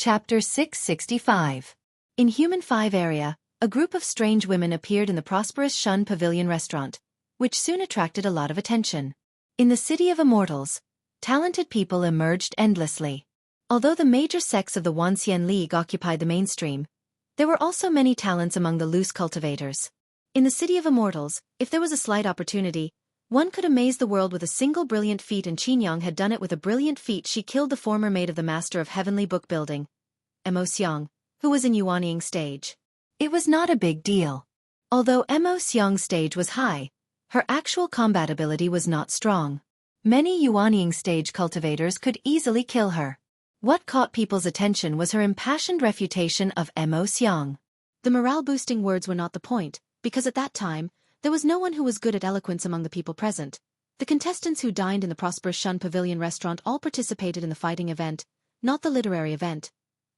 Chapter 665. In Human 5 area, a group of strange women appeared in the prosperous Shun Pavilion restaurant, which soon attracted a lot of attention. In the City of Immortals, talented people emerged endlessly. Although the major sects of the Wanxian League occupied the mainstream, there were also many talents among the loose cultivators. In the City of Immortals, if there was a slight opportunity, one could amaze the world with a single brilliant feat, and Qinyang had done it with a brilliant feat. She killed the former maid of the Master of Heavenly Book Building, Mo Xiang, who was in Yuanying stage. It was not a big deal. Although Mo Xiang's stage was high, her actual combat ability was not strong. Many Yuanying stage cultivators could easily kill her. What caught people's attention was her impassioned refutation of Mo Xiang. The morale-boosting words were not the point, because at that time, there was no one who was good at eloquence among the people present. The contestants who dined in the prosperous Shun Pavilion restaurant all participated in the fighting event, not the literary event.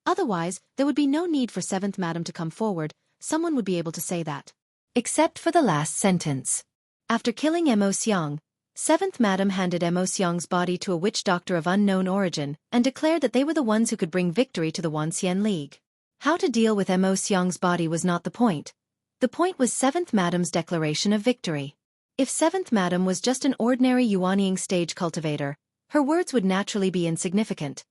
Otherwise, there would be no need for 7th Madam to come forward. Someone would be able to say that. Except for the last sentence. After killing Mo Xiang, 7th Madam handed Mo Xiang's body to a witch doctor of unknown origin and declared that they were the ones who could bring victory to the Wanxian League. How to deal with Mo Xiang's body was not the point. The point was 7th Madam's declaration of victory. If 7th Madam was just an ordinary Yuanying stage cultivator, her words would naturally be insignificant.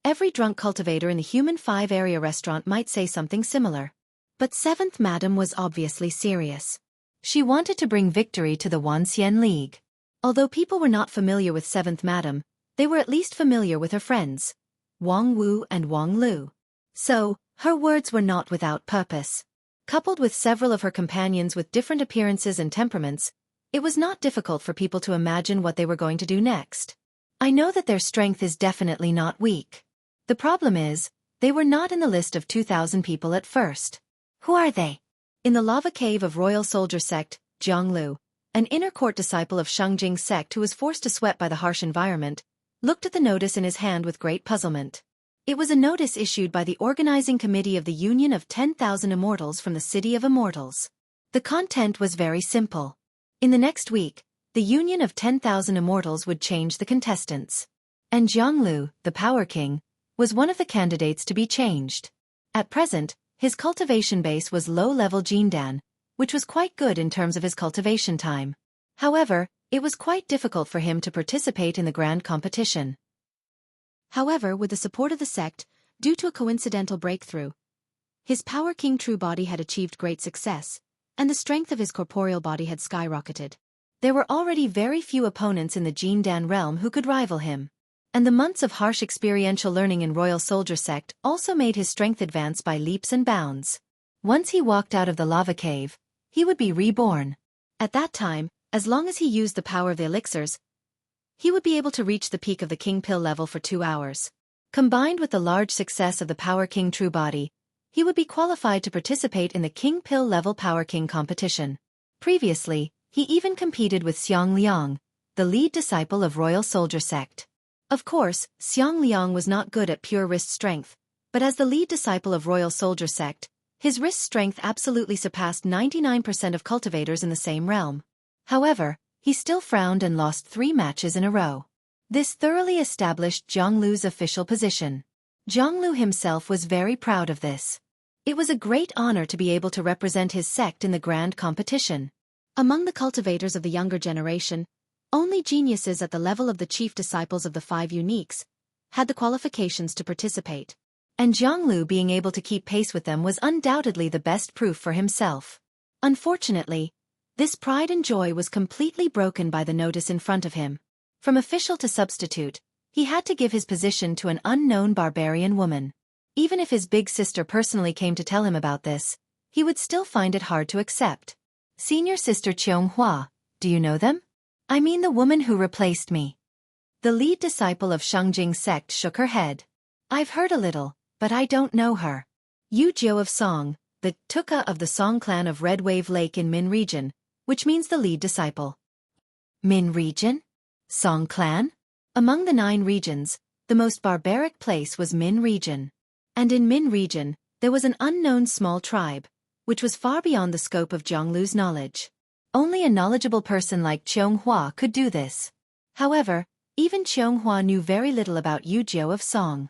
Every drunk cultivator in the Human 5 area restaurant might say something similar. But 7th Madam was obviously serious. She wanted to bring victory to the Wanxian League. Although people were not familiar with 7th Madam, they were at least familiar with her friends, Wang Wu and Wang Lu. So, her words were not without purpose. Coupled with several of her companions with different appearances and temperaments, it was not difficult for people to imagine what they were going to do next. I know that their strength is definitely not weak. The problem is, they were not in the list of 2,000 people at first. Who are they? In the lava cave of Royal Soldier Sect, Jiang Lu, an inner court disciple of Shengjing sect who was forced to sweat by the harsh environment, looked at the notice in his hand with great puzzlement. It was a notice issued by the organizing committee of the Union of 10,000 Immortals from the City of Immortals. The content was very simple. In the next week, the Union of 10,000 Immortals would change the contestants. And Jiang Lu, the Power King, was one of the candidates to be changed. At present, his cultivation base was low-level Jindan, which was quite good in terms of his cultivation time. However, it was quite difficult for him to participate in the grand competition. However, with the support of the sect, due to a coincidental breakthrough, his Power King true body had achieved great success, and the strength of his corporeal body had skyrocketed. There were already very few opponents in the Jindan realm who could rival him. And the months of harsh experiential learning in Royal Soldier Sect also made his strength advance by leaps and bounds. Once he walked out of the lava cave, he would be reborn. At that time, as long as he used the power of the elixirs, he would be able to reach the peak of the King Pill level for 2 hours. Combined with the large success of the Power King True Body, he would be qualified to participate in the King Pill level Power King competition. Previously, he even competed with Xiang Liang, the lead disciple of Royal Soldier Sect. Of course, Xiang Liang was not good at pure wrist strength, but as the lead disciple of Royal Soldier Sect, his wrist strength absolutely surpassed 99% of cultivators in the same realm. However, he still frowned and lost 3 matches in a row. This thoroughly established Jiang Lu's official position. Jiang Lu himself was very proud of this. It was a great honor to be able to represent his sect in the grand competition. Among the cultivators of the younger generation, only geniuses at the level of the chief disciples of the 5 uniques had the qualifications to participate. And Jiang Lu being able to keep pace with them was undoubtedly the best proof for himself. Unfortunately, this pride and joy was completely broken by the notice in front of him. From official to substitute, he had to give his position to an unknown barbarian woman. Even if his big sister personally came to tell him about this, he would still find it hard to accept. Senior Sister Qianghua, do you know them? I mean the woman who replaced me. The lead disciple of Shengjing sect shook her head. I've heard a little, but I don't know her. Yu Jiu of Song, the Tuka of the Song clan of Red Wave Lake in Min region, which means the lead disciple. Min region? Song clan? Among the 9 regions, the most barbaric place was Min region. And in Min region, there was an unknown small tribe, which was far beyond the scope of Jiang Lu's knowledge. Only a knowledgeable person like Qianghua could do this. However, even Qianghua knew very little about Yu Jiu of Song.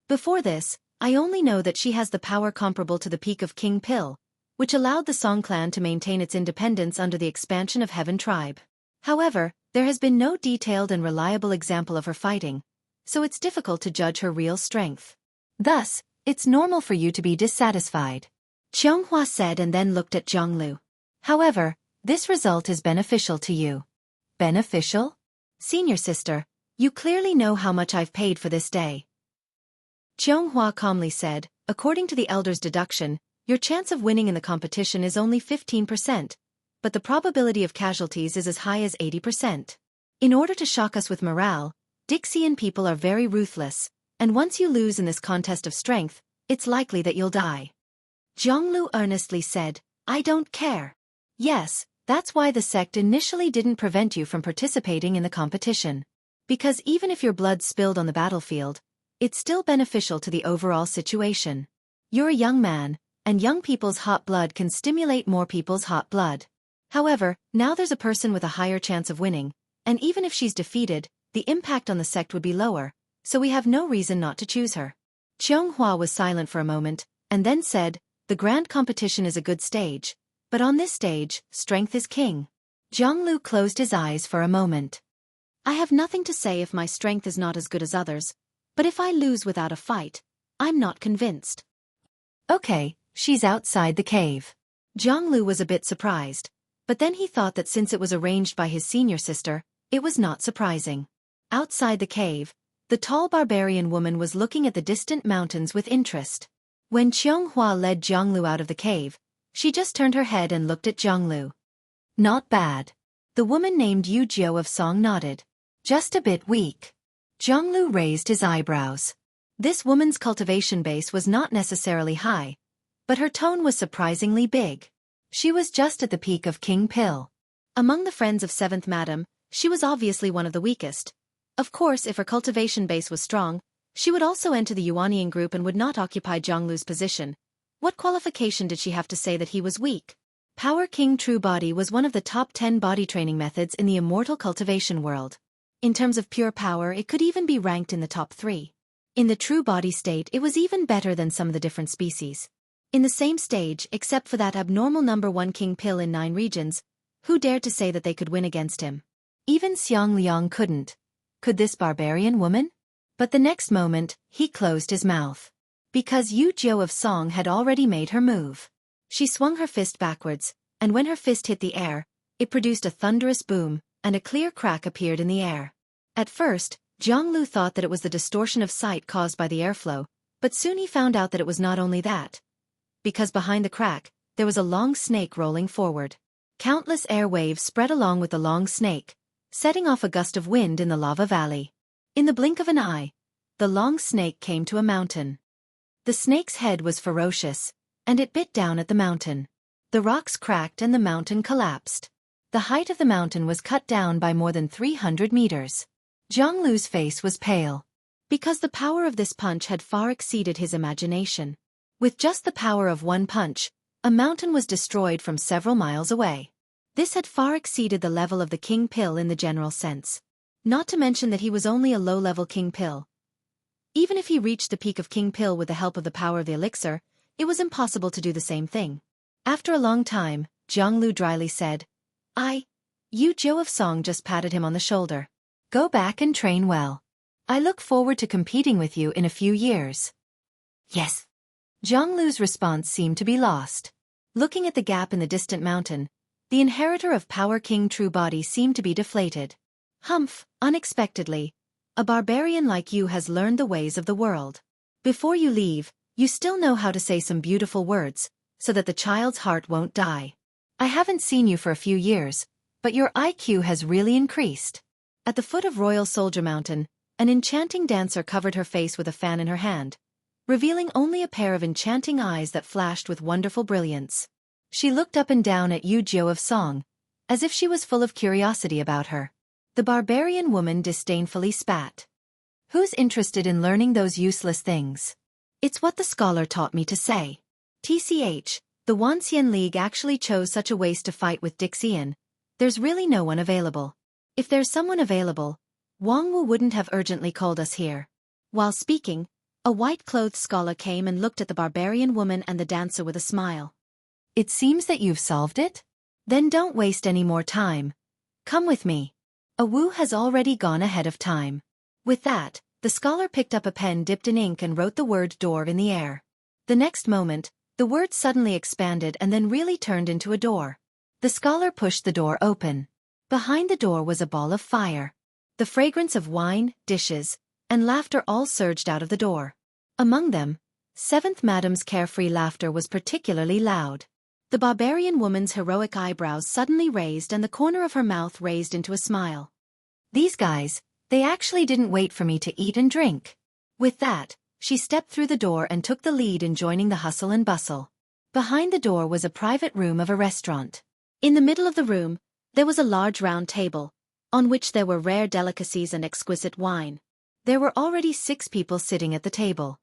Before this, I only know that she has the power comparable to the peak of King Pill, which allowed the Song clan to maintain its independence under the expansion of Heaven tribe. However, there has been no detailed and reliable example of her fighting, so it's difficult to judge her real strength. Thus, it's normal for you to be dissatisfied, Qianghua said and then looked at Zhonglu. However, this result is beneficial to you. Beneficial? Senior sister, you clearly know how much I've paid for this day. Qianghua calmly said, according to the elder's deduction, your chance of winning in the competition is only 15%, but the probability of casualties is as high as 80%. In order to shock us with morale, Dixian people are very ruthless, and once you lose in this contest of strength, it's likely that you'll die. Zhonglu earnestly said, I don't care. Yes, that's why the sect initially didn't prevent you from participating in the competition. Because even if your blood spilled on the battlefield, it's still beneficial to the overall situation. You're a young man, and young people's hot blood can stimulate more people's hot blood. However, now there's a person with a higher chance of winning, and even if she's defeated, the impact on the sect would be lower, so we have no reason not to choose her. Qianghua was silent for a moment, and then said, the grand competition is a good stage, but on this stage, strength is king. Zhonglu closed his eyes for a moment. I have nothing to say if my strength is not as good as others, but if I lose without a fight, I'm not convinced. Okay, she's outside the cave. Zhonglu was a bit surprised, but then he thought that since it was arranged by his senior sister, it was not surprising. Outside the cave, the tall barbarian woman was looking at the distant mountains with interest. When Qianghua led Zhonglu out of the cave, she just turned her head and looked at Zhonglu. Not bad. The woman named Yu Jiu of Song nodded. Just a bit weak. Zhonglu raised his eyebrows. This woman's cultivation base was not necessarily high, but her tone was surprisingly big. She was just at the peak of King Pill. Among the friends of 7th Madam, she was obviously one of the weakest. Of course, if her cultivation base was strong, she would also enter the Yuanian group and would not occupy Zhonglu's position. What qualification did she have to say that he was weak? Power King True Body was one of the top 10 body training methods in the immortal cultivation world. In terms of pure power, it could even be ranked in the top 3. In the true body state, it was even better than some of the different species. In the same stage, except for that abnormal number 1 King Pill in 9 regions, who dared to say that they could win against him? Even Xiang Liang couldn't. Could this barbarian woman? But the next moment, he closed his mouth. Because Yu Jiu of Song had already made her move. She swung her fist backwards, and when her fist hit the air, it produced a thunderous boom, and a clear crack appeared in the air. At first, Zhonglu thought that it was the distortion of sight caused by the airflow, but soon he found out that it was not only that. Because behind the crack, there was a long snake rolling forward. Countless air waves spread along with the long snake, setting off a gust of wind in the lava valley. In the blink of an eye, the long snake came to a mountain. The snake's head was ferocious, and it bit down at the mountain. The rocks cracked and the mountain collapsed. The height of the mountain was cut down by more than 300 meters. Zhonglu's face was pale. Because the power of this punch had far exceeded his imagination. With just the power of one punch, a mountain was destroyed from several miles away. This had far exceeded the level of the King Pill in the general sense. Not to mention that he was only a low-level King Pill. Even if he reached the peak of King Pill with the help of the power of the elixir, it was impossible to do the same thing. After a long time, Zhonglu dryly said, Yu Jiu of Song just patted him on the shoulder. Go back and train well. I look forward to competing with you in a few years. Yes. Zhonglu's response seemed to be lost. Looking at the gap in the distant mountain, the inheritor of Power King True Body seemed to be deflated. Humph, unexpectedly, a barbarian like you has learned the ways of the world. Before you leave, you still know how to say some beautiful words, so that the child's heart won't die. I haven't seen you for a few years, but your IQ has really increased. At the foot of Royal Soldier Mountain, an enchanting dancer covered her face with a fan in her hand, revealing only a pair of enchanting eyes that flashed with wonderful brilliance. She looked up and down at Yu Jiu of Song, as if she was full of curiosity about her. The barbarian woman disdainfully spat. Who's interested in learning those useless things? It's what the scholar taught me to say. TCH, the Wanxian League actually chose such a waste to fight with Dixian. There's really no one available. If there's someone available, Wang Wu wouldn't have urgently called us here. While speaking, A white-clothed scholar came and looked at the barbarian woman and the dancer with a smile. It seems that you've solved it? Then don't waste any more time. Come with me. Wu has already gone ahead of time. With that, the scholar picked up a pen dipped in ink and wrote the word door in the air. The next moment, the word suddenly expanded and then really turned into a door. The scholar pushed the door open. Behind the door was a ball of fire. The fragrance of wine, dishes, and laughter all surged out of the door. Among them, Seventh Madam's carefree laughter was particularly loud. The barbarian woman's heroic eyebrows suddenly raised and the corner of her mouth raised into a smile. These guys, they actually didn't wait for me to eat and drink. With that, she stepped through the door and took the lead in joining the hustle and bustle. Behind the door was a private room of a restaurant. In the middle of the room, there was a large round table, on which there were rare delicacies and exquisite wine. There were already 6 people sitting at the table.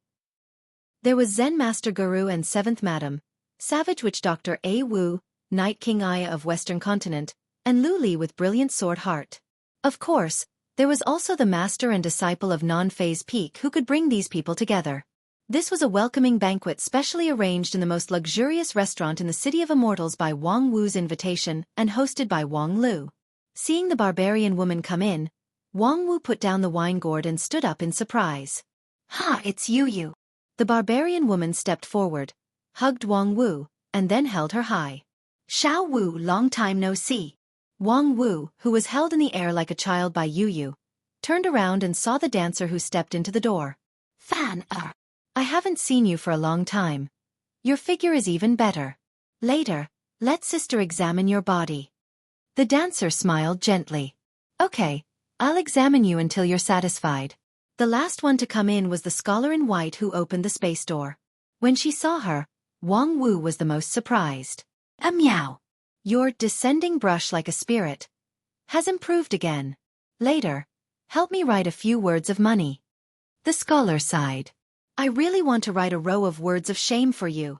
There was Zen Master Guru and Seventh Madam, Savage Witch Doctor A. Wu, Night King Aya of Western Continent, and Lu Li with Brilliant Sword Heart. Of course, there was also the master and disciple of Non-Phase Peak who could bring these people together. This was a welcoming banquet specially arranged in the most luxurious restaurant in the City of Immortals by Wang Wu's invitation and hosted by Wang Lu. Seeing the barbarian woman come in, Wang Wu put down the wine gourd and stood up in surprise. "Ha, it's you. The barbarian woman stepped forward, hugged Wang Wu, and then held her high. "Xiao Wu, long time no see." Wang Wu, who was held in the air like a child by Yu, turned around and saw the dancer who stepped into the door. "Fan, I haven't seen you for a long time. Your figure is even better. Later, let sister examine your body." The dancer smiled gently. "Okay, I'll examine you until you're satisfied." The last one to come in was the scholar in white who opened the space door. When she saw her, Wang Wu was the most surprised. "Meow. Your descending brush like a spirit has improved again. Later, help me write a few words of money." The scholar sighed. "I really want to write a row of words of shame for you."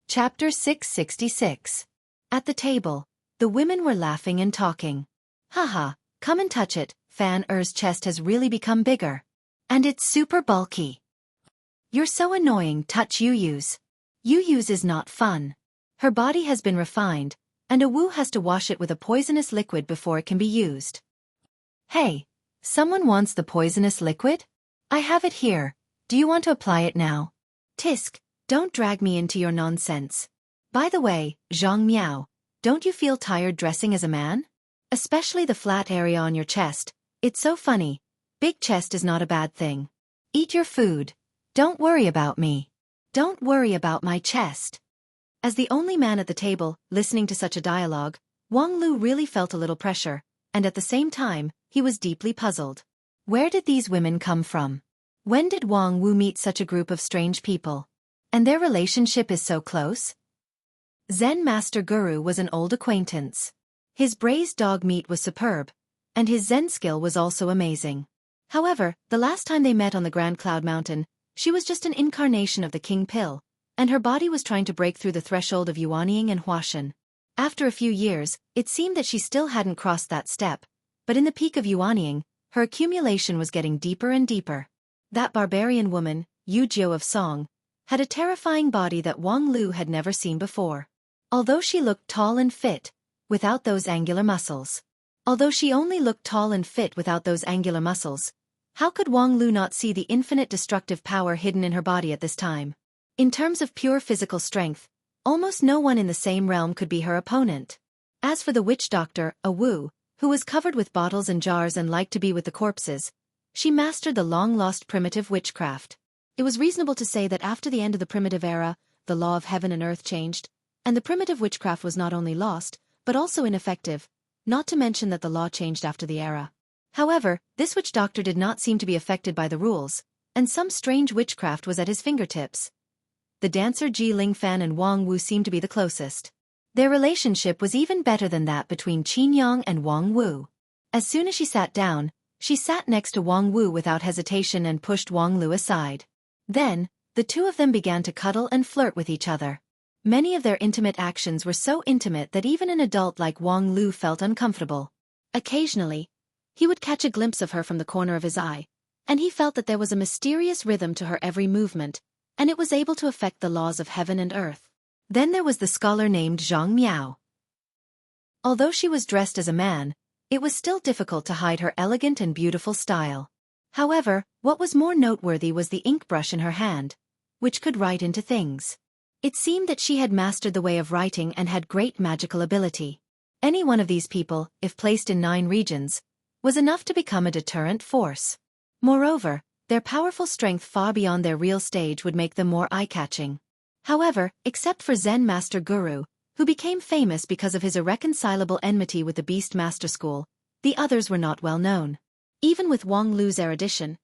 Chapter 666. At the table, the women were laughing and talking. "Haha, come and touch it, Fan Er's chest has really become bigger. And it's super bulky." "You're so annoying, touch Yuyu's. Yuyu's is not fun. Her body has been refined, and a Wu has to wash it with a poisonous liquid before it can be used." "Hey, someone wants the poisonous liquid? I have it here, do you want to apply it now?" "Tisk, don't drag me into your nonsense. By the way, Zhang Miao, don't you feel tired dressing as a man? Especially the flat area on your chest, it's so funny. Big chest is not a bad thing. Eat your food. Don't worry about me. Don't worry about my chest." As the only man at the table, listening to such a dialogue, Wang Lu really felt a little pressure, and at the same time, he was deeply puzzled. Where did these women come from? When did Wang Wu meet such a group of strange people? And their relationship is so close? Zen Master Guru was an old acquaintance. His braised dog meat was superb, and his Zen skill was also amazing. However, the last time they met on the Grand Cloud Mountain, she was just an incarnation of the King Pill, and her body was trying to break through the threshold of Yuanying and Huashan. After a few years, it seemed that she still hadn't crossed that step, but in the peak of Yuanying, her accumulation was getting deeper and deeper. That barbarian woman, Yu Jiu of Song, had a terrifying body that Wang Lu had never seen before. Although she looked tall and fit, without those angular muscles. Although she only looked tall and fit without those angular muscles, how could Wang Lu not see the infinite destructive power hidden in her body at this time? In terms of pure physical strength, almost no one in the same realm could be her opponent. As for the witch doctor, a Wu, who was covered with bottles and jars and liked to be with the corpses, she mastered the long-lost primitive witchcraft. It was reasonable to say that after the end of the primitive era, the law of heaven and earth changed, and the primitive witchcraft was not only lost, but also ineffective, not to mention that the law changed after the era. However, this witch doctor did not seem to be affected by the rules, and some strange witchcraft was at his fingertips. The dancer Ji Lingfan and Wang Wu seemed to be the closest. Their relationship was even better than that between Qin Yang and Wang Wu. As soon as she sat down, she sat next to Wang Wu without hesitation and pushed Wang Lu aside. Then, the two of them began to cuddle and flirt with each other. Many of their intimate actions were so intimate that even an adult like Wang Lu felt uncomfortable. Occasionally, he would catch a glimpse of her from the corner of his eye, and he felt that there was a mysterious rhythm to her every movement, and it was able to affect the laws of heaven and earth. Then there was the scholar named Zhang Miao. Although she was dressed as a man, it was still difficult to hide her elegant and beautiful style. However, what was more noteworthy was the ink brush in her hand, which could write into things. It seemed that she had mastered the way of writing and had great magical ability. Any one of these people, if placed in 9 regions, was enough to become a deterrent force. Moreover, their powerful strength far beyond their real stage would make them more eye-catching. However, except for Zen Master Guru, who became famous because of his irreconcilable enmity with the Beast Master School, the others were not well known. Even with Wang Lu's erudition,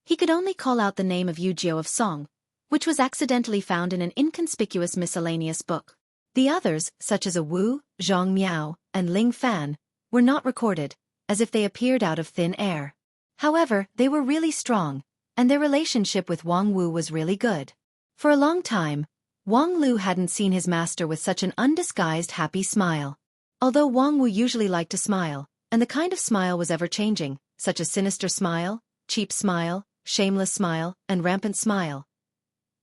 he could only call out the name of Yujio of Song, which was accidentally found in an inconspicuous miscellaneous book. The others, such as Wu, Zhang Miao, and Ling Fan, were not recorded, as if they appeared out of thin air. However, they were really strong, and their relationship with Wang Wu was really good. For a long time, Wang Lu hadn't seen his master with such an undisguised happy smile. Although Wang Wu usually liked to smile, and the kind of smile was ever-changing, such as sinister smile, cheap smile, shameless smile, and rampant smile,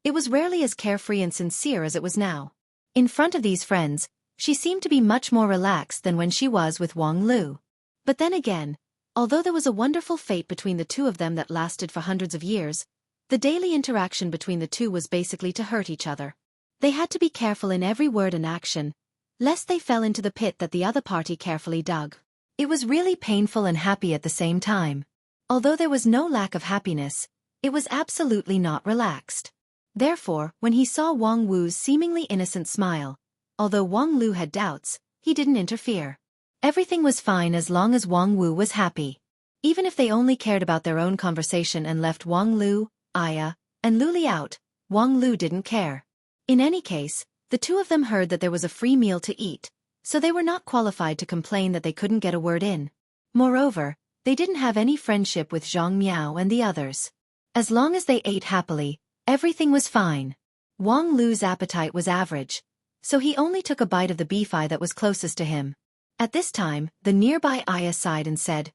it was rarely as carefree and sincere as it was now. In front of these friends, she seemed to be much more relaxed than when she was with Wang Lu. But then again, although there was a wonderful fate between the two of them that lasted for hundreds of years, the daily interaction between the two was basically to hurt each other. They had to be careful in every word and action, lest they fell into the pit that the other party carefully dug. It was really painful and happy at the same time. Although there was no lack of happiness, it was absolutely not relaxed. Therefore, when he saw Wang Wu's seemingly innocent smile, although Wang Lu had doubts, he didn't interfere. Everything was fine as long as Wang Wu was happy. Even if they only cared about their own conversation and left Wang Lu, Aya, and Luli out, Wang Lu didn't care. In any case, the two of them heard that there was a free meal to eat, so they were not qualified to complain that they couldn't get a word in. Moreover, they didn't have any friendship with Zhang Miao and the others. As long as they ate happily, everything was fine. Wang Lu's appetite was average, so he only took a bite of the beef eye that was closest to him. At this time, the nearby Aya sighed and said,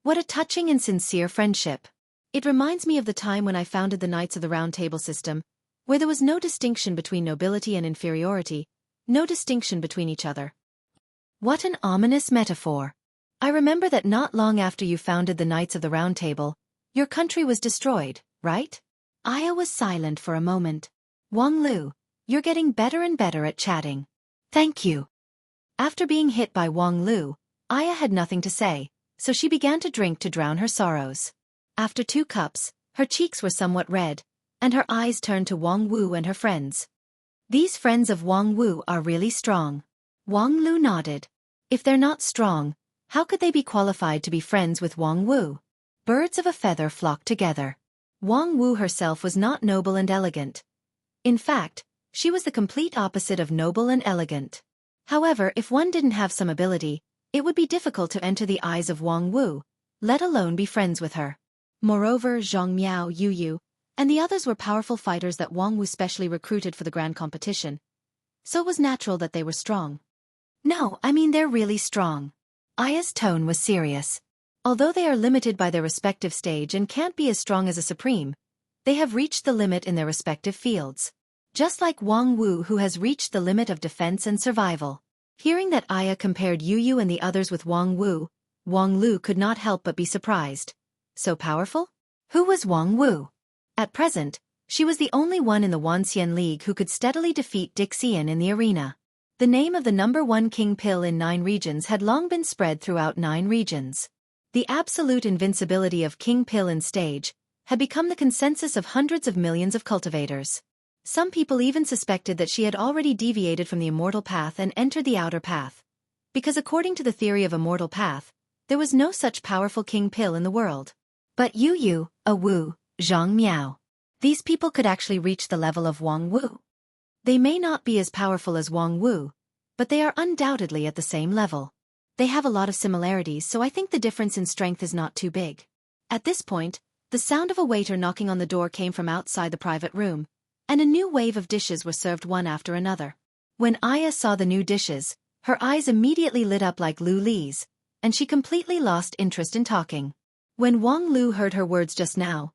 "What a touching and sincere friendship. It reminds me of the time when I founded the Knights of the Round Table system, where there was no distinction between nobility and inferiority, no distinction between each other." What an ominous metaphor. I remember that not long after you founded the Knights of the Round Table, your country was destroyed, right? Aya was silent for a moment. Wang Lu, you're getting better and better at chatting. Thank you. After being hit by Wang Lu, Aya had nothing to say, so she began to drink to drown her sorrows. After 2 cups, her cheeks were somewhat red, and her eyes turned to Wang Wu and her friends. These friends of Wang Wu are really strong. Wang Lu nodded. If they're not strong, how could they be qualified to be friends with Wang Wu? Birds of a feather flock together. Wang Wu herself was not noble and elegant. In fact, she was the complete opposite of noble and elegant. However, if one didn't have some ability, it would be difficult to enter the eyes of Wang Wu, let alone be friends with her. Moreover, Zhang Miao, Yu, and the others were powerful fighters that Wang Wu specially recruited for the grand competition, so it was natural that they were strong. No, I mean they're really strong. Aya's tone was serious. Although they are limited by their respective stage and can't be as strong as a supreme, they have reached the limit in their respective fields. Just like Wang Wu, who has reached the limit of defense and survival. Hearing that Aya compared Yu and the others with Wang Wu, Wang Lu could not help but be surprised. So powerful? Who was Wang Wu? At present, she was the only one in the Wanxian League who could steadily defeat Dixian in the arena. The name of the #1 King Pill in 9 regions had long been spread throughout 9 regions. The absolute invincibility of King Pill in stage had become the consensus of hundreds of millions of cultivators. Some people even suspected that she had already deviated from the immortal path and entered the outer path, because according to the theory of immortal path, there was no such powerful King Pill in the world. But Yu, Wu, Zhang Miao, these people could actually reach the level of Wang Wu. They may not be as powerful as Wang Wu, but they are undoubtedly at the same level. They have a lot of similarities, so I think the difference in strength is not too big. At this point, the sound of a waiter knocking on the door came from outside the private room, and a new wave of dishes were served one after another. When Aya saw the new dishes, her eyes immediately lit up like Lu Li's, and she completely lost interest in talking. When Wang Lu heard her words just now,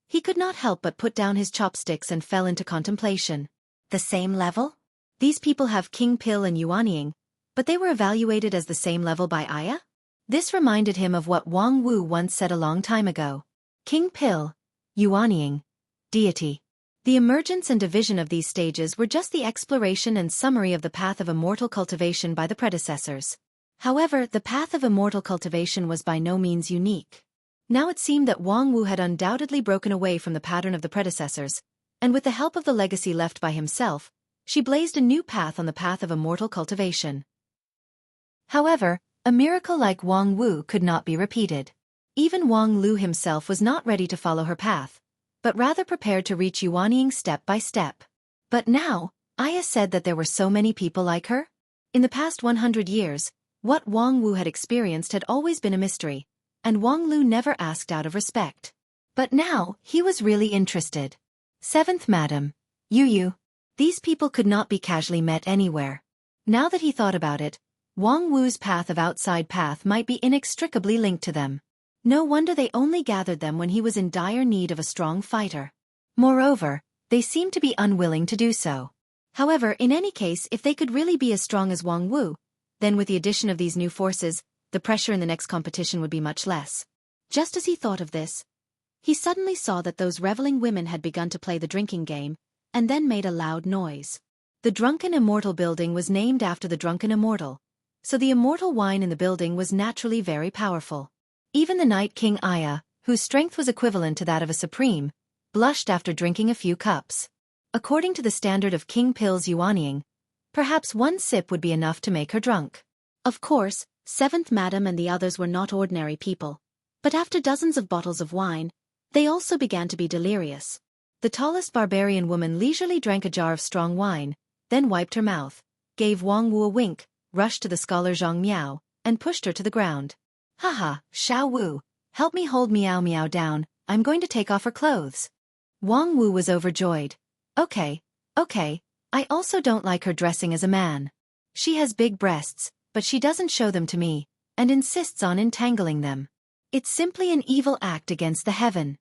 he could not help but put down his chopsticks and fell into contemplation. The same level? These people have King Pil and Yuanying, but they were evaluated as the same level by Aya? This reminded him of what Wang Wu once said a long time ago. King Pil, Yuanying, deity. The emergence and division of these stages were just the exploration and summary of the path of immortal cultivation by the predecessors. However, the path of immortal cultivation was by no means unique. Now it seemed that Wang Wu had undoubtedly broken away from the pattern of the predecessors, and with the help of the legacy left by himself, she blazed a new path on the path of immortal cultivation. However, a miracle like Wang Wu could not be repeated. Even Wang Lu himself was not ready to follow her path, but rather prepared to reach Yuanying step by step. But now, Aya said that there were so many people like her? In the past 100 years, what Wang Wu had experienced had always been a mystery, and Wang Lu never asked out of respect. But now, he was really interested. Seventh Madam, Yu. These people could not be casually met anywhere. Now that he thought about it, Wang Wu's path of outside path might be inextricably linked to them. No wonder they only gathered them when he was in dire need of a strong fighter. Moreover, they seemed to be unwilling to do so. However, in any case, if they could really be as strong as Wang Wu, then with the addition of these new forces, the pressure in the next competition would be much less. Just as he thought of this, he suddenly saw that those reveling women had begun to play the drinking game, and then made a loud noise. The Drunken Immortal building was named after the Drunken Immortal, so the immortal wine in the building was naturally very powerful. Even the Night King Aya, whose strength was equivalent to that of a supreme, blushed after drinking a few cups. According to the standard of King Pil's Yuanying, perhaps one sip would be enough to make her drunk. Of course, Seventh Madam and the others were not ordinary people, but after dozens of bottles of wine, they also began to be delirious. The tallest barbarian woman leisurely drank a jar of strong wine, then wiped her mouth, gave Wang Wu a wink, rushed to the scholar Zhang Miao, and pushed her to the ground. Haha, Xiao Wu, help me hold Miao Miao down, I'm going to take off her clothes. Wang Wu was overjoyed. Okay, I also don't like her dressing as a man. She has big breasts, but she doesn't show them to me, and insists on entangling them. It's simply an evil act against the heaven.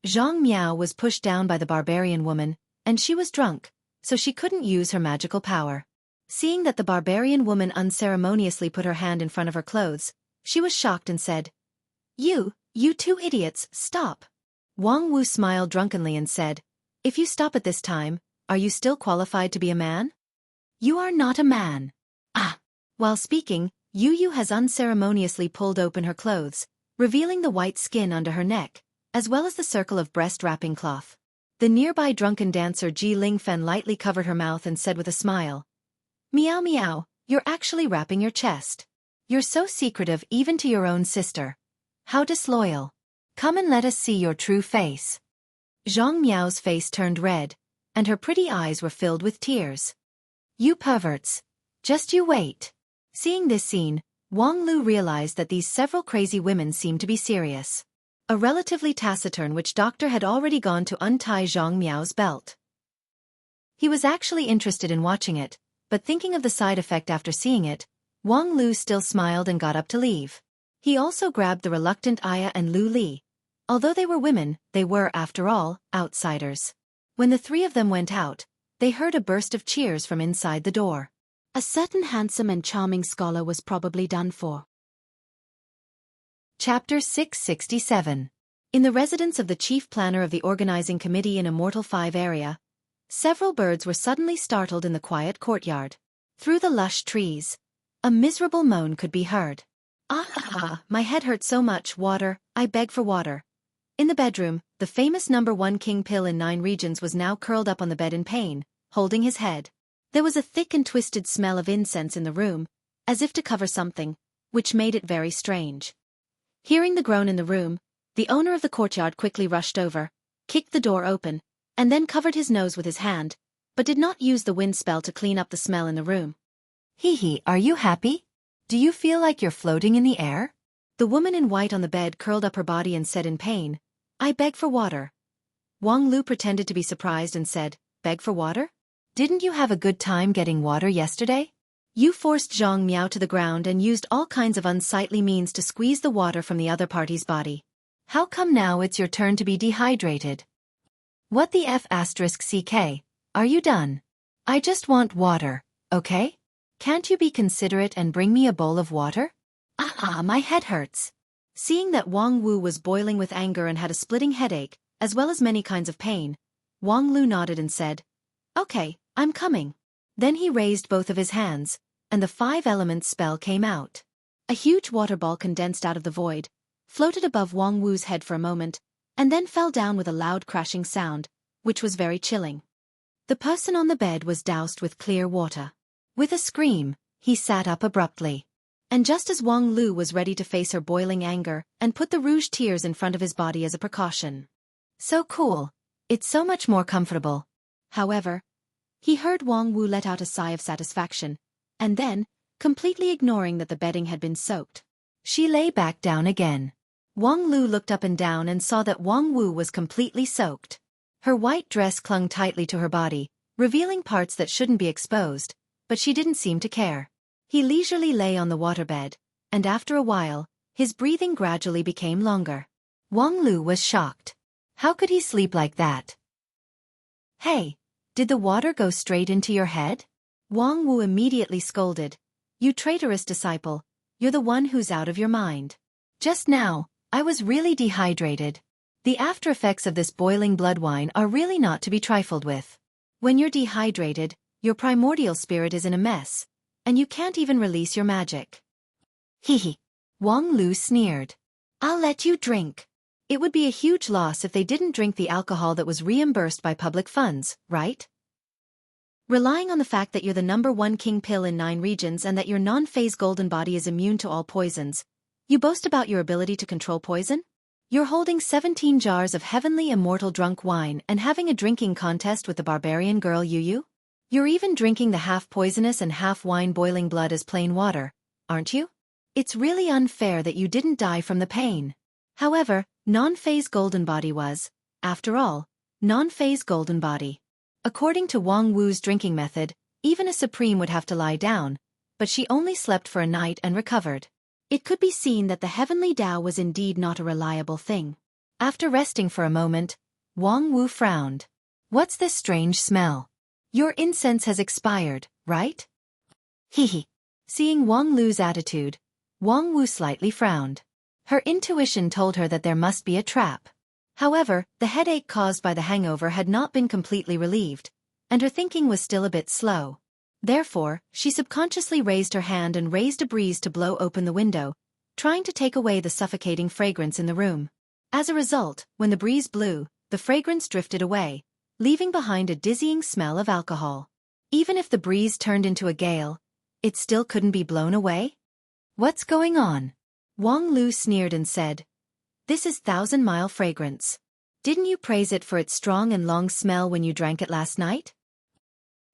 Zhang Miao was pushed down by the barbarian woman, and she was drunk, so she couldn't use her magical power. Seeing that the barbarian woman unceremoniously put her hand in front of her clothes, she was shocked and said, You two idiots, stop. Wang Wu smiled drunkenly and said, If you stop at this time, are you still qualified to be a man? You are not a man. Ah! While speaking, Yu has unceremoniously pulled open her clothes, revealing the white skin under her neck, as well as the circle of breast wrapping cloth. The nearby drunken dancer Ji Lingfen lightly covered her mouth and said with a smile, Miao Miao, you're actually wrapping your chest. You're so secretive even to your own sister. How disloyal. Come and let us see your true face. Zhang Miao's face turned red, and her pretty eyes were filled with tears. You perverts. Just you wait. Seeing this scene, Wang Lu realized that these several crazy women seemed to be serious. A relatively taciturn witch doctor had already gone to untie Zhang Miao's belt. He was actually interested in watching it, but thinking of the side effect after seeing it, Wang Lu still smiled and got up to leave. He also grabbed the reluctant Aya and Lu Li. Although they were women, they were, after all, outsiders. When the three of them went out, they heard a burst of cheers from inside the door. A certain handsome and charming scholar was probably done for. Chapter 667. In the residence of the chief planner of the organizing committee in Immortal 5 area, several birds were suddenly startled in the quiet courtyard. Through the lush trees, a miserable moan could be heard. Ah, my head hurts so much, water, I beg for water. In the bedroom, the famous number 1 King Pil in 9 regions was now curled up on the bed in pain, holding his head. There was a thick and twisted smell of incense in the room, as if to cover something, which made it very strange. Hearing the groan in the room, the owner of the courtyard quickly rushed over, kicked the door open, and then covered his nose with his hand, but did not use the wind spell to clean up the smell in the room. Hee, are you happy? Do you feel like you're floating in the air? The woman in white on the bed curled up her body and said in pain, I beg for water. Wang Lu pretended to be surprised and said, Beg for water? Didn't you have a good time getting water yesterday? You forced Zhang Miao to the ground and used all kinds of unsightly means to squeeze the water from the other party's body. How come now it's your turn to be dehydrated? What the F*** CK, are you done? I just want water, okay? Can't you be considerate and bring me a bowl of water? My head hurts. Seeing that Wang Wu was boiling with anger and had a splitting headache, as well as many kinds of pain, Wang Lu nodded and said, "Okay, I'm coming." Then he raised both of his hands, and the 5 elements spell came out. A huge water ball condensed out of the void, floated above Wang Wu's head for a moment, and then fell down with a loud crashing sound, which was very chilling. The person on the bed was doused with clear water. With a scream, he sat up abruptly. And just as Wang Lu was ready to face her boiling anger and put the rouge tears in front of his body as a precaution. So cool. It's so much more comfortable. However, he heard Wang Wu let out a sigh of satisfaction, and then, completely ignoring that the bedding had been soaked, she lay back down again. Wang Lu looked up and down and saw that Wang Wu was completely soaked. Her white dress clung tightly to her body, revealing parts that shouldn't be exposed, but she didn't seem to care. He leisurely lay on the waterbed, and after a while, his breathing gradually became longer. Wang Lu was shocked. How could he sleep like that? Hey, did the water go straight into your head? Wang Wu immediately scolded. You traitorous disciple, you're the one who's out of your mind. Just now, I was really dehydrated. The after effects of this boiling blood wine are really not to be trifled with. When you're dehydrated, your primordial spirit is in a mess, and you can't even release your magic. Hehe. Wang Lu sneered. I'll let you drink. It would be a huge loss if they didn't drink the alcohol that was reimbursed by public funds, right? Relying on the fact that you're the #1 king pill in 9 regions and that your non-phase golden body is immune to all poisons, you boast about your ability to control poison? You're holding 17 jars of heavenly immortal drunk wine and having a drinking contest with the barbarian girl Yu? You're even drinking the half-poisonous and half-wine boiling blood as plain water, aren't you? It's really unfair that you didn't die from the pain. However, non-phase golden body was, after all, non-phase golden body. According to Wang Wu's drinking method, even a supreme would have to lie down, but she only slept for a night and recovered. It could be seen that the heavenly Tao was indeed not a reliable thing. After resting for a moment, Wang Wu frowned. What's this strange smell? Your incense has expired, right? Hehe. Seeing Wang Lu's attitude, Wang Wu slightly frowned. Her intuition told her that there must be a trap. However, the headache caused by the hangover had not been completely relieved, and her thinking was still a bit slow. Therefore, she subconsciously raised her hand and raised a breeze to blow open the window, trying to take away the suffocating fragrance in the room. As a result, when the breeze blew, the fragrance drifted away, leaving behind a dizzying smell of alcohol. Even if the breeze turned into a gale, it still couldn't be blown away? What's going on? Wang Lu sneered and said, This is 1,000-mile fragrance. Didn't you praise it for its strong and long smell when you drank it last night?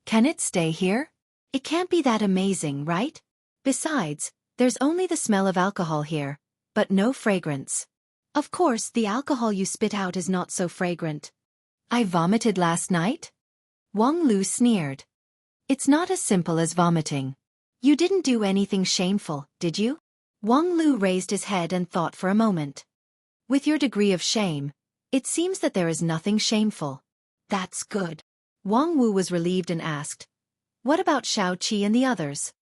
Can it stay here? It can't be that amazing, right? Besides, there's only the smell of alcohol here, but no fragrance. Of course, the alcohol you spit out is not so fragrant. I vomited last night? Wang Lu sneered. It's not as simple as vomiting. You didn't do anything shameful, did you? Wang Lu raised his head and thought for a moment. With your degree of shame, it seems that there is nothing shameful. That's good. Wang Wu was relieved and asked, What about Xueqi and the others?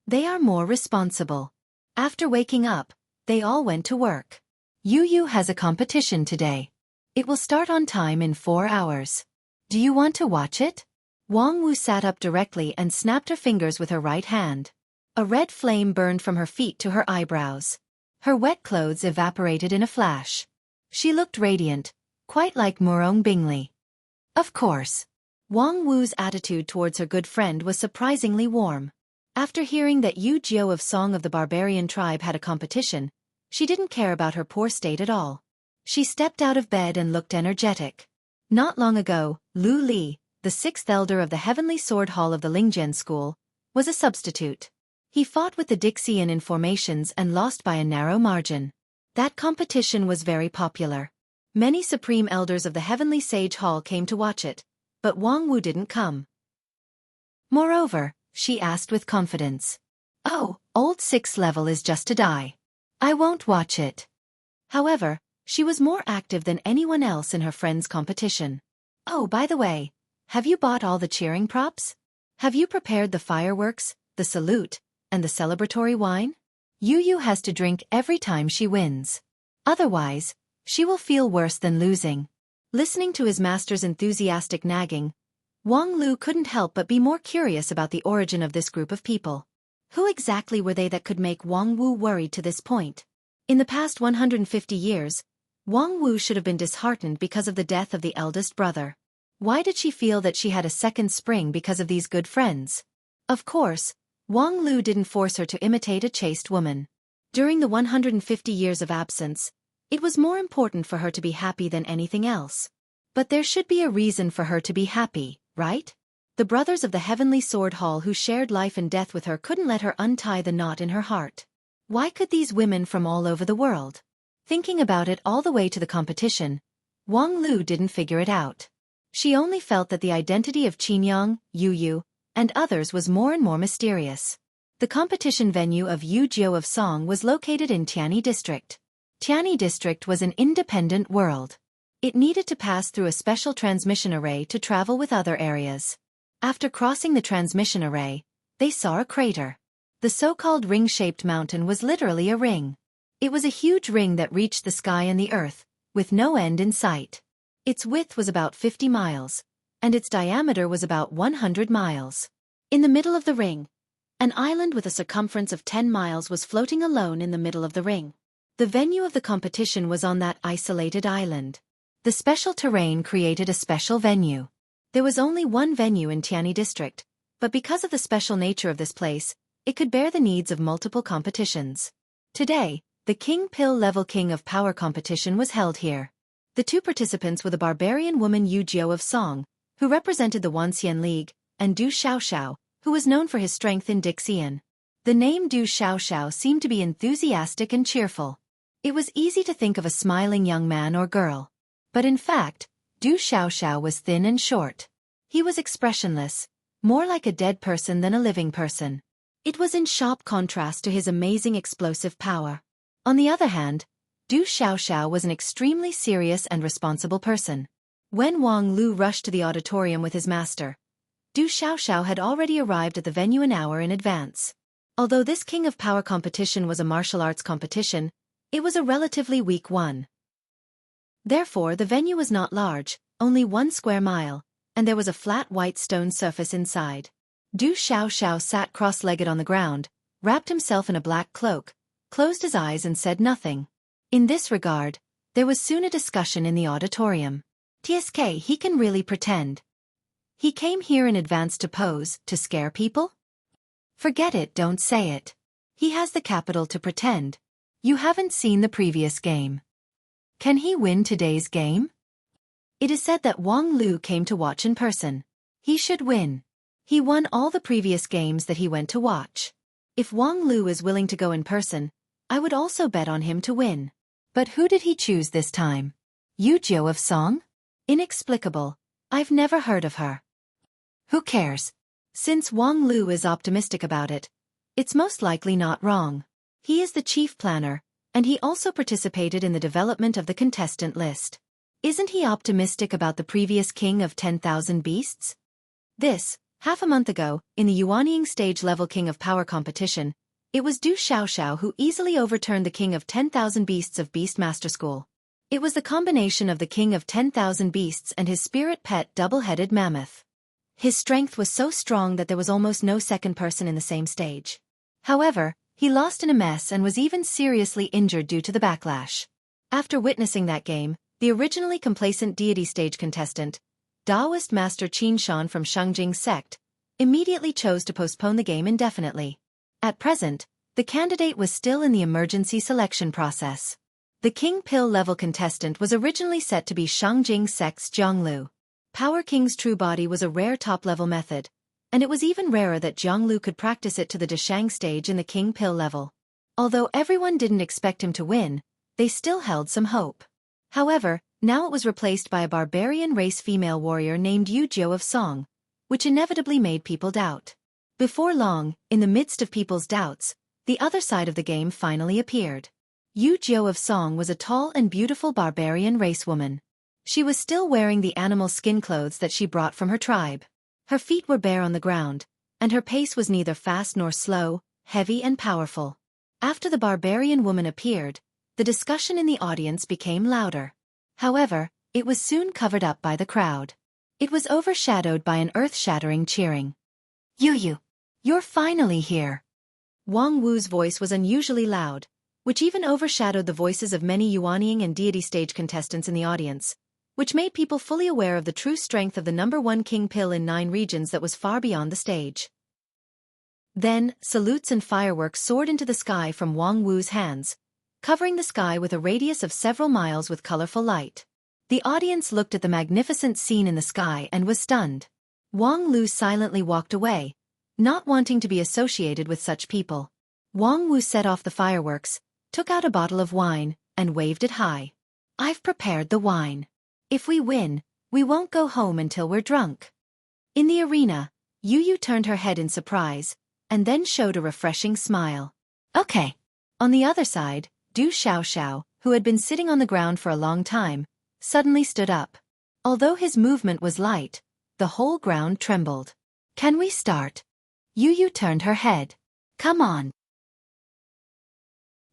They are more responsible. After waking up, they all went to work. Yu has a competition today. It will start on time in 4 hours. Do you want to watch it? Wang Wu sat up directly and snapped her fingers with her right hand. A red flame burned from her feet to her eyebrows. Her wet clothes evaporated in a flash. She looked radiant, quite like Murong Bingli. Of course. Wang Wu's attitude towards her good friend was surprisingly warm. After hearing that Yu Jiu of Song of the Barbarian tribe had a competition, she didn't care about her poor state at all. She stepped out of bed and looked energetic. Not long ago, Lu Li, the 6th elder of the Heavenly Sword Hall of the Lingjian School, was a substitute. He fought with the Dixian in formations and lost by a narrow margin. That competition was very popular. Many supreme elders of the Heavenly Sage Hall came to watch it, but Wang Wu didn't come. Moreover, she asked with confidence. Oh, old 6th level is just to die. I won't watch it. However, she was more active than anyone else in her friend's competition. Oh, by the way, have you bought all the cheering props? Have you prepared the fireworks, the salute, and the celebratory wine? Yu has to drink every time she wins. Otherwise, she will feel worse than losing. Listening to his master's enthusiastic nagging, Wang Lu couldn't help but be more curious about the origin of this group of people. Who exactly were they that could make Wang Wu worried to this point? In the past 150 years, Wang Wu should have been disheartened because of the death of the eldest brother. Why did she feel that she had a second spring because of these good friends? Of course, Wang Lu didn't force her to imitate a chaste woman. During the 150 years of absence, it was more important for her to be happy than anything else. But there should be a reason for her to be happy, right? The brothers of the Heavenly Sword Hall who shared life and death with her couldn't let her untie the knot in her heart. Why could these women from all over the world? Thinking about it all the way to the competition, Wang Lu didn't figure it out. She only felt that the identity of Qinyang, Yu, and others was more and more mysterious. The competition venue of Yu Jiu of Song was located in Tianyi District. Tianyi District was an independent world. It needed to pass through a special transmission array to travel with other areas. After crossing the transmission array, they saw a crater. The so-called ring-shaped mountain was literally a ring. It was a huge ring that reached the sky and the earth, with no end in sight. Its width was about 50 miles, and its diameter was about 100 miles. In the middle of the ring, an island with a circumference of 10 miles was floating alone in the middle of the ring. The venue of the competition was on that isolated island. The special terrain created a special venue. There was only one venue in Tianyi District, but because of the special nature of this place, it could bear the needs of multiple competitions. Today, the King Pill Level King of Power competition was held here. The two participants were the barbarian woman Yu Jiu of Song, who represented the Wanxian League, and Du Xiaoxiao, who was known for his strength in Dixian. The name Du Xiaoxiao seemed to be enthusiastic and cheerful. It was easy to think of a smiling young man or girl. But in fact, Du Xiaoxiao was thin and short. He was expressionless, more like a dead person than a living person. It was in sharp contrast to his amazing explosive power. On the other hand, Du Xiaoxiao was an extremely serious and responsible person. When Wang Lu rushed to the auditorium with his master, Du Xiaoxiao had already arrived at the venue an hour in advance. Although this King of Power competition was a martial arts competition, it was a relatively weak one. Therefore, the venue was not large, only 1 square mile, and there was a flat white stone surface inside. Du Xiaoxiao sat cross-legged on the ground, wrapped himself in a black cloak, closed his eyes and said nothing. In this regard, there was soon a discussion in the auditorium. TSK, he can really pretend. He came here in advance to pose, to scare people? Forget it, don't say it. He has the capital to pretend. You haven't seen the previous game. Can he win today's game? It is said that Wang Lu came to watch in person. He should win. He won all the previous games that he went to watch. If Wang Lu is willing to go in person, I would also bet on him to win. But who did he choose this time? Yu Jiu of Song? Inexplicable. I've never heard of her. Who cares? Since Wang Lu is optimistic about it, it's most likely not wrong. He is the chief planner, and he also participated in the development of the contestant list. Isn't he optimistic about the previous King of 10,000 Beasts? Half a month ago, in the Yuanying stage level King of Power competition, it was Du Xiaoxiao who easily overturned the King of 10,000 Beasts of Beast Master School. It was the combination of the King of 10,000 Beasts and his spirit pet double-headed mammoth. His strength was so strong that there was almost no second person in the same stage. However, he lost in a mess and was even seriously injured due to the backlash. After witnessing that game, the originally complacent deity stage contestant, Taoist Master Qin Shan from Shengjing sect, immediately chose to postpone the game indefinitely. At present, the candidate was still in the emergency selection process. The King Pill level contestant was originally set to be Shengjing sect's Jianglu. Power King's true body was a rare top-level method, and it was even rarer that Jianglu could practice it to the Deshang stage in the King Pill level. Although everyone didn't expect him to win, they still held some hope. However, now it was replaced by a barbarian race female warrior named Yu Jiu of Song, which inevitably made people doubt. Before long, in the midst of people's doubts, the other side of the game finally appeared. Yu Jiu of Song was a tall and beautiful barbarian racewoman. She was still wearing the animal skin clothes that she brought from her tribe. Her feet were bare on the ground, and her pace was neither fast nor slow, heavy and powerful. After the barbarian woman appeared, the discussion in the audience became louder. However, it was soon covered up by the crowd. It was overshadowed by an earth-shattering cheering. Yu, you're finally here. Wang Wu's voice was unusually loud, which even overshadowed the voices of many Yuanying and deity stage contestants in the audience, which made people fully aware of the true strength of the #1 king pill in 9 regions that was far beyond the stage. Then, salutes and fireworks soared into the sky from Wang Wu's hands, covering the sky with a radius of several miles with colorful light. The audience looked at the magnificent scene in the sky and was stunned. Wang Lu silently walked away, not wanting to be associated with such people. Wang Wu set off the fireworks, took out a bottle of wine, and waved it high. I've prepared the wine. If we win, we won't go home until we're drunk. In the arena, Yu turned her head in surprise, and then showed a refreshing smile. Okay. On the other side, Du Xiaoxiao, who had been sitting on the ground for a long time, suddenly stood up. Although his movement was light, the whole ground trembled. Can we start? Yu turned her head. Come on.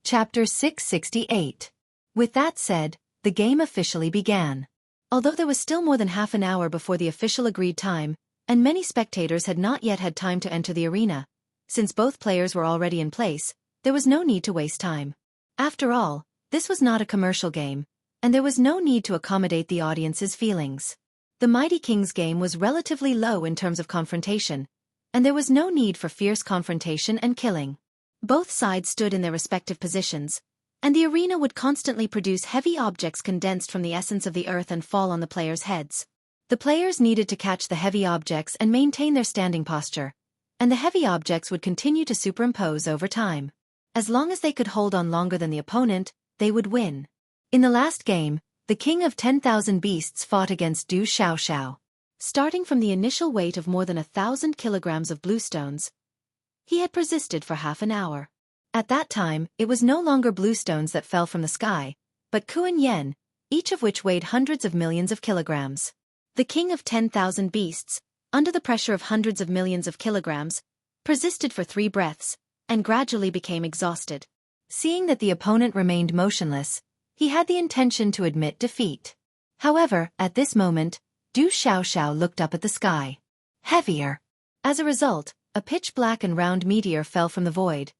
Chapter 668. With that said, the game officially began. Although there was still more than half an hour before the official agreed time, and many spectators had not yet had time to enter the arena, since both players were already in place, there was no need to waste time. After all, this was not a commercial game, and there was no need to accommodate the audience's feelings. The Mighty King's game was relatively low in terms of confrontation, and there was no need for fierce confrontation and killing. Both sides stood in their respective positions, and the arena would constantly produce heavy objects condensed from the essence of the earth and fall on the players' heads. The players needed to catch the heavy objects and maintain their standing posture, and the heavy objects would continue to superimpose over time. As long as they could hold on longer than the opponent, they would win. In the last game, the King of 10,000 Beasts fought against Du Xiaoxiao. Starting from the initial weight of more than 1,000 kilograms of bluestones, he had persisted for half an hour. At that time, it was no longer bluestones that fell from the sky, but Kuan Yen, each of which weighed hundreds of millions of kilograms. The King of 10,000 Beasts, under the pressure of hundreds of millions of kilograms, persisted for 3 breaths, and gradually became exhausted. Seeing that the opponent remained motionless, he had the intention to admit defeat. However, at this moment, Du Xiaoxiao looked up at the sky. Heavier. As a result, a pitch-black and round meteor fell from the void,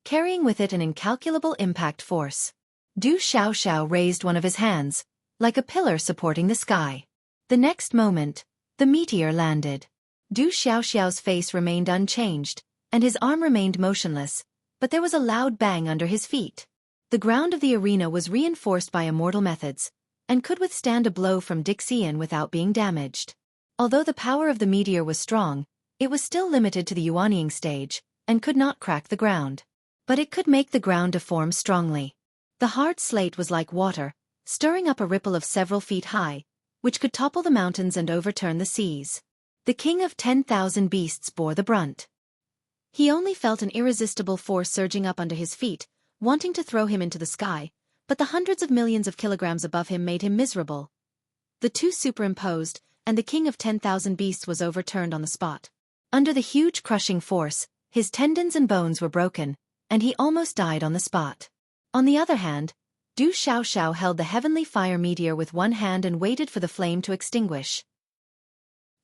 carrying with it an incalculable impact force. Du Xiaoxiao raised one of his hands, like a pillar supporting the sky. The next moment, the meteor landed. Du Xiaoxiao's face remained unchanged, and his arm remained motionless, but there was a loud bang under his feet. The ground of the arena was reinforced by immortal methods, and could withstand a blow from Dixian without being damaged. Although the power of the meteor was strong, it was still limited to the Yuanying stage, and could not crack the ground. But it could make the ground deform strongly. The hard slate was like water, stirring up a ripple of several feet high, which could topple the mountains and overturn the seas. The King of 10,000 Beasts bore the brunt. He only felt an irresistible force surging up under his feet, wanting to throw him into the sky, but the hundreds of millions of kilograms above him made him miserable. The two superimposed, and the King of 10,000 Beasts was overturned on the spot. Under the huge crushing force, his tendons and bones were broken, and he almost died on the spot. On the other hand, Du Xiaoxiao held the heavenly fire meteor with one hand and waited for the flame to extinguish.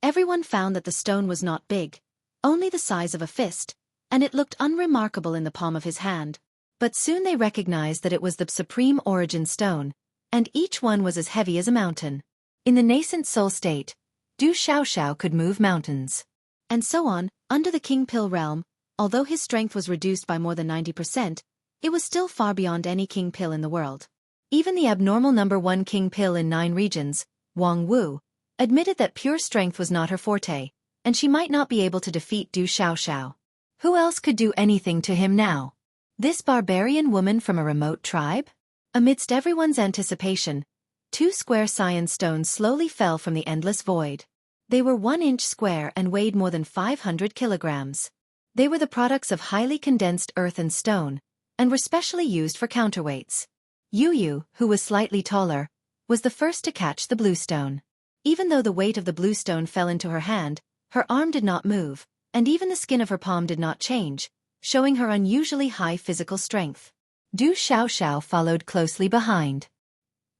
Everyone found that the stone was not big, only the size of a fist, and it looked unremarkable in the palm of his hand. But soon they recognized that it was the supreme origin stone, and each one was as heavy as a mountain. In the nascent soul state, Du Xiaoxiao could move mountains. And so on, under the King Pill realm, although his strength was reduced by more than 90%, it was still far beyond any King Pill in the world. Even the abnormal #1 King Pill in 9 regions, Wang Wu, admitted that pure strength was not her forte, and she might not be able to defeat Du Xiaoxiao. Who else could do anything to him now? This barbarian woman from a remote tribe? Amidst everyone's anticipation, 2 square cyan stones slowly fell from the endless void. They were 1 inch square and weighed more than 500 kilograms. They were the products of highly condensed earth and stone, and were specially used for counterweights. Yu, who was slightly taller, was the first to catch the blue stone. Even though the weight of the blue stone fell into her hand, her arm did not move, and even the skin of her palm did not change, showing her unusually high physical strength. Du Xiaoxiao followed closely behind.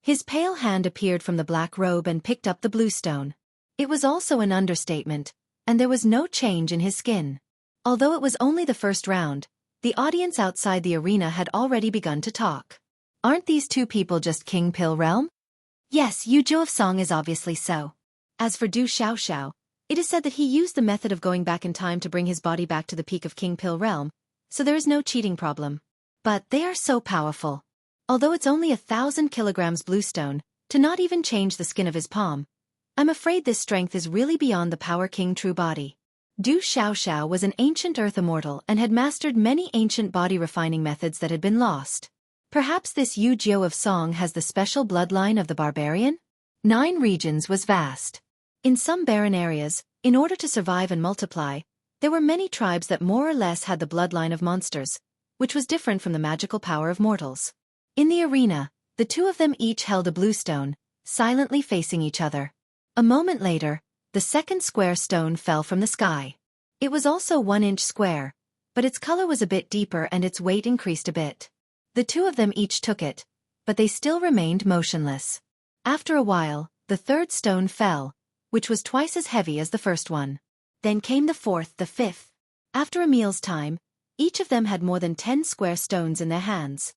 His pale hand appeared from the black robe and picked up the blue stone. It was also an understatement, and there was no change in his skin. Although it was only the first round, the audience outside the arena had already begun to talk. Aren't these two people just King Pill realm? Yes, Yu Zhou of Song is obviously so. As for Du Xiaoxiao, it is said that he used the method of going back in time to bring his body back to the peak of King Pill realm, so there is no cheating problem. But they are so powerful. Although it's only 1,000 kilograms blue stone, to not even change the skin of his palm, I'm afraid this strength is really beyond the Power King true body. Du Xiaoxiao was an ancient earth immortal and had mastered many ancient body refining methods that had been lost. Perhaps this Yu Zhou of Song has the special bloodline of the barbarian? 9 regions was vast. In some barren areas, in order to survive and multiply, there were many tribes that more or less had the bloodline of monsters, which was different from the magical power of mortals. In the arena, the two of them each held a blue stone, silently facing each other. A moment later, the second square stone fell from the sky. It was also 1 inch square, but its color was a bit deeper and its weight increased a bit. The two of them each took it, but they still remained motionless. After a while, the third stone fell, which was twice as heavy as the first one. Then came the fourth, the fifth. After a meal's time, each of them had more than 10 square stones in their hands.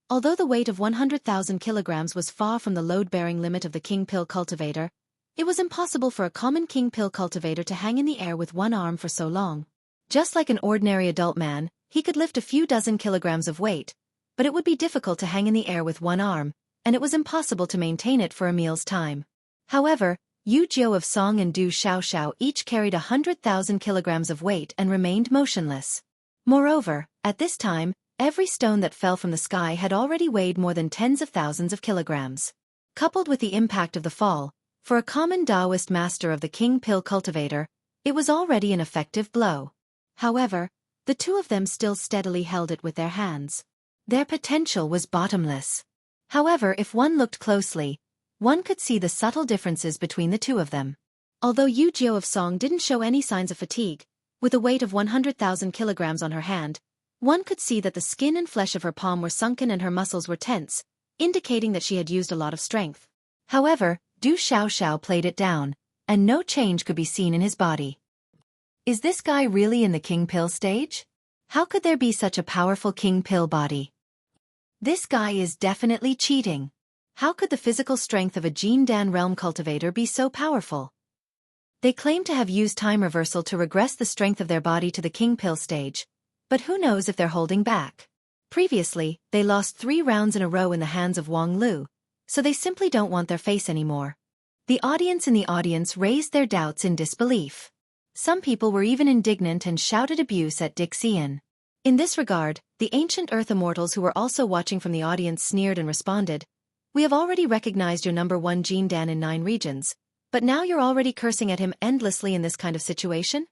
Although the weight of 100,000 kilograms was far from the load-bearing limit of the King Pill cultivator, it was impossible for a common King Pill cultivator to hang in the air with one arm for so long. Just like an ordinary adult man, he could lift a few dozen kilograms of weight, but it would be difficult to hang in the air with one arm, and it was impossible to maintain it for a meal's time. However, Yu Zhou of Song and Du Xiaoxiao each carried 100,000 kilograms of weight and remained motionless. Moreover, at this time, every stone that fell from the sky had already weighed more than tens of thousands of kilograms. Coupled with the impact of the fall, for a common Taoist master of the King Pill cultivator, it was already an effective blow. However, the two of them still steadily held it with their hands. Their potential was bottomless. However, if one looked closely, one could see the subtle differences between the two of them. Although Yu Zhou of Song didn't show any signs of fatigue, with a weight of 100,000 kilograms on her hand, one could see that the skin and flesh of her palm were sunken and her muscles were tense, indicating that she had used a lot of strength. However, Du Xiaoxiao played it down, and no change could be seen in his body. Is this guy really in the King Pill stage? How could there be such a powerful King Pill body? This guy is definitely cheating. How could the physical strength of a Jin Dan realm cultivator be so powerful? They claim to have used time reversal to regress the strength of their body to the King Pill stage, but who knows if they're holding back. Previously, they lost 3 rounds in a row in the hands of Wang Lu, so they simply don't want their face anymore. The audience in the audience raised their doubts in disbelief. Some people were even indignant and shouted abuse at Dixian. In this regard, the ancient Earth immortals who were also watching from the audience sneered and responded, "We have already recognized your number 1 Jin Dan in 9 regions, but now you're already cursing at him endlessly in this kind of situation?"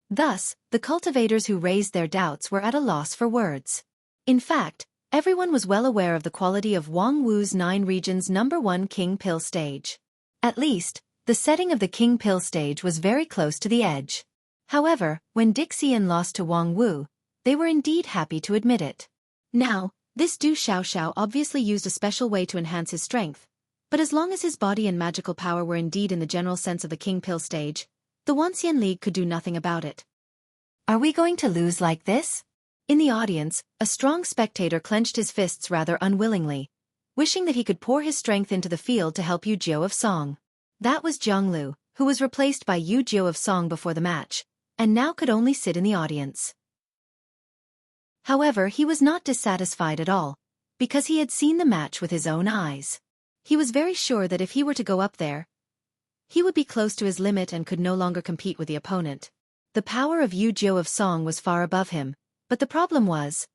Thus, the cultivators who raised their doubts were at a loss for words. In fact, everyone was well aware of the quality of Wang Wu's 9 regions number 1 King Pill stage. At least, the setting of the King Pill stage was very close to the edge. However, when Dixian lost to Wang Wu, they were indeed happy to admit it. Now, this Du Xiaoxiao obviously used a special way to enhance his strength, but as long as his body and magical power were indeed in the general sense of the King Pill stage, the Wanxian League could do nothing about it. Are we going to lose like this? In the audience, a strong spectator clenched his fists rather unwillingly, wishing that he could pour his strength into the field to help Yu Zhou of Song. That was Jianglu, who was replaced by Yu Zhou of Song before the match, and now could only sit in the audience. However, he was not dissatisfied at all, because he had seen the match with his own eyes. He was very sure that if he were to go up there, he would be close to his limit and could no longer compete with the opponent. The power of Yu Zhou of Song was far above him, but the problem was,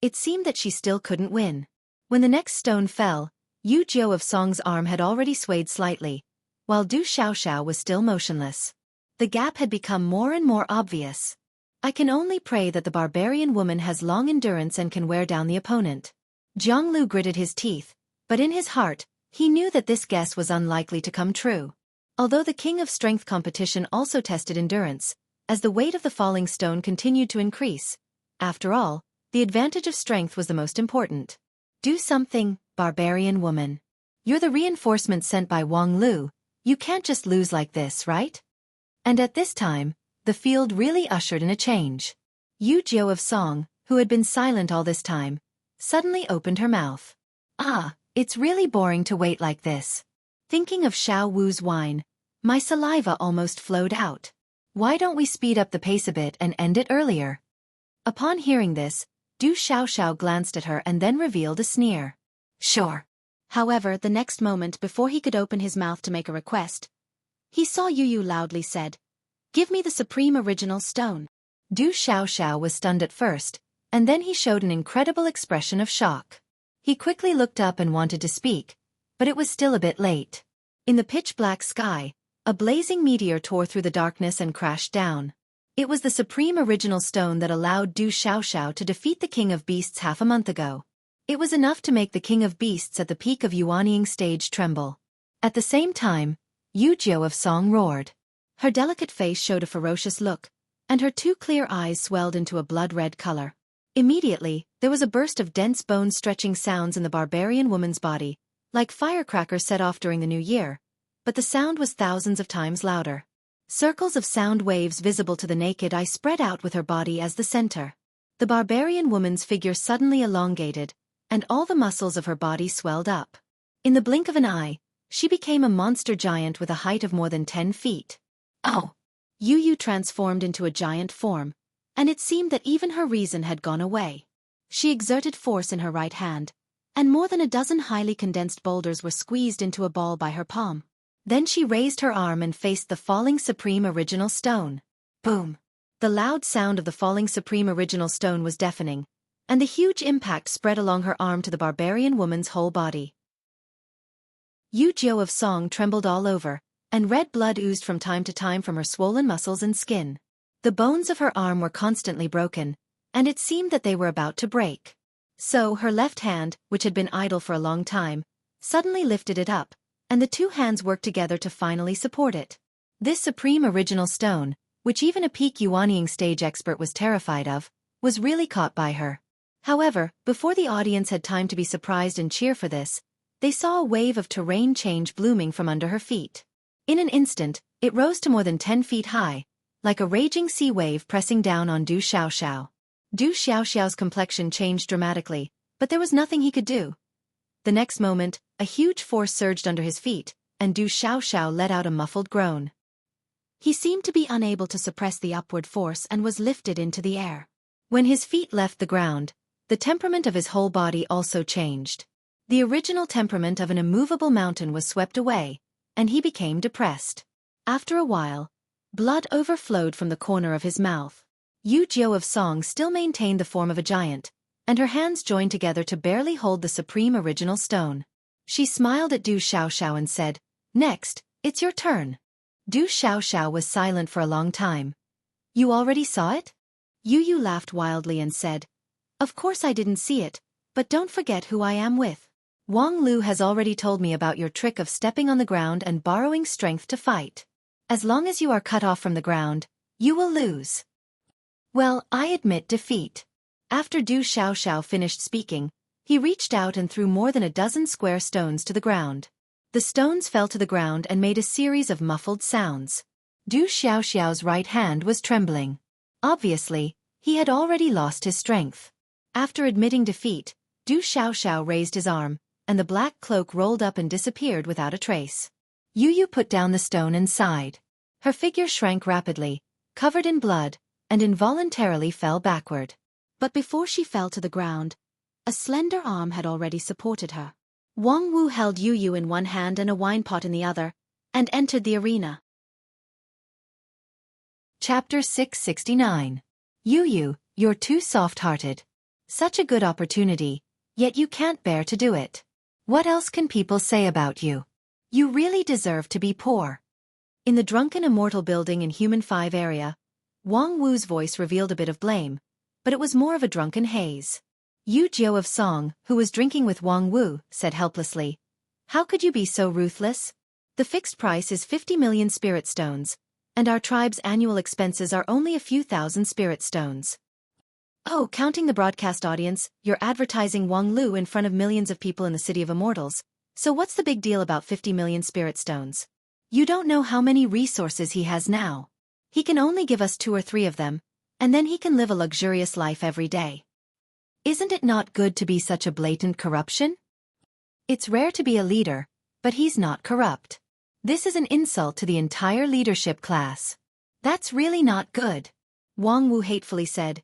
it seemed that she still couldn't win. When the next stone fell, Yu Zhou of Song's arm had already swayed slightly, while Du Xiaoxiao was still motionless. The gap had become more and more obvious. I can only pray that the barbarian woman has long endurance and can wear down the opponent. Jianglu gritted his teeth, but in his heart, he knew that this guess was unlikely to come true. Although the King of Strength competition also tested endurance, as the weight of the falling stone continued to increase. After all, the advantage of strength was the most important. Do something, barbarian woman. You're the reinforcement sent by Wang Lu. You can't just lose like this, right? And at this time, the field really ushered in a change. Yu Jiu of Song, who had been silent all this time, suddenly opened her mouth. Ah, it's really boring to wait like this. Thinking of Xiao Wu's whine, my saliva almost flowed out. Why don't we speed up the pace a bit and end it earlier? Upon hearing this, Du Xiaoxiao glanced at her and then revealed a sneer. Sure. However, the next moment before he could open his mouth to make a request, he saw Yu loudly said, "Give me the supreme original stone." Du Xiaoxiao was stunned at first, and then he showed an incredible expression of shock. He quickly looked up and wanted to speak, but it was still a bit late. In the pitch-black sky, a blazing meteor tore through the darkness and crashed down. It was the supreme original stone that allowed Du Xiaoxiao to defeat the King of Beasts half a month ago. It was enough to make the King of Beasts at the peak of Yuanying stage tremble. At the same time, Yu Jiu of Song roared. Her delicate face showed a ferocious look, and her two clear eyes swelled into a blood-red color. Immediately, there was a burst of dense bone-stretching sounds in the barbarian woman's body, like firecrackers set off during the new year, but the sound was thousands of times louder. Circles of sound waves visible to the naked eye spread out with her body as the center. The barbarian woman's figure suddenly elongated, and all the muscles of her body swelled up. In the blink of an eye, she became a monster giant with a height of more than 10 feet. Oh! Yu transformed into a giant form, and it seemed that even her reason had gone away. She exerted force in her right hand, and more than a dozen highly condensed boulders were squeezed into a ball by her palm. Then she raised her arm and faced the falling supreme original stone. Boom! The loud sound of the falling supreme original stone was deafening, and the huge impact spread along her arm to the barbarian woman's whole body. Yu Jiu of Song trembled all over, and red blood oozed from time to time from her swollen muscles and skin. The bones of her arm were constantly broken, and it seemed that they were about to break. So her left hand, which had been idle for a long time, suddenly lifted it up, and the two hands worked together to finally support it. This supreme original stone, which even a peak Yuanying stage expert was terrified of, was really caught by her. However, before the audience had time to be surprised and cheer for this, they saw a wave of terrain change blooming from under her feet. In an instant, it rose to more than 10 feet high, like a raging sea wave pressing down on Du Xiaoxiao. Du Xiaoxiao's complexion changed dramatically, but there was nothing he could do. The next moment, a huge force surged under his feet, and Du Xiaoxiao let out a muffled groan. He seemed to be unable to suppress the upward force and was lifted into the air. When his feet left the ground, the temperament of his whole body also changed. The original temperament of an immovable mountain was swept away, and he became depressed. After a while, blood overflowed from the corner of his mouth. Yu Jiu of Song still maintained the form of a giant, and her hands joined together to barely hold the supreme original stone. She smiled at Du Xiaoxiao and said, "Next, it's your turn." Du Xiaoxiao was silent for a long time. "You already saw it?" Yu laughed wildly and said, "Of course I didn't see it, but don't forget who I am with. Wang Lu has already told me about your trick of stepping on the ground and borrowing strength to fight. As long as you are cut off from the ground, you will lose." Well, I admit defeat. After Du Xiaoxiao finished speaking, he reached out and threw more than a dozen square stones to the ground. The stones fell to the ground and made a series of muffled sounds. Du Xiaoxiao's right hand was trembling. Obviously, he had already lost his strength. After admitting defeat, Du Xiaoxiao raised his arm, and the black cloak rolled up and disappeared without a trace. Yu put down the stone and sighed. Her figure shrank rapidly, covered in blood, and involuntarily fell backward. But before she fell to the ground, a slender arm had already supported her. Wang Wu held Yu in one hand and a wine pot in the other, and entered the arena. Chapter 669. Yu, you're too soft-hearted. Such a good opportunity, yet you can't bear to do it. What else can people say about you? You really deserve to be poor. In the drunken immortal building in Human 5 area, Wang Wu's voice revealed a bit of blame, but it was more of a drunken haze. Yu Jiao of Song, who was drinking with Wang Wu, said helplessly, "How could you be so ruthless? The fixed price is 50 million spirit stones, and our tribe's annual expenses are only a few thousand spirit stones." "Oh, counting the broadcast audience, you're advertising Wang Lu in front of millions of people in the City of Immortals, so what's the big deal about 50 million spirit stones? You don't know how many resources he has now. He can only give us 2 or 3 of them, and then he can live a luxurious life every day. Isn't it not good to be such a blatant corruption? It's rare to be a leader, but he's not corrupt. This is an insult to the entire leadership class. That's really not good." Wang Wu hatefully said,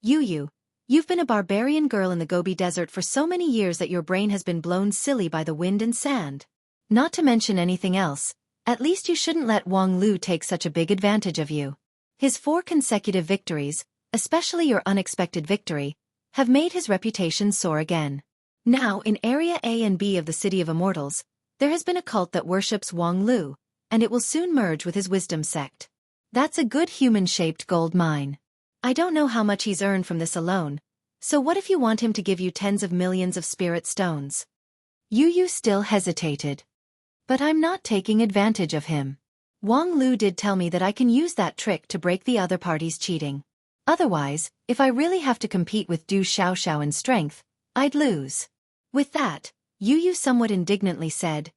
"Yu, you've been a barbarian girl in the Gobi Desert for so many years that your brain has been blown silly by the wind and sand. Not to mention anything else, at least you shouldn't let Wang Lu take such a big advantage of you. His 4 consecutive victories, especially your unexpected victory, have made his reputation soar again. Now in Area A and B of the City of Immortals, there has been a cult that worships Wang Lu, and it will soon merge with his wisdom sect. That's a good human-shaped gold mine. I don't know how much he's earned from this alone, so what if you want him to give you tens of millions of spirit stones?" Yu still hesitated. "But I'm not taking advantage of him. Wang Lu did tell me that I can use that trick to break the other party's cheating. Otherwise, if I really have to compete with Du Xiaoxiao in strength, I'd lose." With that, Yu somewhat indignantly said,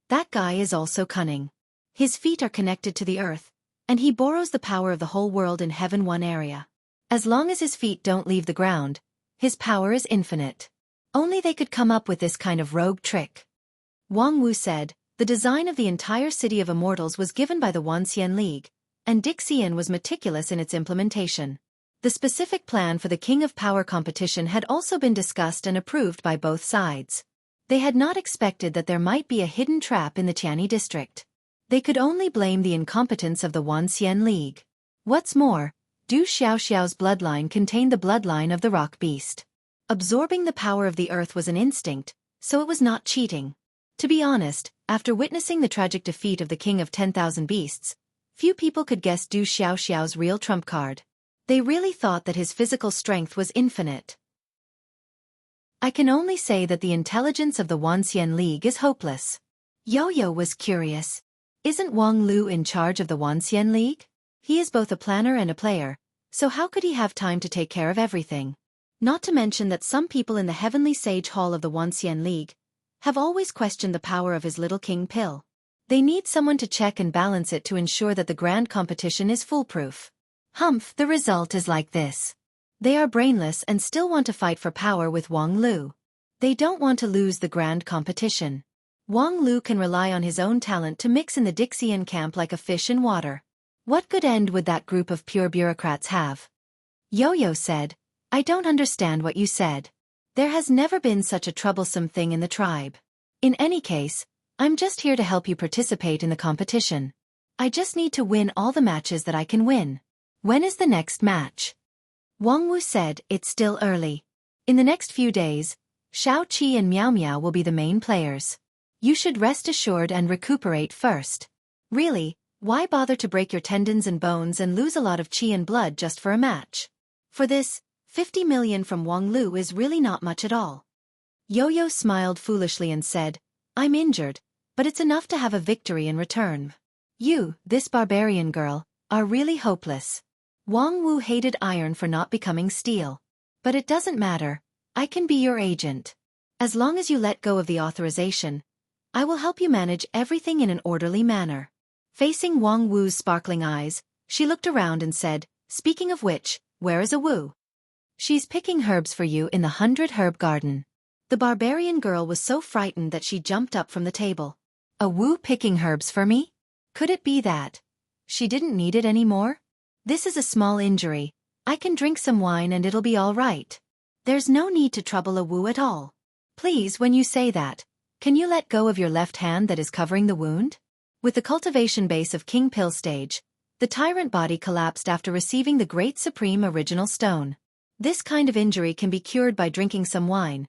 "That guy is also cunning. His feet are connected to the earth, and he borrows the power of the whole world in Heaven 1 area. As long as his feet don't leave the ground, his power is infinite. Only they could come up with this kind of rogue trick." Wang Wu said, "The design of the entire City of Immortals was given by the Wanxian League, and Dixian was meticulous in its implementation. The specific plan for the King of Power competition had also been discussed and approved by both sides. They had not expected that there might be a hidden trap in the Tianyi district. They could only blame the incompetence of the Wanxian League. What's more, Du Xiaoxiao's bloodline contained the bloodline of the rock beast. Absorbing the power of the earth was an instinct, so it was not cheating. To be honest, after witnessing the tragic defeat of the King of 10,000 Beasts, few people could guess Du Xiaoxiao's real trump card. They really thought that his physical strength was infinite. I can only say that the intelligence of the Wanxian League is hopeless." Yo was curious. Isn't Wang Lu in charge of the Wanxian League? He is both a planner and a player, so how could he have time to take care of everything? Not to mention that some people in the Heavenly Sage Hall of the Wanxian League have always questioned the power of his little king pill. They need someone to check and balance it to ensure that the grand competition is foolproof. Humph, the result is like this. They are brainless and still want to fight for power with Wang Lu. They don't want to lose the grand competition. Wang Lu can rely on his own talent to mix in the Dixian camp like a fish in water. What good end would that group of pure bureaucrats have? Yo said, "I don't understand what you said. There has never been such a troublesome thing in the tribe. In any case, I'm just here to help you participate in the competition. I just need to win all the matches that I can win. When is the next match?" Wang Wu said, "It's still early. In the next few days, Xueqi and Miao Miao will be the main players. You should rest assured and recuperate first. Really, why bother to break your tendons and bones and lose a lot of qi and blood just for a match? For this, 50 million from Wang Lu is really not much at all." Yo smiled foolishly and said, "I'm injured, but it's enough to have a victory in return. You, this barbarian girl, are really hopeless." Wang Wu hated iron for not becoming steel. "But it doesn't matter, I can be your agent. As long as you let go of the authorization, I will help you manage everything in an orderly manner." Facing Wang Wu's sparkling eyes, she looked around and said, "Speaking of which, where is a Wu? She's picking herbs for you in the 100 Herb Garden." The barbarian girl was so frightened that she jumped up from the table. "A Wu picking herbs for me? Could it be that she didn't need it anymore? This is a small injury. I can drink some wine and it'll be all right. There's no need to trouble a Wu at all. Please, when you say that, can you let go of your left hand that is covering the wound?" With the cultivation base of King Pill stage, the tyrant body collapsed after receiving the Great Supreme Original Stone. This kind of injury can be cured by drinking some wine,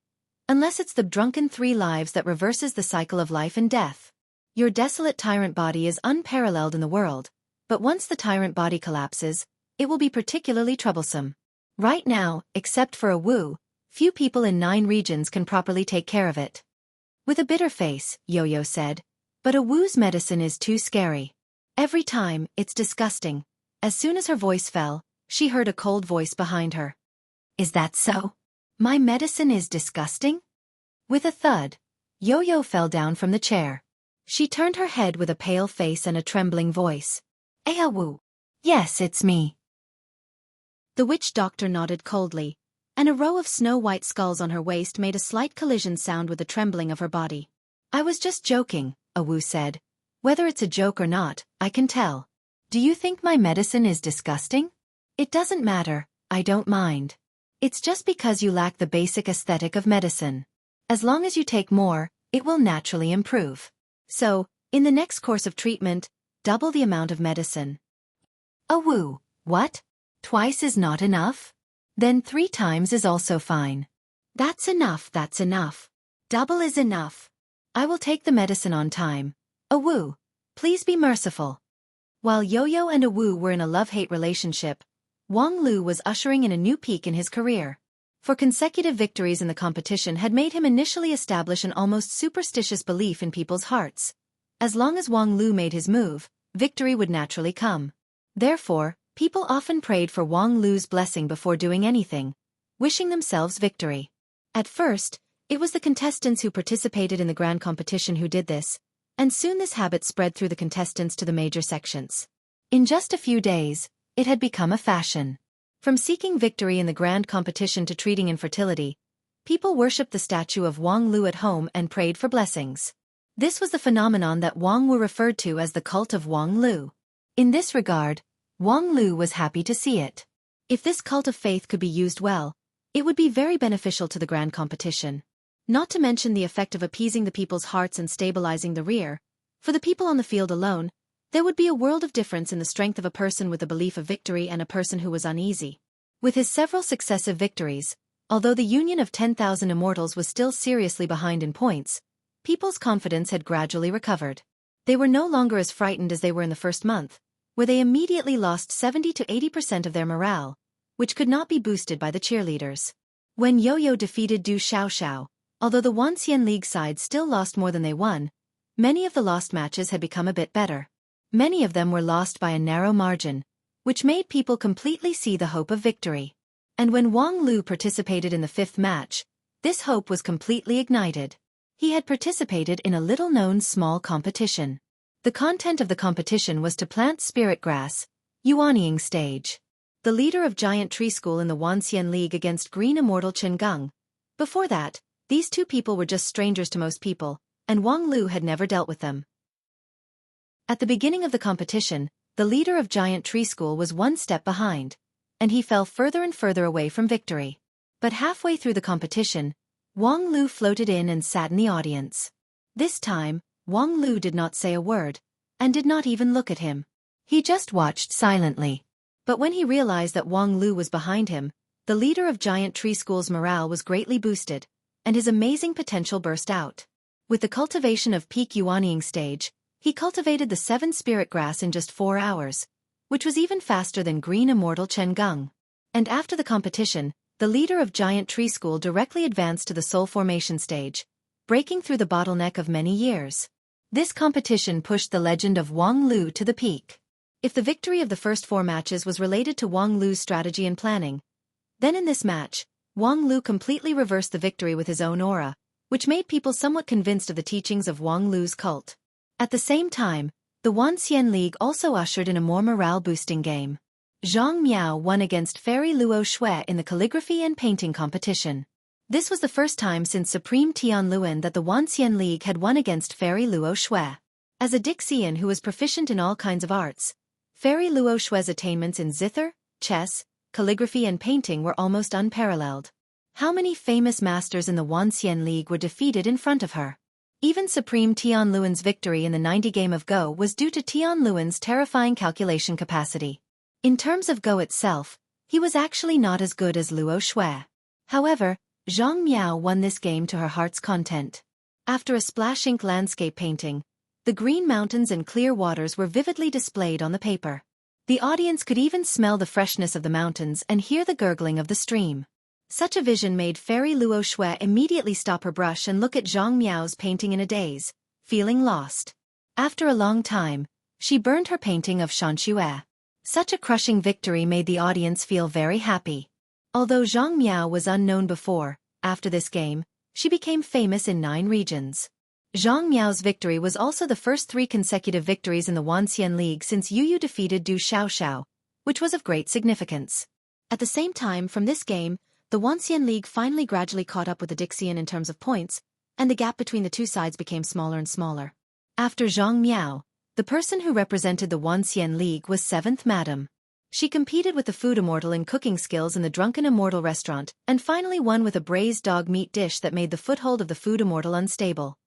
unless it's the drunken 3 lives that reverses the cycle of life and death. Your desolate tyrant body is unparalleled in the world, but once the tyrant body collapses, it will be particularly troublesome. Right now, except for a Wu, few people in 9 regions can properly take care of it. With a bitter face, Yo-Yo said, but a Wu's medicine is too scary. Every time, it's disgusting. As soon as her voice fell, she heard a cold voice behind her. Is that so? My medicine is disgusting? With a thud, Yo-Yo fell down from the chair. She turned her head with a pale face and a trembling voice. Wu. Yes, it's me. The witch doctor nodded coldly, and a row of snow-white skulls on her waist made a slight collision sound with the trembling of her body. I was just joking, Wu said. Whether it's a joke or not, I can tell. Do you think my medicine is disgusting? It doesn't matter, I don't mind. It's just because you lack the basic aesthetic of medicine. As long as you take more, it will naturally improve. So, in the next course of treatment, double the amount of medicine. Wu, what? Twice is not enough? Then 3 times is also fine. That's enough, that's enough. Double is enough. I will take the medicine on time. Wu, please be merciful. While Yo-Yo and Wu were in a love-hate relationship, Wang Lu was ushering in a new peak in his career. For consecutive victories in the competition had made him initially establish an almost superstitious belief in people's hearts. As long as Wang Lu made his move, victory would naturally come. Therefore, people often prayed for Wang Lu's blessing before doing anything, wishing themselves victory. At first, it was the contestants who participated in the grand competition who did this, and soon this habit spread through the contestants to the major sections. In just a few days, it had become a fashion. From seeking victory in the grand competition to treating infertility, people worshipped the statue of Wang Lu at home and prayed for blessings. This was the phenomenon that Wang Wu referred to as the cult of Wang Lu. In this regard, Wang Lu was happy to see it. If this cult of faith could be used well, it would be very beneficial to the grand competition. Not to mention the effect of appeasing the people's hearts and stabilizing the rear. For the people on the field alone, there would be a world of difference in the strength of a person with a belief of victory and a person who was uneasy. With his several successive victories, although the union of 10,000 immortals was still seriously behind in points, people's confidence had gradually recovered. They were no longer as frightened as they were in the first month, where they immediately lost 70 to 80% of their morale, which could not be boosted by the cheerleaders. When Yo-Yo defeated Du Xiaoxiao, although the Wanxian League side still lost more than they won, many of the lost matches had become a bit better. Many of them were lost by a narrow margin, which made people completely see the hope of victory. And when Wang Lu participated in the 5th match, this hope was completely ignited. He had participated in a little-known small competition. The content of the competition was to plant spirit grass, Yuanying stage. The leader of Giant Tree School in the Wanxian League against Green Immortal Chen Geng. Before that, these two people were just strangers to most people, and Wang Lu had never dealt with them. At the beginning of the competition, the leader of Giant Tree School was one step behind, and he fell further and further away from victory. But halfway through the competition, Wang Lu floated in and sat in the audience. This time, Wang Lu did not say a word, and did not even look at him. He just watched silently. But when he realized that Wang Lu was behind him, the leader of Giant Tree School's morale was greatly boosted, and his amazing potential burst out. With the cultivation of peak Yuanying stage, he cultivated the 7 spirit grass in just 4 hours, which was even faster than Green Immortal Chen Geng. And after the competition, the leader of Giant Tree School directly advanced to the soul formation stage, breaking through the bottleneck of many years. This competition pushed the legend of Wang Lu to the peak. If the victory of the first 4 matches was related to Wang Lu's strategy and planning, then in this match, Wang Lu completely reversed the victory with his own aura, which made people somewhat convinced of the teachings of Wang Lu's cult. At the same time, the Wanxian League also ushered in a more morale-boosting game. Zhang Miao won against Fairy Luo Xue in the calligraphy and painting competition. This was the first time since Supreme Tian Luan that the Wanxian League had won against Fairy Luo Xue. As a Dixian who was proficient in all kinds of arts, Fairy Luo Xue's attainments in zither, chess, calligraphy and painting were almost unparalleled. How many famous masters in the Wanxian League were defeated in front of her? Even Supreme Tian Luan's victory in the 90 game of Go was due to Tian Luan's terrifying calculation capacity. In terms of Go itself, he was actually not as good as Luo Xue. However, Zhang Miao won this game to her heart's content. After a splash ink landscape painting, the green mountains and clear waters were vividly displayed on the paper. The audience could even smell the freshness of the mountains and hear the gurgling of the stream. Such a vision made Fairy Luo Xue immediately stop her brush and look at Zhang Miao's painting in a daze, feeling lost. After a long time, she burned her painting of Shan Xue. Such a crushing victory made the audience feel very happy. Although Zhang Miao was unknown before, after this game, she became famous in 9 regions. Zhang Miao's victory was also the first 3 consecutive victories in the Wanxian League since Yu Yu defeated Du Xiaoxiao, which was of great significance. At the same time, from this game, the Wanxian League finally gradually caught up with the Dixian in terms of points, and the gap between the two sides became smaller and smaller. After Zhang Miao, the person who represented the Wanxian League was 7th Madam. She competed with the Food Immortal in cooking skills in the Drunken Immortal restaurant, and finally won with a braised dog meat dish that made the foothold of the Food Immortal unstable.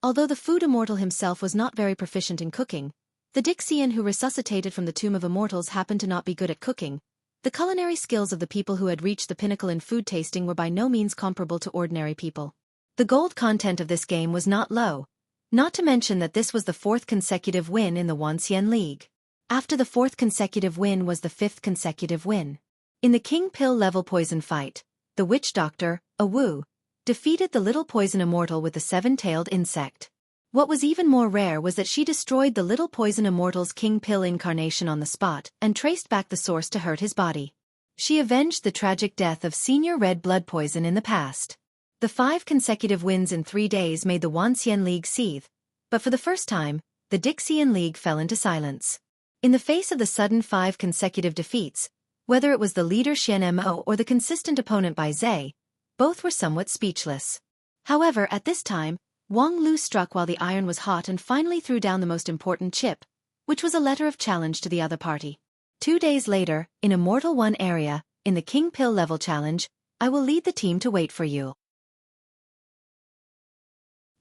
Although the Food Immortal himself was not very proficient in cooking, the Dixian who resuscitated from the Tomb of Immortals happened to not be good at cooking. The culinary skills of the people who had reached the pinnacle in food tasting were by no means comparable to ordinary people. The gold content of this game was not low, not to mention that this was the 4th consecutive win in the Wanxian League. After the 4th consecutive win was the 5th consecutive win. In the King Pill level poison fight, the witch doctor, Wu, defeated the little poison immortal with the 7-tailed insect. What was even more rare was that she destroyed the little poison immortal's King Pill incarnation on the spot and traced back the source to hurt his body. She avenged the tragic death of Senior Red Blood Poison in the past. The 5 consecutive wins in 3 days made the Wanxian League seethe, but for the first time, the Dixian League fell into silence. In the face of the sudden 5 consecutive defeats, whether it was the leader Xian Mo or the consistent opponent Bai Zhe, both were somewhat speechless. However, at this time, Wang Lu struck while the iron was hot and finally threw down the most important chip, which was a letter of challenge to the other party. 2 days later, in Immortal 1 area, in the King Pill level challenge, I will lead the team to wait for you.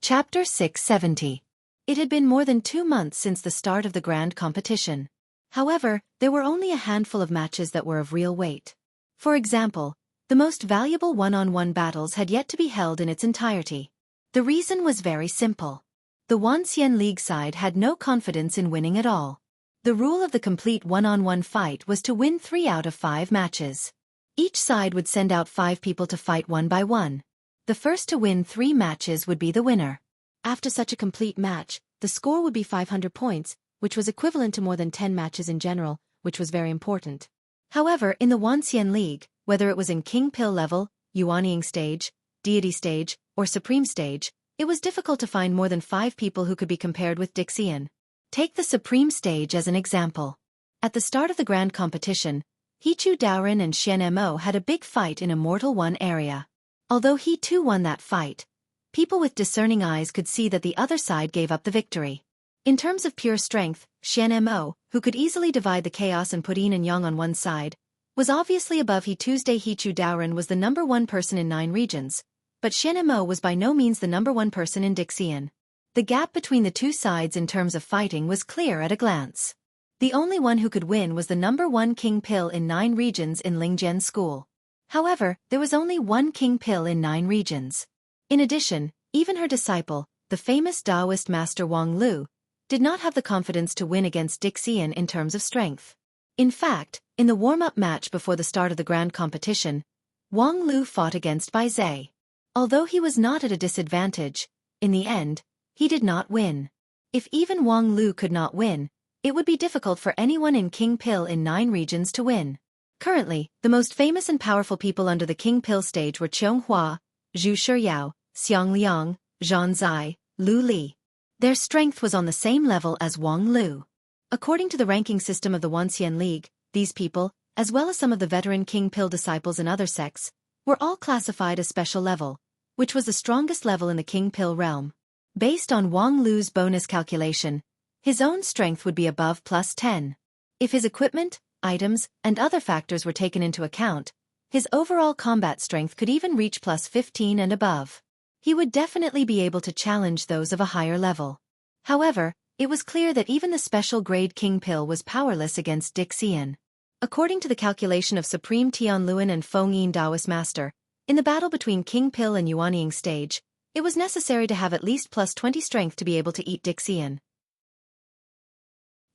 Chapter 670. It had been more than 2 months since the start of the grand competition. However, there were only a handful of matches that were of real weight. For example, the most valuable one-on-one battles had yet to be held in its entirety. The reason was very simple. The Wanxian League side had no confidence in winning at all. The rule of the complete one-on-one fight was to win 3 out of 5 matches. Each side would send out 5 people to fight one by one. The first to win 3 matches would be the winner. After such a complete match, the score would be 500 points, which was equivalent to more than 10 matches in general, which was very important. However, in the Wanxian League, whether it was in King Pill level, Yuanying stage, Deity stage, or Supreme stage, it was difficult to find more than 5 people who could be compared with Dixian. Take the Supreme stage as an example. At the start of the grand competition, Hichu Daoren and Xian Mo had a big fight in Immortal 1 area. Although he too won that fight, people with discerning eyes could see that the other side gave up the victory. In terms of pure strength, Xian Mo, who could easily divide the chaos and put yin and yang on one side, was obviously above He Tuesday. Hichu Daoren was the #1 person in 9 regions, but Xian Mo was by no means the #1 person in Dixian. The gap between the two sides in terms of fighting was clear at a glance. The only one who could win was the #1 King Pill in 9 regions in Lingjian School. However, there was only 1 King Pill in 9 regions. In addition, even her disciple, the famous Taoist master Wang Lu, did not have the confidence to win against Dixian in terms of strength. In fact, in the warm-up match before the start of the grand competition, Wang Lu fought against Bai Zhe. Although he was not at a disadvantage, in the end, he did not win. If even Wang Lu could not win, it would be difficult for anyone in King Pill in 9 regions to win. Currently, the most famous and powerful people under the King Pill stage were Qiong Hua, Zhu Shiyao, Xiang Liang, Zhan Zai, Lu Li. Their strength was on the same level as Wang Lu. According to the ranking system of the Wanxian League, these people, as well as some of the veteran King Pill disciples in other sects, were all classified as special level, which was the strongest level in the King Pill realm. Based on Wang Lu's bonus calculation, his own strength would be above +10. If his equipment, items, and other factors were taken into account, his overall combat strength could even reach +15 and above. He would definitely be able to challenge those of a higher level. However, it was clear that even the special grade King Pill was powerless against Dixian. According to the calculation of Supreme Tianluan and Feng Yin Taoist Master, in the battle between King Pill and Yuanying stage, it was necessary to have at least +20 strength to be able to eat Dixian.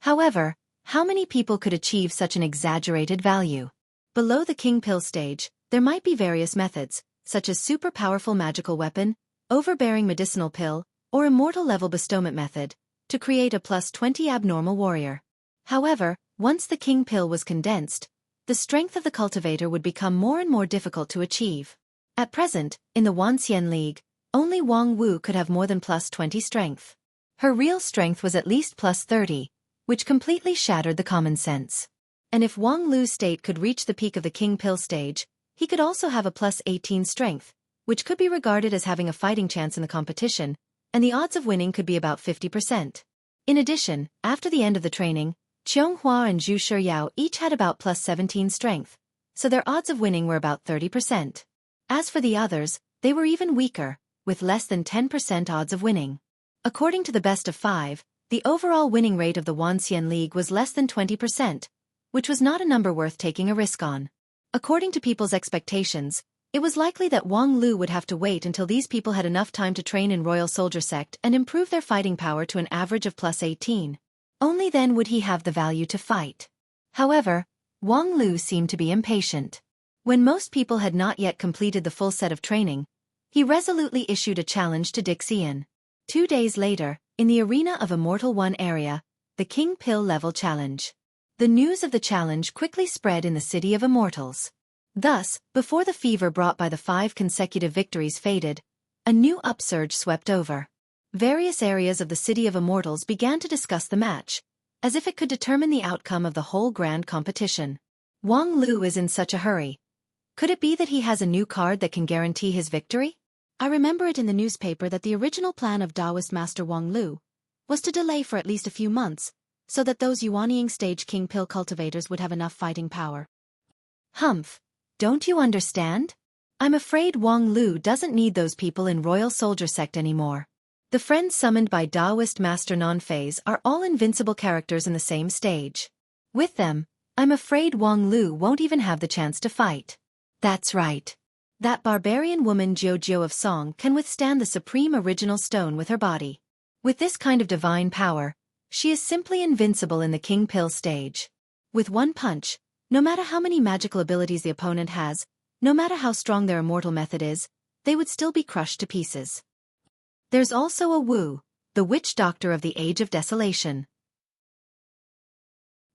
However, How many people could achieve such an exaggerated value? Below the king pill stage, there might be various methods, such as super powerful magical weapon, overbearing medicinal pill, or immortal level bestowment method, to create a +20 abnormal warrior. However, once the king pill was condensed, the strength of the cultivator would become more and more difficult to achieve. At present, in the Wanxian League, only Wang Wu could have more than +20 strength. Her real strength was at least +30, which completely shattered the common sense. And if Wang Lu's state could reach the peak of the king pill stage, he could also have a +18 strength, which could be regarded as having a fighting chance in the competition, and the odds of winning could be about 50%. In addition, after the end of the training, Qianghua and Zhu Shiyao each had about +17 strength, so their odds of winning were about 30%. As for the others, they were even weaker, with less than 10% odds of winning. According to the best of 5, the overall winning rate of the Wanxian League was less than 20%, which was not a number worth taking a risk on. According to people's expectations, it was likely that Wang Lu would have to wait until these people had enough time to train in Royal Soldier Sect and improve their fighting power to an average of +18. Only then would he have the value to fight. However, Wang Lu seemed to be impatient. When most people had not yet completed the full set of training, he resolutely issued a challenge to Dixian. 2 days later, in the arena of Immortal 1 area, the King Pill level challenge. The news of the challenge quickly spread in the City of Immortals. Thus, before the fever brought by the 5 consecutive victories faded, a new upsurge swept over. Various areas of the City of Immortals began to discuss the match, as if it could determine the outcome of the whole grand competition. Wang Lu is in such a hurry. Could it be that he has a new card that can guarantee his victory? I remember it in the newspaper that the original plan of Taoist Master Wang Lu was to delay for at least a few months, so that those Yuanying stage King Pill cultivators would have enough fighting power. Humph, don't you understand? I'm afraid Wang Lu doesn't need those people in Royal Soldier Sect anymore. The friends summoned by Taoist Master Non-Phase are all invincible characters in the same stage. With them, I'm afraid Wang Lu won't even have the chance to fight. That's right. That barbarian woman Jiao of Song can withstand the supreme original stone with her body. With this kind of divine power, she is simply invincible in the King Pill stage. With one punch, no matter how many magical abilities the opponent has, no matter how strong their immortal method is, they would still be crushed to pieces. There's also a Wu, the witch doctor of the Age of Desolation.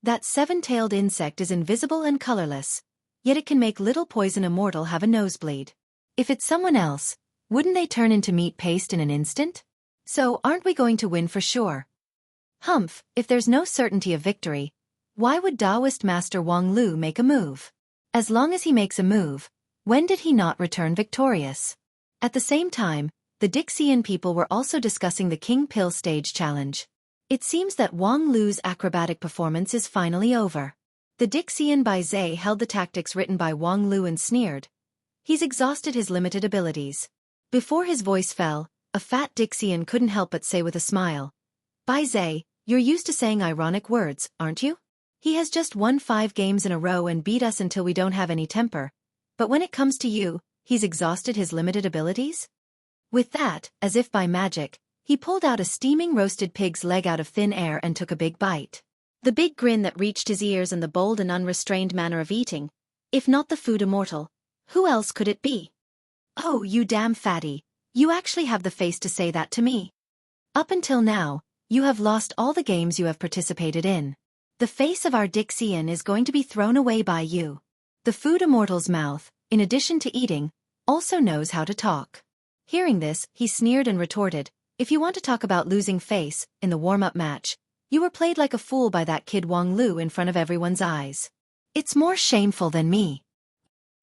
That 7-tailed insect is invisible and colorless, yet it can make little poison immortal have a nosebleed. If it's someone else, wouldn't they turn into meat paste in an instant? So aren't we going to win for sure? Humph, if there's no certainty of victory, why would Taoist Master Wang Lu make a move? As long as he makes a move, when did he not return victorious? At the same time, the Dixian people were also discussing the King Pill stage challenge. It seems that Wang Lu's acrobatic performance is finally over. The Dixian Bai Zhe held the tactics written by Wang Lu and sneered. He's exhausted his limited abilities. Before his voice fell, a fat Dixian couldn't help but say with a smile, Bai Zhe, you're used to saying ironic words, aren't you? He has just won 5 games in a row and beat us until we don't have any temper. But when it comes to you, he's exhausted his limited abilities? With that, as if by magic, he pulled out a steaming roasted pig's leg out of thin air and took a big bite. The big grin that reached his ears and the bold and unrestrained manner of eating. If not the food immortal, who else could it be? Oh, you damn fatty, you actually have the face to say that to me. Up until now, you have lost all the games you have participated in. The face of our Dixian is going to be thrown away by you. The food immortal's mouth, in addition to eating, also knows how to talk. Hearing this, he sneered and retorted, if you want to talk about losing face, in the warm-up match, you were played like a fool by that kid Wang Lu in front of everyone's eyes. It's more shameful than me.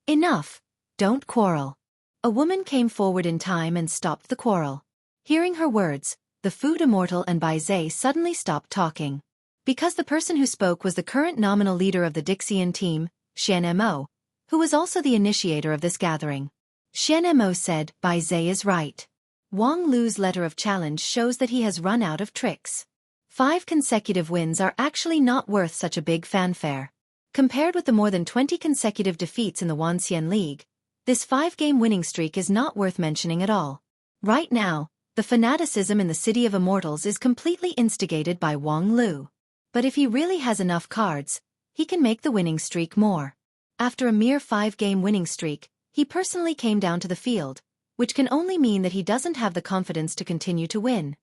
Enough. Don't quarrel. A woman came forward in time and stopped the quarrel. Hearing her words, the food immortal and Bai Zhe suddenly stopped talking. Because the person who spoke was the current nominal leader of the Dixian team, Xian Mo, who was also the initiator of this gathering. Xian Mo said, Bai Zhe is right. Wang Lu's letter of challenge shows that he has run out of tricks. 5 consecutive wins are actually not worth such a big fanfare. Compared with the more than 20 consecutive defeats in the Wanxian League, this 5-game winning streak is not worth mentioning at all. Right now, the fanaticism in the City of Immortals is completely instigated by Wang Lu. But if he really has enough cards, he can make the winning streak more. After a mere 5-game winning streak, he personally came down to the field, which can only mean that he doesn't have the confidence to continue to win.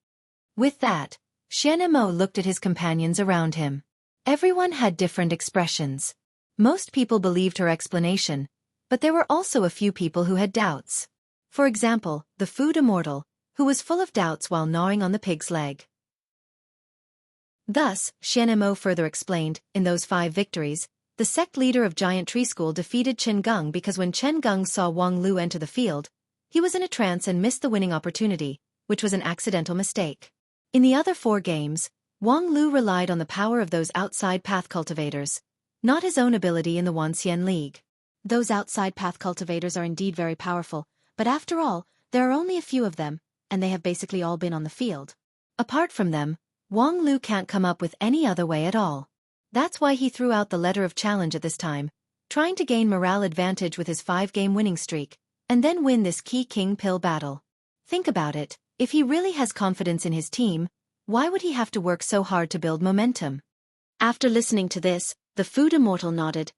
With that, Xueqi looked at his companions around him. Everyone had different expressions. Most people believed her explanation, but there were also a few people who had doubts. For example, the food immortal, who was full of doubts while gnawing on the pig's leg. Thus, Xueqi further explained, in those 5 victories, the sect leader of Giant Tree School defeated Chen Geng because when Chen Geng saw Wang Lu enter the field, he was in a trance and missed the winning opportunity, which was an accidental mistake. In the other 4 games, Wang Lu relied on the power of those outside path cultivators, not his own ability in the Wanxian League. Those outside path cultivators are indeed very powerful, but after all, there are only a few of them, and they have basically all been on the field. Apart from them, Wang Lu can't come up with any other way at all. That's why he threw out the letter of challenge at this time, trying to gain morale advantage with his 5-game winning streak, and then win this key king pill battle. Think about it, if he really has confidence in his team, why would he have to work so hard to build momentum? After listening to this, the food immortal nodded.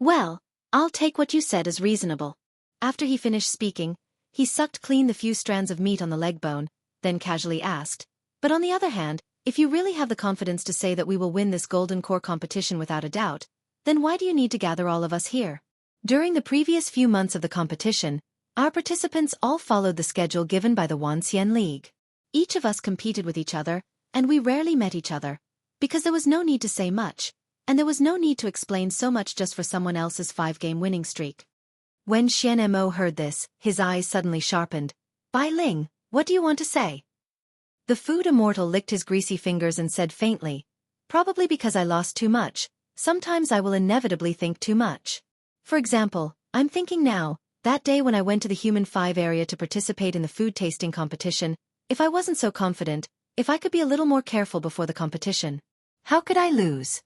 Well, I'll take what you said as reasonable. After he finished speaking, he sucked clean the few strands of meat on the leg bone, then casually asked, but on the other hand, if you really have the confidence to say that we will win this golden core competition without a doubt, then why do you need to gather all of us here? During the previous few months of the competition, our participants all followed the schedule given by the Wanxian League. Each of us competed with each other, and we rarely met each other, because there was no need to say much, and there was no need to explain so much just for someone else's 5-game winning streak. When Xueqi heard this, his eyes suddenly sharpened. Bai Ling, what do you want to say? The food immortal licked his greasy fingers and said faintly, probably because I lost too much, sometimes I will inevitably think too much. For example, I'm thinking now, that day when I went to the Human 5 area to participate in the food tasting competition, if I wasn't so confident, if I could be a little more careful before the competition, how could I lose?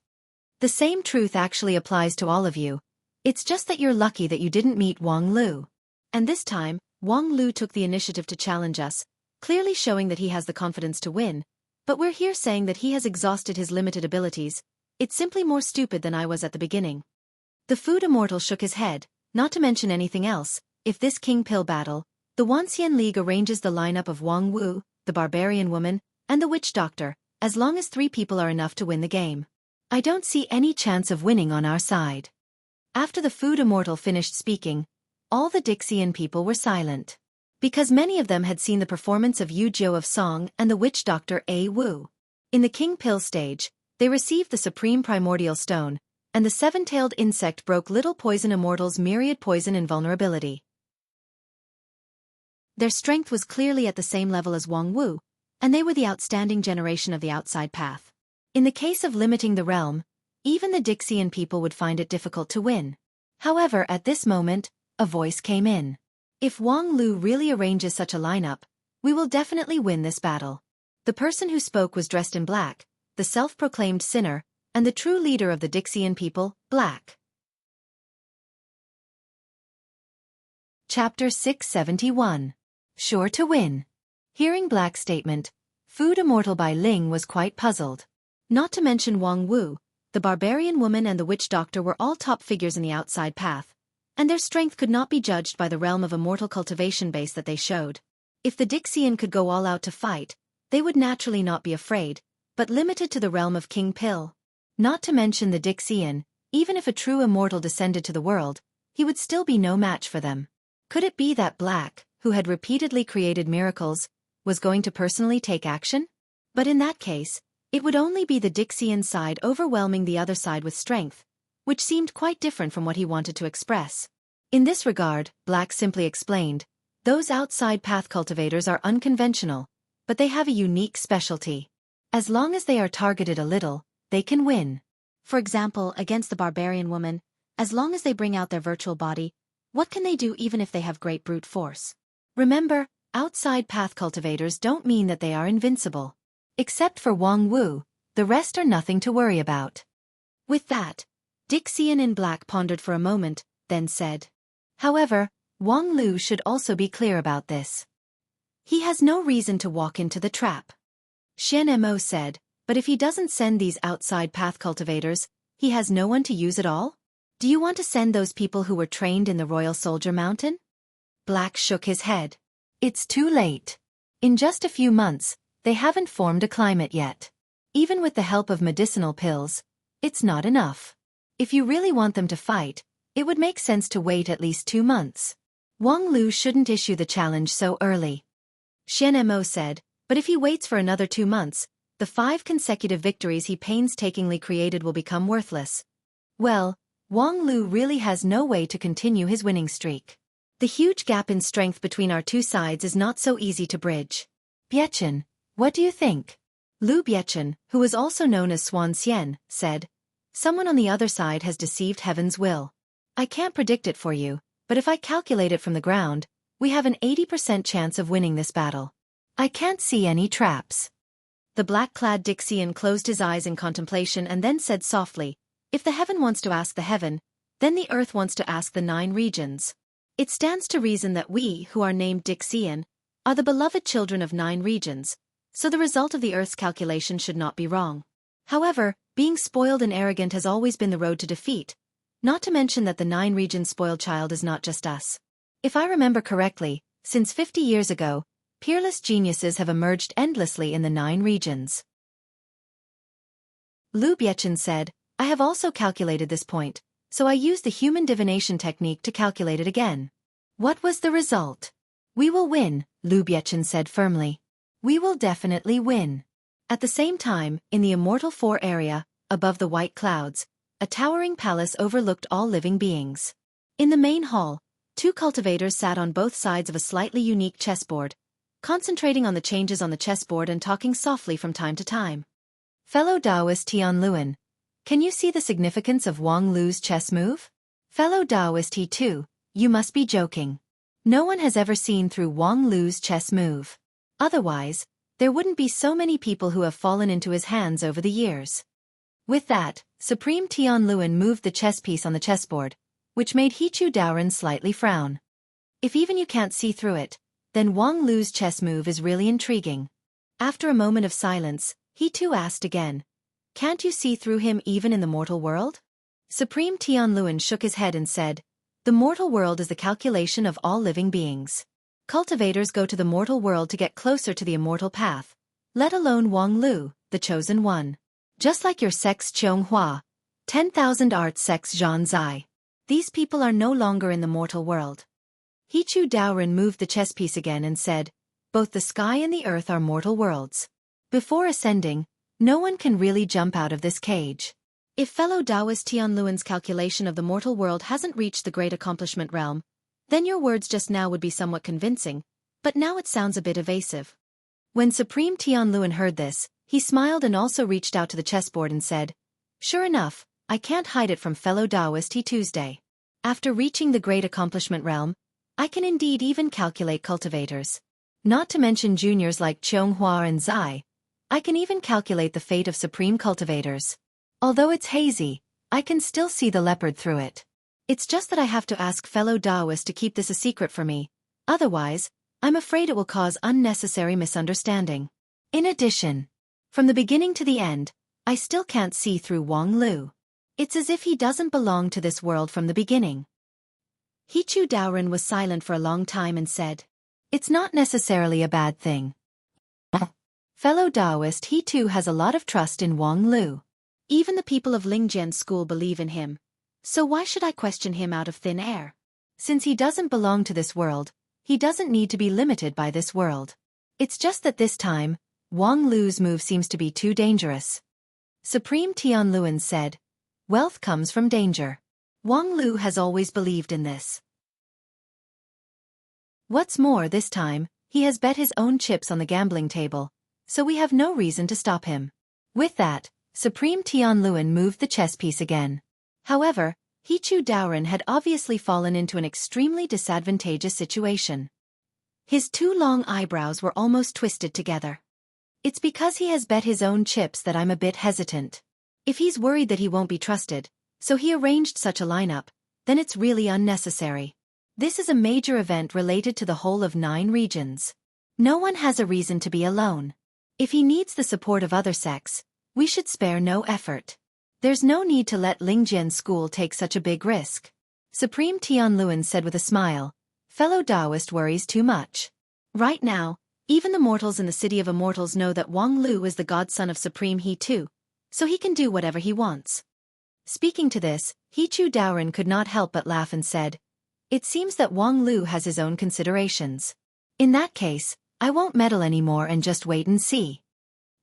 The same truth actually applies to all of you. It's just that you're lucky that you didn't meet Wang Lu. And this time, Wang Lu took the initiative to challenge us, clearly showing that he has the confidence to win, but we're here saying that he has exhausted his limited abilities. It's simply more stupid than I was at the beginning. The food immortal shook his head, not to mention anything else. If this king pill battle, the Wanxian League arranges the lineup of Wang Wu, the barbarian woman, and the witch doctor, as long as 3 people are enough to win the game. I don't see any chance of winning on our side. After the food immortal finished speaking, all the Dixian people were silent. Because many of them had seen the performance of Yu Jiu of Song and the witch doctor A Wu. In the king pill stage, they received the supreme primordial stone, and the 7-tailed insect broke Little Poison Immortal's myriad poison invulnerability. Their strength was clearly at the same level as Wang Wu, and they were the outstanding generation of the outside path. In the case of limiting the realm, even the Dixian people would find it difficult to win. However, at this moment, a voice came in. If Wang Lu really arranges such a lineup, we will definitely win this battle. The person who spoke was dressed in black, the self-proclaimed sinner, and the true leader of the Dixian people, Black. Chapter 671. Sure to win. Hearing Black's statement, food immortal Bai Ling was quite puzzled. Not to mention Wang Wu, the barbarian woman and the witch doctor were all top figures in the outside path, and their strength could not be judged by the realm of immortal cultivation base that they showed. If the Dixian could go all out to fight, they would naturally not be afraid, but limited to the realm of King Pill. Not to mention the Dixian, even if a true immortal descended to the world, he would still be no match for them. Could it be that Black, who had repeatedly created miracles, was going to personally take action? But in that case, it would only be the Dixian side overwhelming the other side with strength, which seemed quite different from what he wanted to express. In this regard, Black simply explained, those outside path cultivators are unconventional, but they have a unique specialty. As long as they are targeted a little, they can win. For example, against the barbarian woman, as long as they bring out their virtual body, what can they do even if they have great brute force? Remember, outside path cultivators don't mean that they are invincible. Except for Wang Wu, the rest are nothing to worry about. With that, Dixian in Black pondered for a moment, then said. However, Wang Lu should also be clear about this. He has no reason to walk into the trap. Xueqi said, But if he doesn't send these outside path cultivators, he has no one to use at all? Do you want to send those people who were trained in the Royal Soldier Mountain? Black shook his head. It's too late. In just a few months, they haven't formed a climate yet. Even with the help of medicinal pills, it's not enough. If you really want them to fight, it would make sense to wait at least 2 months. Wang Lu shouldn't issue the challenge so early. Xian Mo said, but if he waits for another 2 months, the 5 consecutive victories he painstakingly created will become worthless. Well, Wang Lu really has no way to continue his winning streak. The huge gap in strength between our two sides is not so easy to bridge. Biechen, what do you think? Lu Biechen, who was also known as Swan Xian, said, someone on the other side has deceived heaven's will. I can't predict it for you, but if I calculate it from the ground, we have an 80% chance of winning this battle. I can't see any traps. The black-clad Dixian closed his eyes in contemplation and then said softly, if the heaven wants to ask the heaven, then the earth wants to ask the 9 regions. It stands to reason that we, who are named Dixian, are the beloved children of 9 regions, so the result of the earth's calculation should not be wrong. However, being spoiled and arrogant has always been the road to defeat, not to mention that the 9 regions spoiled child is not just us. If I remember correctly, since 50 years ago, peerless geniuses have emerged endlessly in the 9 regions. Lu Biechen said, I have also calculated this point, so I used the human divination technique to calculate it again. What was the result? We will win, Lu Biechen said firmly. We will definitely win. At the same time, in the Immortal 4 area, above the white clouds, a towering palace overlooked all living beings. In the main hall, 2 cultivators sat on both sides of a slightly unique chessboard, concentrating on the changes on the chessboard and talking softly from time to time. Fellow Taoist Tian Luan, can you see the significance of Wang Lu's chess move? Fellow Taoist He too, you must be joking. No one has ever seen through Wang Lu's chess move. Otherwise, there wouldn't be so many people who have fallen into his hands over the years. With that, Supreme Tian Luan moved the chess piece on the chessboard, which made Hichu Daoren slightly frown. If even you can't see through it, then Wang Lu's chess move is really intriguing. After a moment of silence, he too asked again, can't you see through him even in the mortal world? Supreme Tian Luan shook his head and said, the mortal world is the calculation of all living beings. Cultivators go to the mortal world to get closer to the immortal path, let alone Wang Lu, the chosen one. Just like your sex Cheong Hua, 10,000 arts sex Zhan Zai. These people are no longer in the mortal world. Hichu Daoren moved the chess piece again and said, both the sky and the earth are mortal worlds. Before ascending, no one can really jump out of this cage. If fellow Taoist Tian Luan's calculation of the mortal world hasn't reached the great accomplishment realm, then your words just now would be somewhat convincing, but now it sounds a bit evasive. When Supreme Tian Luan heard this, he smiled and also reached out to the chessboard and said, sure enough, I can't hide it from fellow Taoist He Tuesday. After reaching the great accomplishment realm, I can indeed even calculate cultivators. Not to mention juniors like Cheong Hua and Zai. I can even calculate the fate of supreme cultivators. Although it's hazy, I can still see the leopard through it. It's just that I have to ask fellow Taoists to keep this a secret for me. Otherwise, I'm afraid it will cause unnecessary misunderstanding. In addition, from the beginning to the end, I still can't see through Wang Lu. It's as if he doesn't belong to this world from the beginning. Hichu Daoren was silent for a long time and said, it's not necessarily a bad thing. Fellow Taoist he too has a lot of trust in Wang Lu. Even the people of Lingjian's school believe in him. So why should I question him out of thin air? Since he doesn't belong to this world, he doesn't need to be limited by this world. It's just that this time, Wang Lu's move seems to be too dangerous. Supreme Tian Luan said, wealth comes from danger. Wang Lu has always believed in this. What's more, this time, he has bet his own chips on the gambling table, so we have no reason to stop him. With that, Supreme Tian Luan moved the chess piece again. However, Hichu Daoren had obviously fallen into an extremely disadvantageous situation. His 2 long eyebrows were almost twisted together. It's because he has bet his own chips that I'm a bit hesitant. If he's worried that he won't be trusted, so he arranged such a lineup, then it's really unnecessary. This is a major event related to the whole of 9 regions. No one has a reason to be alone. If he needs the support of other sects, We should spare no effort. There's no need to let Lingjian's school take such a big risk. Supreme Tianluan said with a smile. Fellow Taoist worries too much. Right now, even the mortals in the City of Immortals know that Wang Lu is the godson of Supreme He too, so he can do whatever he wants. Speaking to this, He Chu Daoren could not help but laugh and said, "It seems that Wang Lu has his own considerations. In that case, I won't meddle anymore and just wait and see."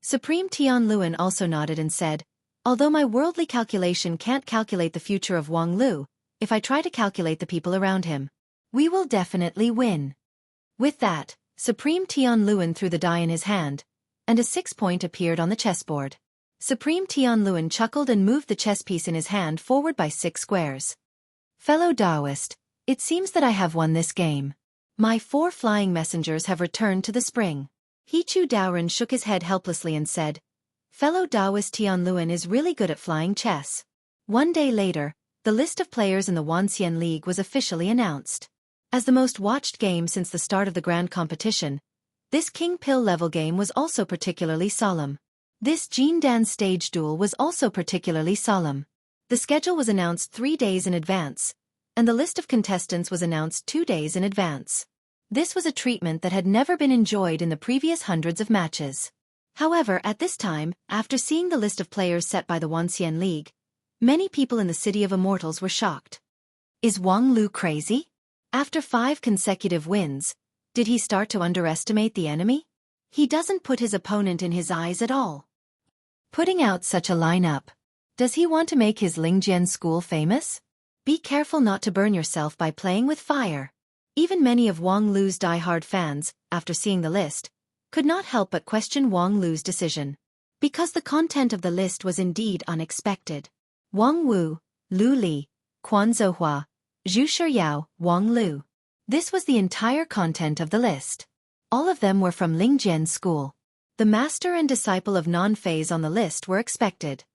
Supreme Tianluan also nodded and said, "Although my worldly calculation can't calculate the future of Wang Lu, if I try to calculate the people around him, we will definitely win." With that, Supreme Tianluan threw the die in his hand, and a 6-point appeared on the chessboard. Supreme Tianluan chuckled and moved the chess piece in his hand forward by 6 squares. "Fellow Taoist, it seems that I have won this game. My 4 flying messengers have returned to the spring." He Chu Daoren shook his head helplessly and said, "Fellow Taoist Tianluan is really good at flying chess." One day later, the list of players in the Wanxian League was officially announced. As the most watched game since the start of the grand competition, this King Pill level game was also particularly solemn. This Jin Dan stage duel was also particularly solemn. The schedule was announced 3 days in advance, and the list of contestants was announced 2 days in advance. This was a treatment that had never been enjoyed in the previous hundreds of matches. However, at this time, after seeing the list of players set by the Wanxian League, many people in the City of Immortals were shocked. Is Wang Lu crazy? After 5 consecutive wins, did he start to underestimate the enemy? He doesn't put his opponent in his eyes at all. Putting out such a lineup. Does he want to make his Lingjian school famous? Be careful not to burn yourself by playing with fire. Even many of Wang Lu's die-hard fans, after seeing the list, could not help but question Wang Lu's decision. Because the content of the list was indeed unexpected. Wang Wu, Lu Li, Quan Zouhua, Zhu Shiyao, Wang Lu. This was the entire content of the list. All of them were from Lingjian school. The master and disciple of non-phase on the list were expected.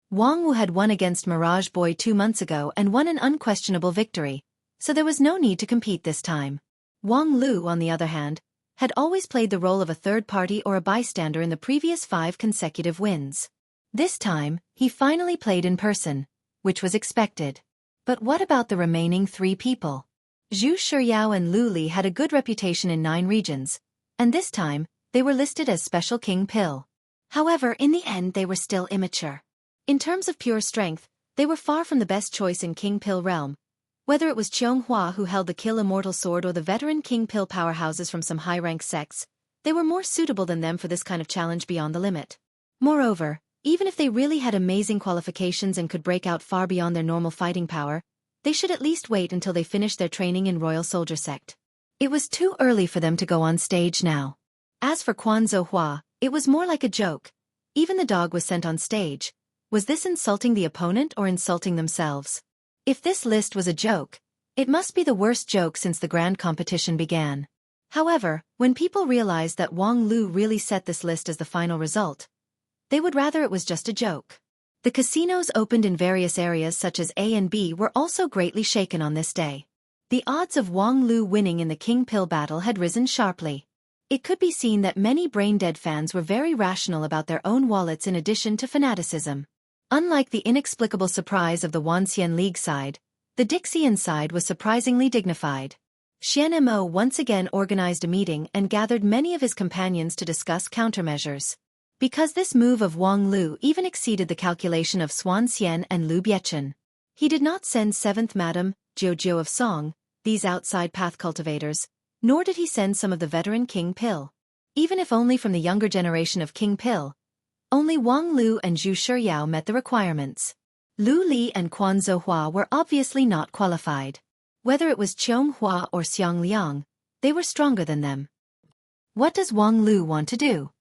Wang Wu had won against Mirage Boy 2 months ago and won an unquestionable victory, so there was no need to compete this time. Wang Lu, on the other hand, had always played the role of a third party or a bystander in the previous 5 consecutive wins. This time, he finally played in person, which was expected. But what about the remaining 3 people? Zhu Shiyao and Lu Li had a good reputation in 9 regions, and this time, they were listed as Special King Pill. However, in the end they were still immature. In terms of pure strength, they were far from the best choice in King Pill realm. Whether it was Qianghua who held the Kill Immortal Sword or the veteran King Pill powerhouses from some high-rank sects, they were more suitable than them for this kind of challenge beyond the limit. Moreover, even if they really had amazing qualifications and could break out far beyond their normal fighting power, they should at least wait until they finished their training in Royal Soldier Sect. It was too early for them to go on stage now. As for Quan Zouhua, it was more like a joke. Even the dog was sent on stage. Was this insulting the opponent or insulting themselves? If this list was a joke, it must be the worst joke since the grand competition began. However, when people realized that Wang Lu really set this list as the final result, they would rather it was just a joke. The casinos opened in various areas such as A and B were also greatly shaken on this day. The odds of Wang Lu winning in the King Pill battle had risen sharply. It could be seen that many brain-dead fans were very rational about their own wallets in addition to fanaticism. Unlike the inexplicable surprise of the Wanxian League side, the Dixian side was surprisingly dignified. Xian Mo once again organized a meeting and gathered many of his companions to discuss countermeasures. Because this move of Wang Lu even exceeded the calculation of Swan Xian and Lu Biechen. He did not send 7th Madam, Jiu of Song, these outside path cultivators, nor did he send some of the veteran King Pill. Even if only from the younger generation of King Pill, only Wang Lu and Zhu Shiyao met the requirements. Lu Li and Quan Zouhua were obviously not qualified. Whether it was Qianghua or Xiang Liang, they were stronger than them. What does Wang Lu want to do?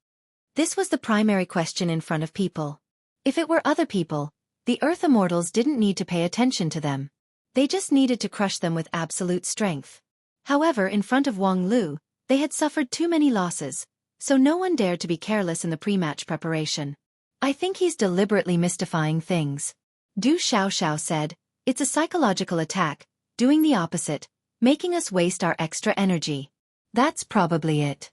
This was the primary question in front of people. If it were other people, the Earth Immortals didn't need to pay attention to them. They just needed to crush them with absolute strength. However, in front of Wang Lu, they had suffered too many losses, so no one dared to be careless in the pre-match preparation. I think he's deliberately mystifying things. Du Xiaoxiao said, it's a psychological attack, doing the opposite, making us waste our extra energy. That's probably it.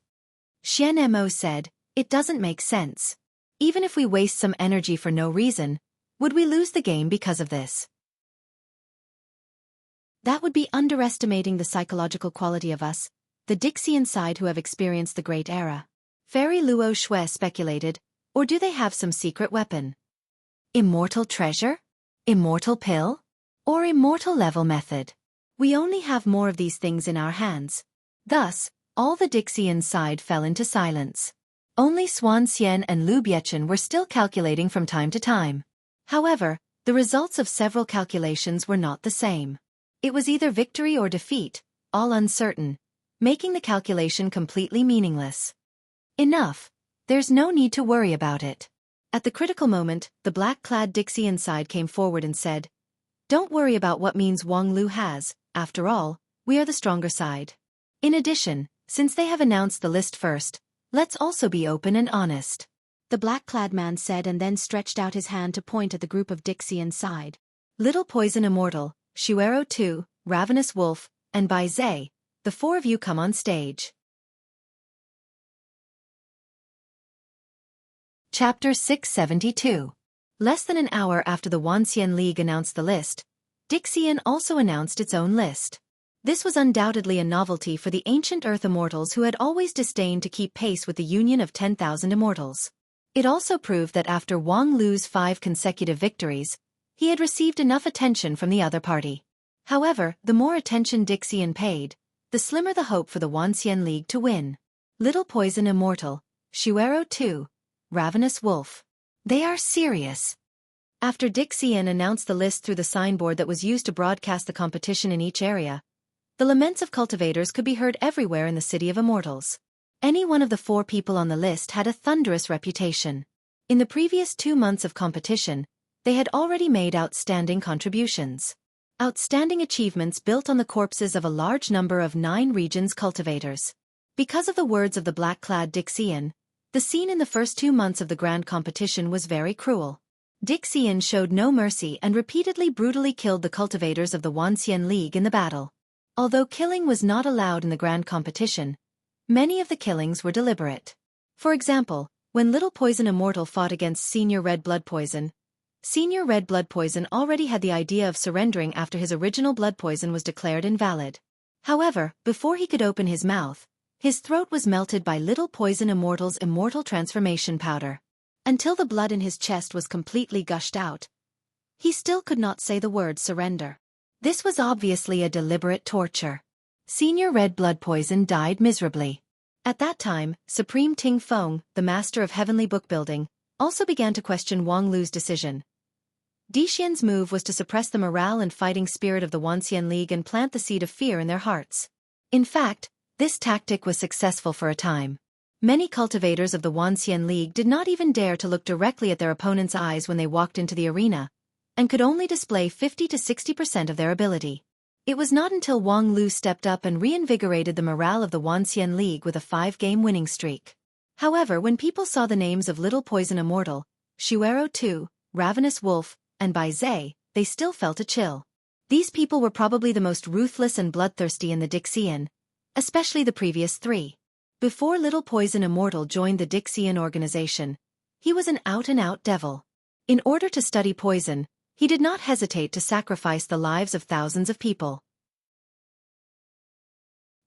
Xian Mo said, It doesn't make sense. Even if we waste some energy for no reason, would we lose the game because of this? That would be underestimating the psychological quality of us, the Dixian side who have experienced the Great Era. Fairy Luo Xue speculated, or do they have some secret weapon? Immortal treasure? Immortal pill? Or immortal level method? We only have more of these things in our hands. Thus, all the Dixian side fell into silence. Only Xuan Xian and Lu Biechen were still calculating from time to time. However, the results of several calculations were not the same. It was either victory or defeat, all uncertain, making the calculation completely meaningless. Enough. There's no need to worry about it. At the critical moment, the black-clad Dixian side came forward and said, "Don't worry about what means Wang Lu has, after all, we are the stronger side. In addition, since they have announced the list first, let's also be open and honest." The black-clad man said and then stretched out his hand to point at the group of Dixian side. Little Poison Immortal, Xueqi 2, Ravenous Wolf, and Bai Zhe, the four of you come on stage. Chapter 672. Less than an hour after the Wanxian League announced the list, Dixian also announced its own list. This was undoubtedly a novelty for the ancient Earth Immortals who had always disdained to keep pace with the union of 10,000 Immortals. It also proved that after Wang Lu's 5 consecutive victories, he had received enough attention from the other party. However, the more attention Dixian paid, the slimmer the hope for the Wanxian League to win. Little Poison Immortal, Xueqi 2, Ravenous Wolf. They are serious. After Dixian announced the list through the signboard that was used to broadcast the competition in each area, the laments of cultivators could be heard everywhere in the City of Immortals. Any one of the 4 people on the list had a thunderous reputation. In the previous 2 months of competition, they had already made outstanding contributions. Outstanding achievements built on the corpses of a large number of 9 regions' cultivators. Because of the words of the black-clad Dixian, the scene in the first 2 months of the grand competition was very cruel. Dixian showed no mercy and repeatedly brutally killed the cultivators of the Wanxian League in the battle. Although killing was not allowed in the grand competition, many of the killings were deliberate. For example, when Little Poison Immortal fought against Senior Red Blood Poison, Senior Red Blood Poison already had the idea of surrendering after his original blood poison was declared invalid. However, before he could open his mouth, his throat was melted by Little Poison Immortal's immortal transformation powder. Until the blood in his chest was completely gushed out, he still could not say the word surrender. This was obviously a deliberate torture. Senior Red Blood Poison died miserably. At that time, Supreme Ting Feng, the master of heavenly bookbuilding, also began to question Wang Lu's decision. Dixian's move was to suppress the morale and fighting spirit of the Wanxian League and plant the seed of fear in their hearts. In fact, this tactic was successful for a time. Many cultivators of the Wanxian League did not even dare to look directly at their opponent's eyes when they walked into the arena, and could only display 50 to 60% of their ability. It was not until Wang Lu stepped up and reinvigorated the morale of the Wanxian League with a 5-game winning streak. However, when people saw the names of Little Poison Immortal, Xueqi 2, Ravenous Wolf, and Bai Zhe, they still felt a chill. These people were probably the most ruthless and bloodthirsty in the Dixian, especially the previous 3. Before Little Poison Immortal joined the Dixian organization, he was an out-and-out devil. In order to study poison, he did not hesitate to sacrifice the lives of thousands of people.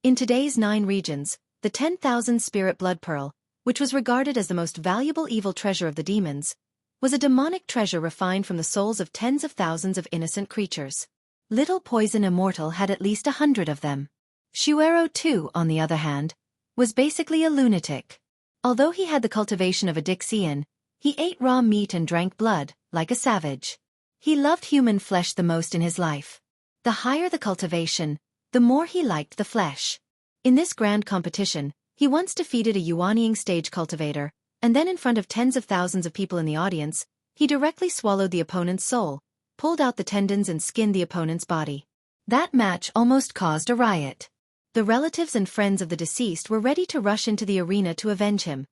In today's 9 regions, the 10,000 Spirit Blood Pearl, which was regarded as the most valuable evil treasure of the demons, was a demonic treasure refined from the souls of tens of thousands of innocent creatures. Little Poison Immortal had at least 100 of them. Xueqi 2, on the other hand, was basically a lunatic. Although he had the cultivation of a Dixian, he ate raw meat and drank blood, like a savage. He loved human flesh the most in his life. The higher the cultivation, the more he liked the flesh. In this grand competition, he once defeated a Yuanying stage cultivator, and then in front of tens of thousands of people in the audience, he directly swallowed the opponent's soul, pulled out the tendons and skinned the opponent's body. That match almost caused a riot. The relatives and friends of the deceased were ready to rush into the arena to avenge him,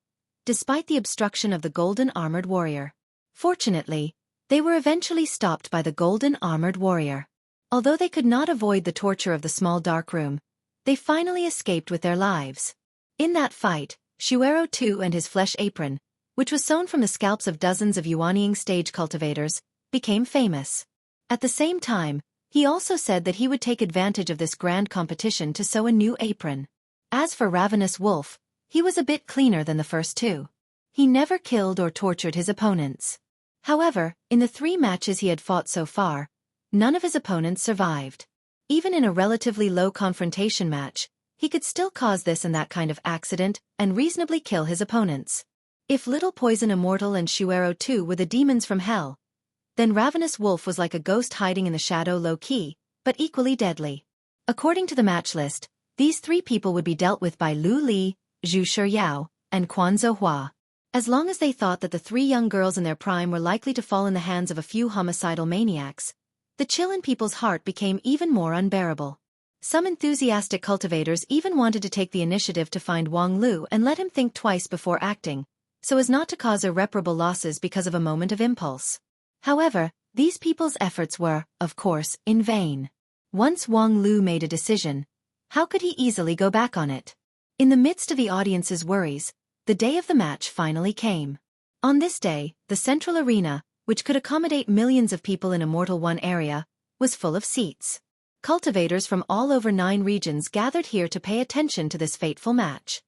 despite the obstruction of the golden armored warrior. Fortunately, they were eventually stopped by the golden armored warrior. Although they could not avoid the torture of the small dark room, they finally escaped with their lives. In that fight, Xueqi too, and his flesh apron, which was sewn from the scalps of dozens of Yuanying stage cultivators, became famous. At the same time, he also said that he would take advantage of this grand competition to sew a new apron. As for Ravenous Wolf, he was a bit cleaner than the first two. He never killed or tortured his opponents. However, in the 3 matches he had fought so far, none of his opponents survived. Even in a relatively low confrontation match, he could still cause this and that kind of accident and reasonably kill his opponents. If Little Poison Immortal and Xueqi too were the demons from hell, then Ravenous Wolf was like a ghost hiding in the shadow, low-key, but equally deadly. According to the match list, these 3 people would be dealt with by Lu Li, Zhu Shiyao, and Quan Zhouhua. As long as they thought that the 3 young girls in their prime were likely to fall in the hands of a few homicidal maniacs, the chill in people's heart became even more unbearable. Some enthusiastic cultivators even wanted to take the initiative to find Wang Lu and let him think twice before acting, so as not to cause irreparable losses because of a moment of impulse. However, these people's efforts were, of course, in vain. Once Wang Lu made a decision, how could he easily go back on it? In the midst of the audience's worries, the day of the match finally came. On this day, the central arena, which could accommodate millions of people in Immortal 1 area, was full of seats. Cultivators from all over 9 regions gathered here to pay attention to this fateful match.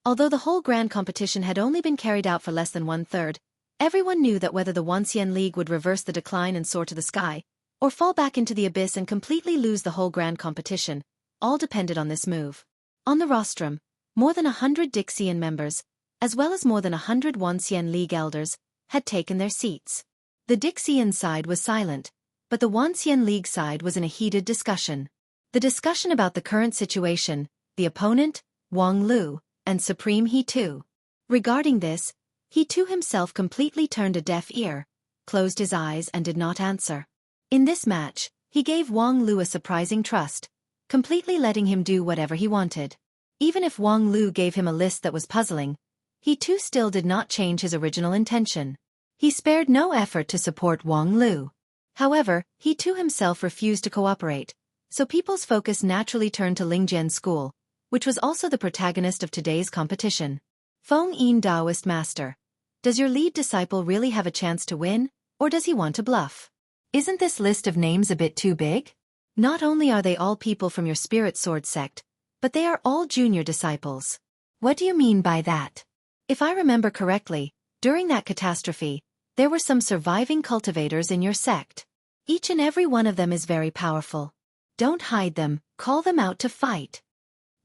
Although the whole grand competition had only been carried out for less than 1/3, everyone knew that whether the Wanxian League would reverse the decline and soar to the sky, or fall back into the abyss and completely lose the whole grand competition, all depended on this move. On the rostrum, more than 100 Dixian members, as well as more than 100 Wanxian League elders, had taken their seats. The Dixian side was silent, but the Wanxian League side was in a heated discussion. The discussion about the current situation, the opponent, Wang Lu, and Supreme He too. Regarding this, he too himself completely turned a deaf ear, closed his eyes and did not answer. In this match, he gave Wang Lu a surprising trust, completely letting him do whatever he wanted. Even if Wang Lu gave him a list that was puzzling, he too still did not change his original intention. He spared no effort to support Wang Lu. However, he too himself refused to cooperate, so people's focus naturally turned to Lingjian School, which was also the protagonist of today's competition. Feng Yin Taoist Master. Does your lead disciple really have a chance to win, or does he want to bluff? Isn't this list of names a bit too big? Not only are they all people from your Spirit Sword sect, but they are all junior disciples. What do you mean by that? If I remember correctly, during that catastrophe, there were some surviving cultivators in your sect. Each and every one of them is very powerful. Don't hide them, call them out to fight.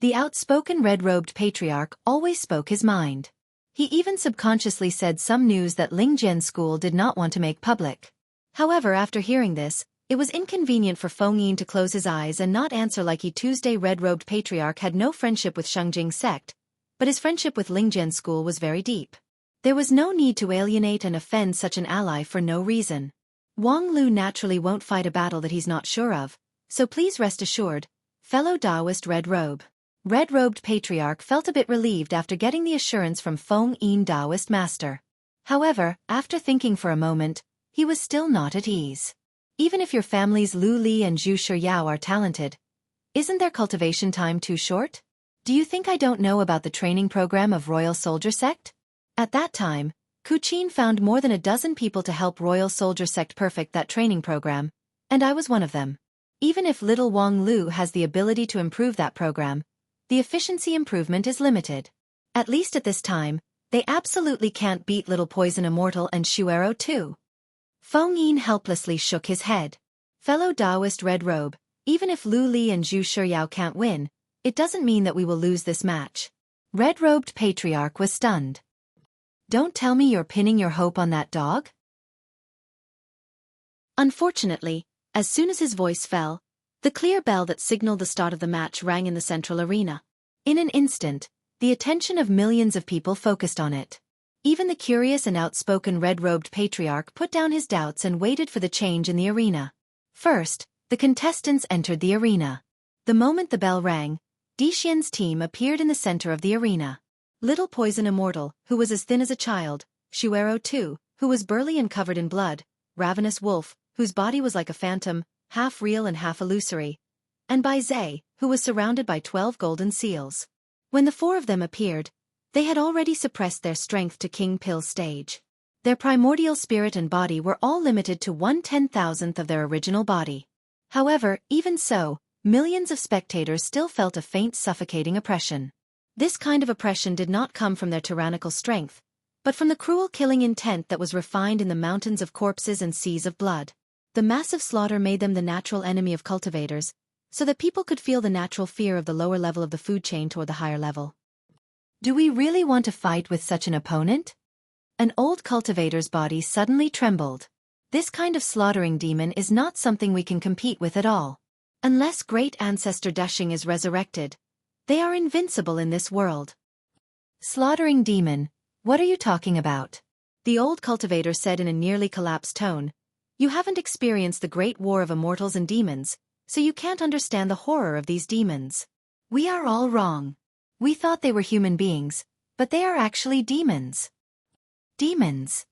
The outspoken red-robed patriarch always spoke his mind. He even subconsciously said some news that Lingjian School did not want to make public. However, after hearing this, it was inconvenient for Feng Yin to close his eyes and not answer like he Tuesday red-robed patriarch had no friendship with Shengjing sect, but his friendship with Lingjian School was very deep. There was no need to alienate and offend such an ally for no reason. Wang Lu naturally won't fight a battle that he's not sure of, so please rest assured, fellow Taoist Red Robe. Red-robed patriarch felt a bit relieved after getting the assurance from Feng Yin Taoist Master. However, after thinking for a moment, he was still not at ease. Even if your family's Lu Li and Zhu Shiyao are talented, isn't their cultivation time too short? Do you think I don't know about the training program of Royal Soldier Sect? At that time, Kuchin found more than a dozen people to help Royal Soldier Sect perfect that training program, and I was one of them. Even if little Wang Lu has the ability to improve that program, the efficiency improvement is limited. At least at this time, they absolutely can't beat Little Poison Immortal and Xueqi too. Feng Yin helplessly shook his head. Fellow Taoist Red Robe, even if Lu Li and Zhu Shiyao can't win, it doesn't mean that we will lose this match. Red-robed patriarch was stunned. Don't tell me you're pinning your hope on that dog? Unfortunately, as soon as his voice fell, the clear bell that signaled the start of the match rang in the central arena. In an instant, the attention of millions of people focused on it. Even the curious and outspoken red-robed patriarch put down his doubts and waited for the change in the arena. First, the contestants entered the arena. The moment the bell rang, Dixian's team appeared in the center of the arena. Little Poison Immortal, who was as thin as a child, Xueqi too, who was burly and covered in blood, Ravenous Wolf, whose body was like a phantom, half real and half illusory, and by Zhe, who was surrounded by 12 golden seals. When the four of them appeared, they had already suppressed their strength to King Pill stage. Their primordial spirit and body were all limited to 1/10,000th of their original body. However, even so, millions of spectators still felt a faint suffocating oppression. This kind of oppression did not come from their tyrannical strength, but from the cruel killing intent that was refined in the mountains of corpses and seas of blood. The massive slaughter made them the natural enemy of cultivators, so that people could feel the natural fear of the lower level of the food chain toward the higher level. Do we really want to fight with such an opponent? An old cultivator's body suddenly trembled. This kind of slaughtering demon is not something we can compete with at all. Unless great ancestor Dushing is resurrected, they are invincible in this world. Slaughtering demon, what are you talking about? The old cultivator said in a nearly collapsed tone. You haven't experienced the great war of immortals and demons, so you can't understand the horror of these demons. We are all wrong. We thought they were human beings, but they are actually demons. Demons.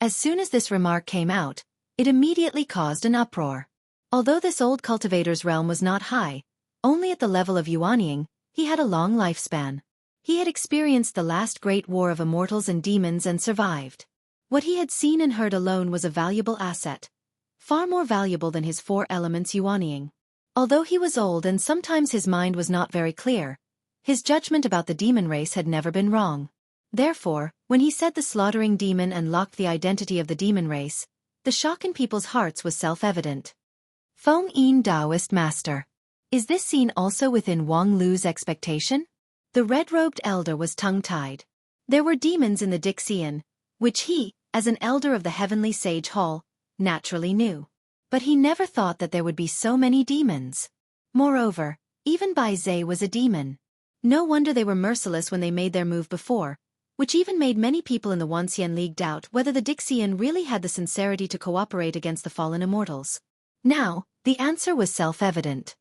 As soon as this remark came out, it immediately caused an uproar. Although this old cultivator's realm was not high, only at the level of Yuanying, he had a long lifespan. He had experienced the last great war of immortals and demons and survived. What he had seen and heard alone was a valuable asset, far more valuable than his four elements Yuanying. Although he was old and sometimes his mind was not very clear, his judgment about the demon race had never been wrong. Therefore, when he said the slaughtering demon and locked the identity of the demon race, the shock in people's hearts was self-evident. Feng Yin Taoist Master. Is this scene also within Wang Lu's expectation? The red-robed elder was tongue-tied. There were demons in the Dixian, which he, as an elder of the Heavenly Sage Hall, naturally knew. But he never thought that there would be so many demons. Moreover, even Bai Zhe was a demon. No wonder they were merciless when they made their move before, which even made many people in the Wanxian League doubt whether the Dixian really had the sincerity to cooperate against the fallen immortals. Now, the answer was self-evident.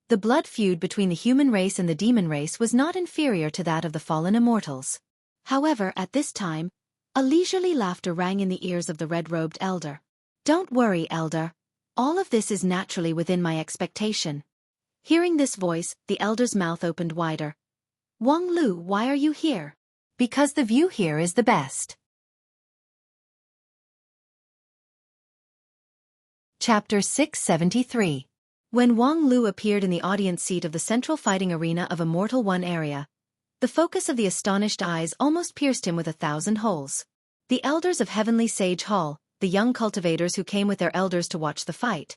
The blood feud between the human race and the demon race was not inferior to that of the fallen immortals. However, at this time, a leisurely laughter rang in the ears of the red-robed elder. Don't worry, elder. All of this is naturally within my expectation. Hearing this voice, the elder's mouth opened wider. Wang Lu, why are you here? Because the view here is the best. Chapter 673. When Wang Lu appeared in the audience seat of the central fighting arena of Immortal One area, the focus of the astonished eyes almost pierced him with 1,000 holes. The elders of Heavenly Sage Hall, the young cultivators who came with their elders to watch the fight,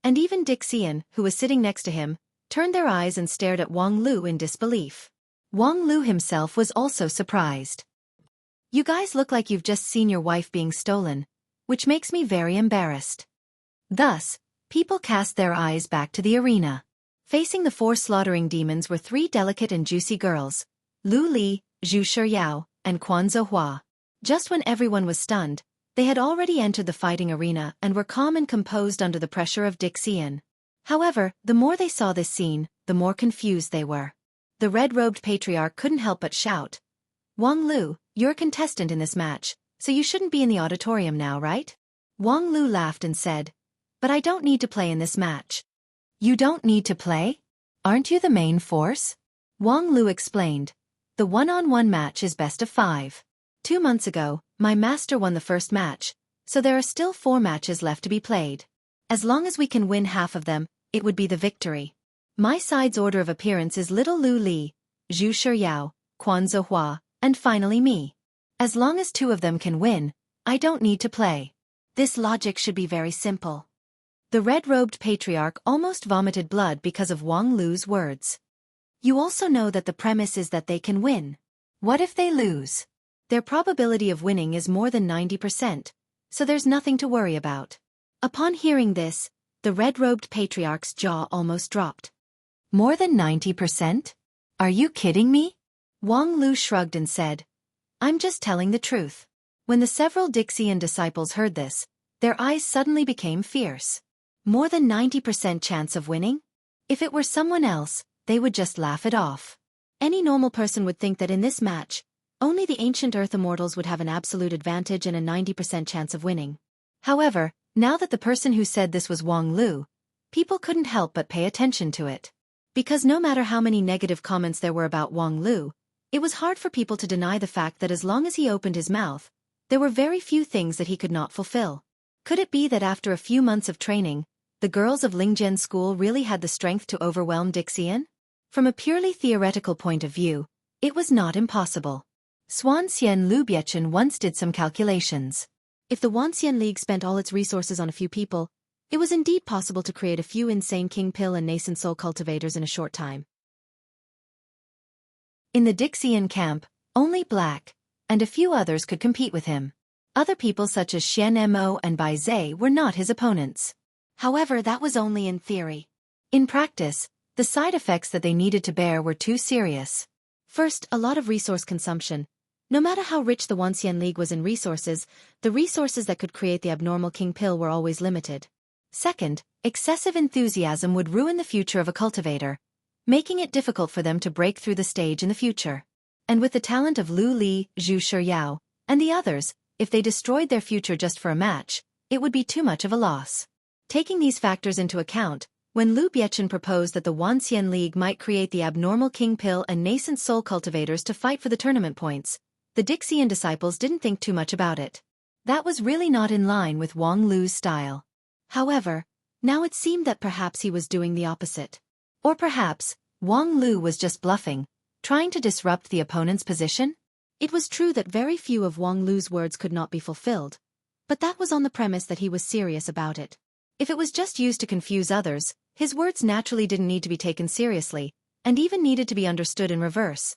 and even Dixian, who was sitting next to him, turned their eyes and stared at Wang Lu in disbelief. Wang Lu himself was also surprised. You guys look like you've just seen your wife being stolen, which makes me very embarrassed. Thus, people cast their eyes back to the arena. Facing the four slaughtering demons were three delicate and juicy girls, Lu Li, Zhu Shiyao, and Quan Zhihua. Just when everyone was stunned, they had already entered the fighting arena and were calm and composed under the pressure of Dixian. However, the more they saw this scene, the more confused they were. The red-robed patriarch couldn't help but shout, Wang Lu, you're a contestant in this match, so you shouldn't be in the auditorium now, right? Wang Lu laughed and said, but I don't need to play in this match. You don't need to play? Aren't you the main force? Wang Lu explained, the one-on-one match is best of 5. 2 months ago, my master won the first match, so there are still 4 matches left to be played. As long as we can win half of them, it would be the victory. My side's order of appearance is Little Lu Li, Zhu Shiyao, Quan Zhihua, and finally me. As long as 2 of them can win, I don't need to play. This logic should be very simple. The red-robed patriarch almost vomited blood because of Wang Lu's words. You also know that the premise is that they can win. What if they lose? Their probability of winning is more than 90%, so there's nothing to worry about. Upon hearing this, the red-robed patriarch's jaw almost dropped. More than 90%? Are you kidding me? Wang Lu shrugged and said, I'm just telling the truth. When the several Dixian disciples heard this, their eyes suddenly became fierce. More than 90% chance of winning? If it were someone else, they would just laugh it off. Any normal person would think that in this match, only the ancient Earth Immortals would have an absolute advantage and a 90% chance of winning. However, now that the person who said this was Wang Lu, people couldn't help but pay attention to it. Because no matter how many negative comments there were about Wang Lu, it was hard for people to deny the fact that as long as he opened his mouth, there were very few things that he could not fulfill. Could it be that after a few months of training, the girls of Lingjian school really had the strength to overwhelm Dixian? From a purely theoretical point of view, it was not impossible. Xuanxian Lu Biechen once did some calculations. If the Wanxian League spent all its resources on a few people, it was indeed possible to create a few insane king pill and nascent soul cultivators in a short time. In the Dixian camp, only Black and a few others could compete with him. Other people such as Xian Mo and Bai Zhe were not his opponents. However, that was only in theory. In practice, the side effects that they needed to bear were too serious. First, a lot of resource consumption. No matter how rich the Wanxian League was in resources, the resources that could create the abnormal king pill were always limited. Second, excessive enthusiasm would ruin the future of a cultivator, making it difficult for them to break through the stage in the future. And with the talent of Lu Li, Zhu Shiyao, and the others, if they destroyed their future just for a match, it would be too much of a loss. Taking these factors into account, when Lu Biechen proposed that the Wanxian League might create the abnormal king pill and nascent soul cultivators to fight for the tournament points, the Dixian disciples didn't think too much about it. That was really not in line with Wang Lu's style. However, now it seemed that perhaps he was doing the opposite. Or perhaps, Wang Lu was just bluffing, trying to disrupt the opponent's position? It was true that very few of Wang Lu's words could not be fulfilled, but that was on the premise that he was serious about it. If it was just used to confuse others, his words naturally didn't need to be taken seriously, and even needed to be understood in reverse.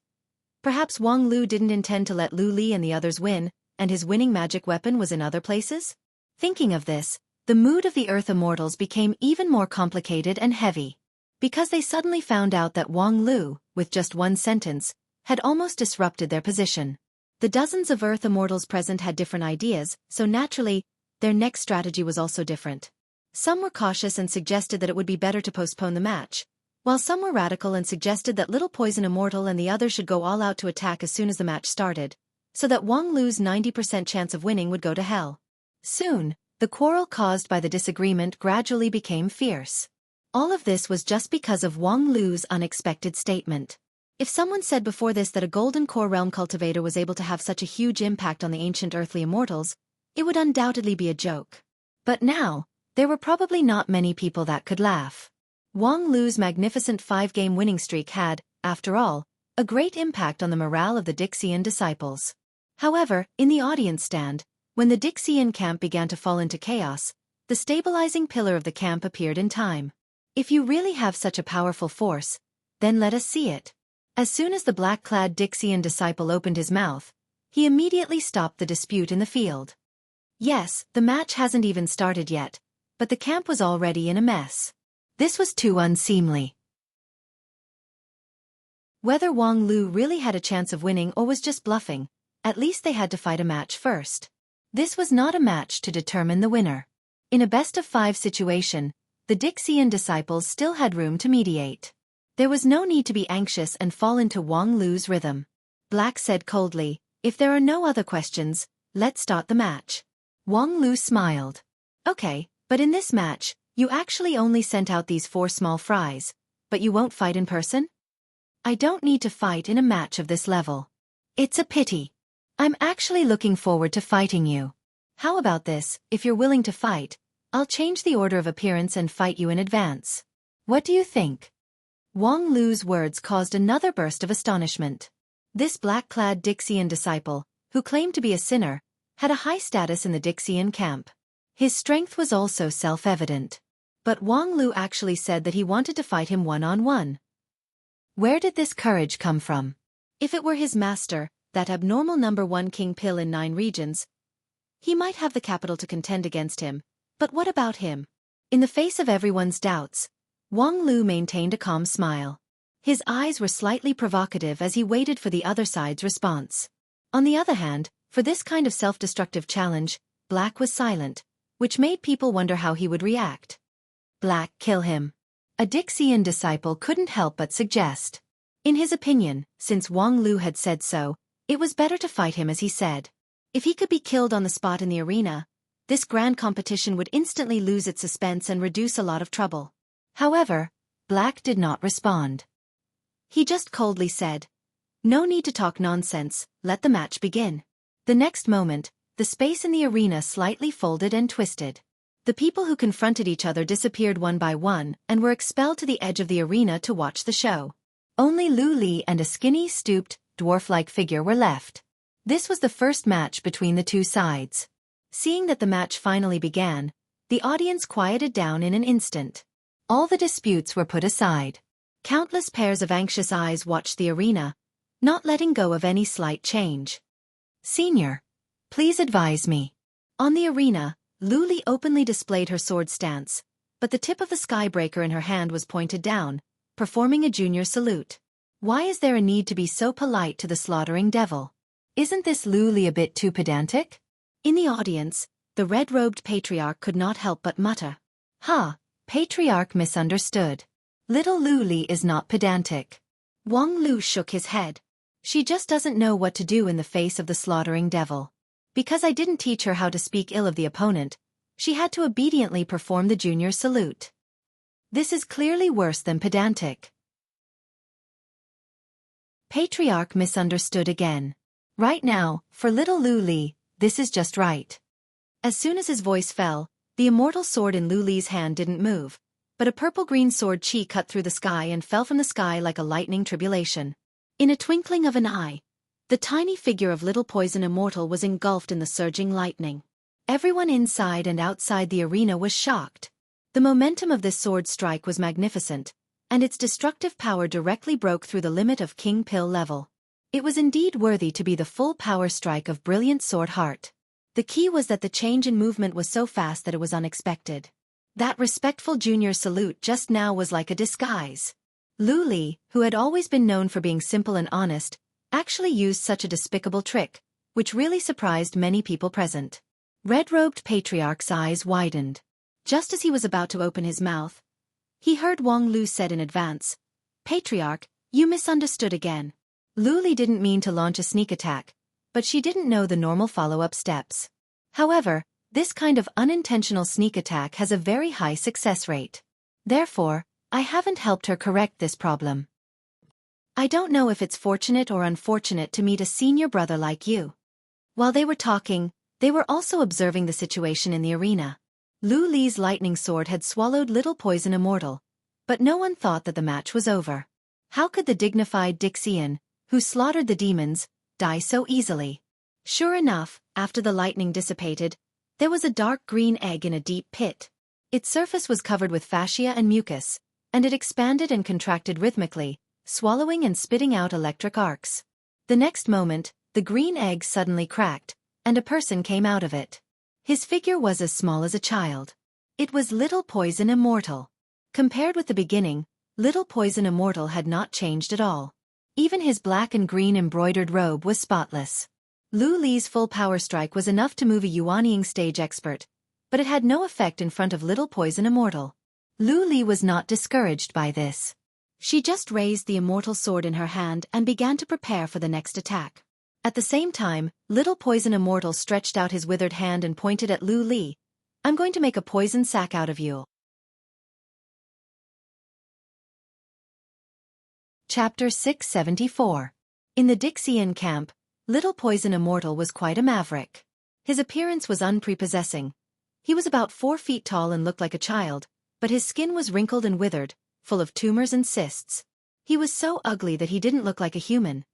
Perhaps Wang Lu didn't intend to let Lu Li and the others win, and his winning magic weapon was in other places? Thinking of this, the mood of the Earth Immortals became even more complicated and heavy. Because they suddenly found out that Wang Lu, with just one sentence, had almost disrupted their position. The dozens of Earth Immortals present had different ideas, so naturally, their next strategy was also different. Some were cautious and suggested that it would be better to postpone the match, while some were radical and suggested that Little Poison Immortal and the others should go all out to attack as soon as the match started, so that Wang Lu's 90% chance of winning would go to hell. Soon, the quarrel caused by the disagreement gradually became fierce. All of this was just because of Wang Lu's unexpected statement. If someone said before this that a Golden Core Realm cultivator was able to have such a huge impact on the ancient earthly immortals, it would undoubtedly be a joke. But now, there were probably not many people that could laugh. Wang Lu's magnificent 5-game winning streak had, after all, a great impact on the morale of the Dixian disciples. However, in the audience stand, when the Dixian camp began to fall into chaos, the stabilizing pillar of the camp appeared in time. If you really have such a powerful force, then let us see it. As soon as the black-clad Dixian disciple opened his mouth, he immediately stopped the dispute in the field. Yes, the match hasn't even started yet, but the camp was already in a mess. This was too unseemly. Whether Wang Lu really had a chance of winning or was just bluffing, at least they had to fight a match first. This was not a match to determine the winner. In a best-of-5 situation, the Dixian disciples still had room to mediate. There was no need to be anxious and fall into Wang Lu's rhythm. Black said coldly, "If there are no other questions, let's start the match." Wang Lu smiled. "Okay, but in this match, you actually only sent out these 4 small fries, but you won't fight in person? I don't need to fight in a match of this level. It's a pity. I'm actually looking forward to fighting you. How about this, if you're willing to fight, I'll change the order of appearance and fight you in advance. What do you think?" Wang Lu's words caused another burst of astonishment. This black-clad Dixian disciple, who claimed to be a sinner, had a high status in the Dixian camp. His strength was also self-evident. But Wang Lu actually said that he wanted to fight him one-on-one. Where did this courage come from? If it were his master, that abnormal number 1 king pill in 9 regions, he might have the capital to contend against him, but what about him? In the face of everyone's doubts, Wang Lu maintained a calm smile. His eyes were slightly provocative as he waited for the other side's response. On the other hand, for this kind of self-destructive challenge, Black was silent, which made people wonder how he would react. Black, kill him. A Dixian disciple couldn't help but suggest. In his opinion, since Wang Lu had said so, it was better to fight him as he said. If he could be killed on the spot in the arena, this grand competition would instantly lose its suspense and reduce a lot of trouble. However, Black did not respond. He just coldly said, "No need to talk nonsense, let the match begin." The next moment, the space in the arena slightly folded and twisted. The people who confronted each other disappeared one by one and were expelled to the edge of the arena to watch the show. Only Lu Li and a skinny, stooped, dwarf-like figure were left. This was the first match between the two sides. Seeing that the match finally began, the audience quieted down in an instant. All the disputes were put aside. Countless pairs of anxious eyes watched the arena, not letting go of any slight change. "Senior, please advise me." On the arena, Lu Li openly displayed her sword stance, but the tip of the skybreaker in her hand was pointed down, performing a junior salute. Why is there a need to be so polite to the slaughtering devil? Isn't this Lu Li a bit too pedantic? In the audience, the red-robed patriarch could not help but mutter, "Ha, patriarch misunderstood. Little Lu Li is not pedantic." Wang Lu shook his head. "She just doesn't know what to do in the face of the slaughtering devil. Because I didn't teach her how to speak ill of the opponent, she had to obediently perform the junior salute. This is clearly worse than pedantic." Patriarch misunderstood again. "Right now, for little Lu Li, this is just right." As soon as his voice fell, the immortal sword in Lu Li's hand didn't move, but a purple-green sword chi cut through the sky and fell from the sky like a lightning tribulation. In a twinkling of an eye, the tiny figure of Little Poison Immortal was engulfed in the surging lightning. Everyone inside and outside the arena was shocked. The momentum of this sword strike was magnificent, and its destructive power directly broke through the limit of King Pill level. It was indeed worthy to be the full power strike of Brilliant Sword Heart. The key was that the change in movement was so fast that it was unexpected. That respectful junior salute just now was like a disguise. Lu Li, who had always been known for being simple and honest, actually used such a despicable trick, which really surprised many people present. Red-robed Patriarch's eyes widened. Just as he was about to open his mouth, he heard Wang Lu said in advance, "Patriarch, you misunderstood again." Lu Li didn't mean to launch a sneak attack, but she didn't know the normal follow-up steps. However, this kind of unintentional sneak attack has a very high success rate. Therefore, I haven't helped her correct this problem. I don't know if it's fortunate or unfortunate to meet a senior brother like you. While they were talking, they were also observing the situation in the arena. Lu Li's lightning sword had swallowed Little Poison Immortal, but no one thought that the match was over. How could the dignified Dixian, who slaughtered the demons, die so easily? Sure enough, after the lightning dissipated, there was a dark green egg in a deep pit. Its surface was covered with fascia and mucus, and it expanded and contracted rhythmically, swallowing and spitting out electric arcs. The next moment, the green egg suddenly cracked, and a person came out of it. His figure was as small as a child. It was Little Poison Immortal. Compared with the beginning, Little Poison Immortal had not changed at all. Even his black and green embroidered robe was spotless. Lu Li's full power strike was enough to move a Yuanying stage expert, but it had no effect in front of Little Poison Immortal. Lu Li was not discouraged by this. She just raised the immortal sword in her hand and began to prepare for the next attack. At the same time, Little Poison Immortal stretched out his withered hand and pointed at Lu Li. "I'm going to make a poison sack out of you." Chapter 674. In the Dixian camp, Little Poison Immortal was quite a maverick. His appearance was unprepossessing. He was about 4 feet tall and looked like a child, but his skin was wrinkled and withered, full of tumors and cysts. He was so ugly that he didn't look like a human.